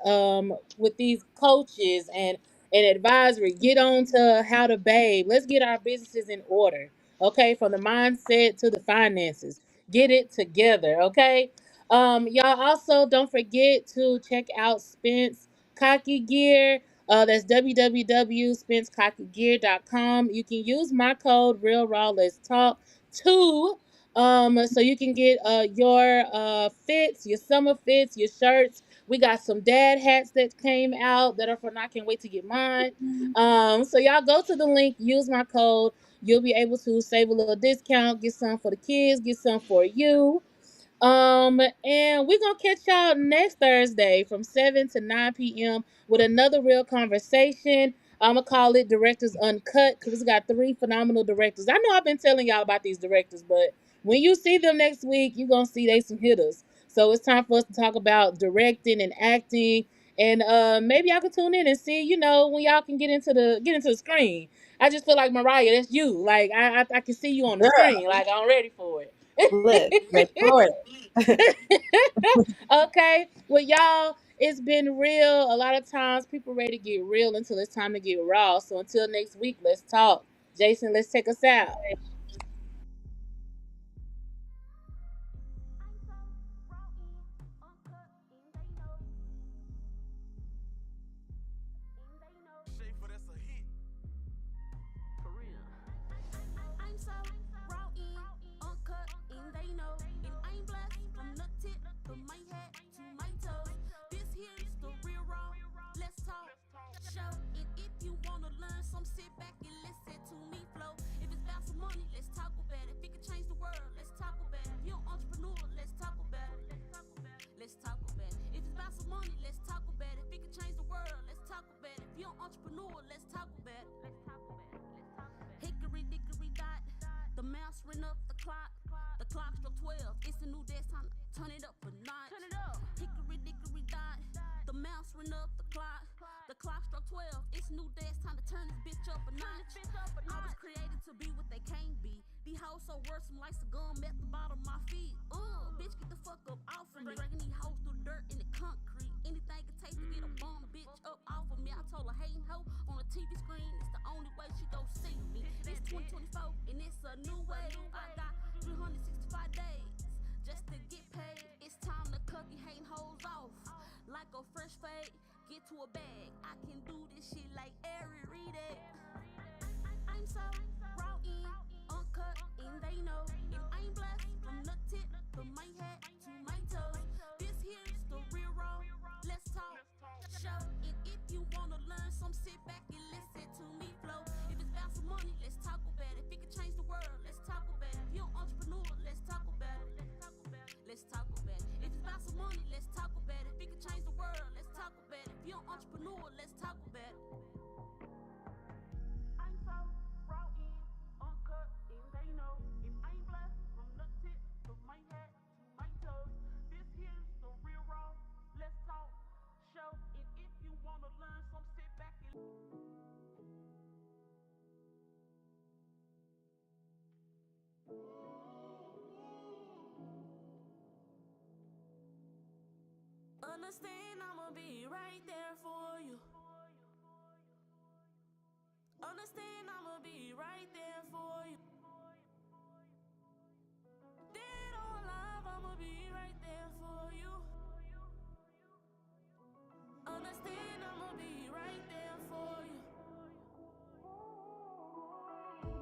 coaches and advisory. Get on to how to babe. Let's get our businesses in order. Okay, from the mindset to the finances. Get it together. Okay. Y'all also don't forget to check out Spence Cocky Gear. That's www.spencecockeygear.com. You can use my code Real Raw Let's Talk 2 so you can get your fits, your summer fits, your shirts. We got some dad hats that came out that are for I can't wait to get mine. So y'all go to the link, use my code. You'll be able to save a little discount, get some for the kids, get some for you. And we're gonna catch y'all next Thursday from 7 to 9 p.m. with another real conversation. I'm gonna call it Directors Uncut because we got three phenomenal directors. I know I've been telling y'all about these directors, but when you see them next week, you're gonna see they some hitters. So it's time for us to talk about directing and acting. And maybe y'all can tune in and see, when y'all can get into the screen. I just feel like Mariah, that's you. Like I can see you on the Girl, screen. Like I'm ready for look, let's it. for it. Okay. Well, y'all, it's been real. A lot of times people ready to get real until it's time to get raw. So until next week, let's talk. Jason, let's take us out. I'm so raw uncut, and they know, Schaefer, that's a hit. For real. I'm so raw uncut, and they know, and I'm blessed from the tip of my head to my toes. This here's the real raw. Let's talk show. And if you wanna learn some, sit back and listen to me flow. If it's about some money, let's talk about it. If it can change the world, let's talk about it. If you're an entrepreneur, let's talk about it. Let's talk about it. If it's about some money, let's talk about it. If it can change the world, let's talk about it. If you're an entrepreneur, let's talk about it. Hickory dickory dot, the mouse ran up the clock. The clock struck 12. It's a new day, it's time to turn it up a notch. Turn it up. Hickory dickory dot, the mouse ran up the clock. The clock struck 12. It's a new day, it's time to turn this bitch up a notch. I was created to be what they can't be. These hoes so worrisome like some gum at the bottom of my feet. Bitch, get the fuck up off of me. Dragging these hoes through the dirt and the concrete. Anything it takes to get a bomb bitch up off of me. I told her hating hoe on the TV screen. It's the only way she gon' see me. It's 2024 and it's a new wave. I got 365 days just to get paid. It's time. Cut you hating hoes off like a fresh fade. Get to a bag. I can do this shit like Ari, read it. I'm so raw in, uncut, and they know. If I'm blessed from the tip to my head to my toes, this here's the real raw. Let's talk, show. And if you wanna learn some, sit back and listen to me flow. If it's about some money, let's talk about it. If it can change the world, let's talk about it. If you're an entrepreneur, let's talk about it. Let's talk about it. If it's about some money, let's talk about it. If it can change the world, let's talk about it. If you're an entrepreneur, let's talk about it. I'm so raw in, uncut, and they know. If I'm blessed from the tip to my head to my toes, this here's the real raw. Let's talk, show. And if you wanna learn some, sit back and understand, I'ma be right there for you. Understand, I'ma be right there for you. Dead or alive, I'ma be right there for you. Understand, I'ma be right there for you.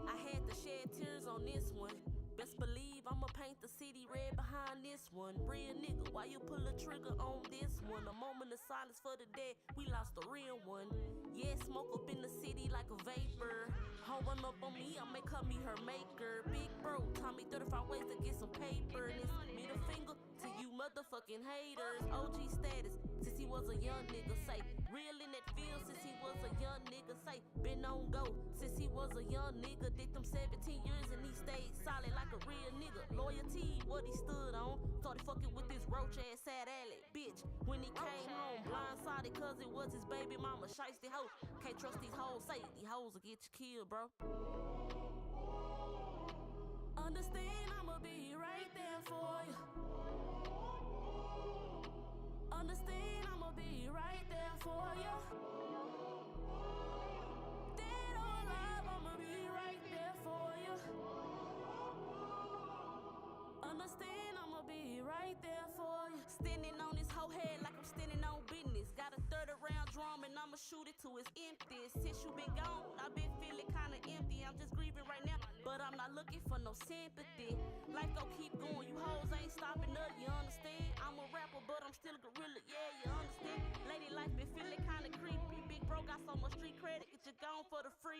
I had to shed tears on this one. Best believe I'ma paint the city red behind this one. Real nigga, why you pull the trigger on this one? A moment of silence for the dead, we lost a real one. Yeah, smoke up in the city like a vapor. Holding up on me, I make her me her maker. Big bro, taught me 35 ways to get some paper. And it's middle finger to you motherfucking haters. OG status, since he was a young nigga, say. Real in that field since he was a young nigga, say. Been on go since he was a young nigga. Did them 17 years and he stayed solid like a real nigga. Loyalty, what he stood on. Started fucking with this roach ass sad alley bitch. When he came home, blindsided cause it was his baby mama shiesty hoe. Can't trust these hoes, say these hoes will get you killed, bro. Understand, I'ma be right there for you. Understand, I'ma be right there for you. Dead or alive, I'ma be right there for you. Understand, I'ma be right there for you. Standing on this whole head like I'm standing on business. Got a 30 round drum and I'ma shoot it till it's empty. Since you been gone, I've been feeling kinda empty. I'm just grieving right now, but I'm not looking for no sympathy. Life gon' keep going, you hoes ain't stopping up, you understand? I'm a rapper, but I'm still a gorilla, yeah, you understand? Lady life been feeling kinda creepy. Big bro got so much street credit, it's just gone for the free.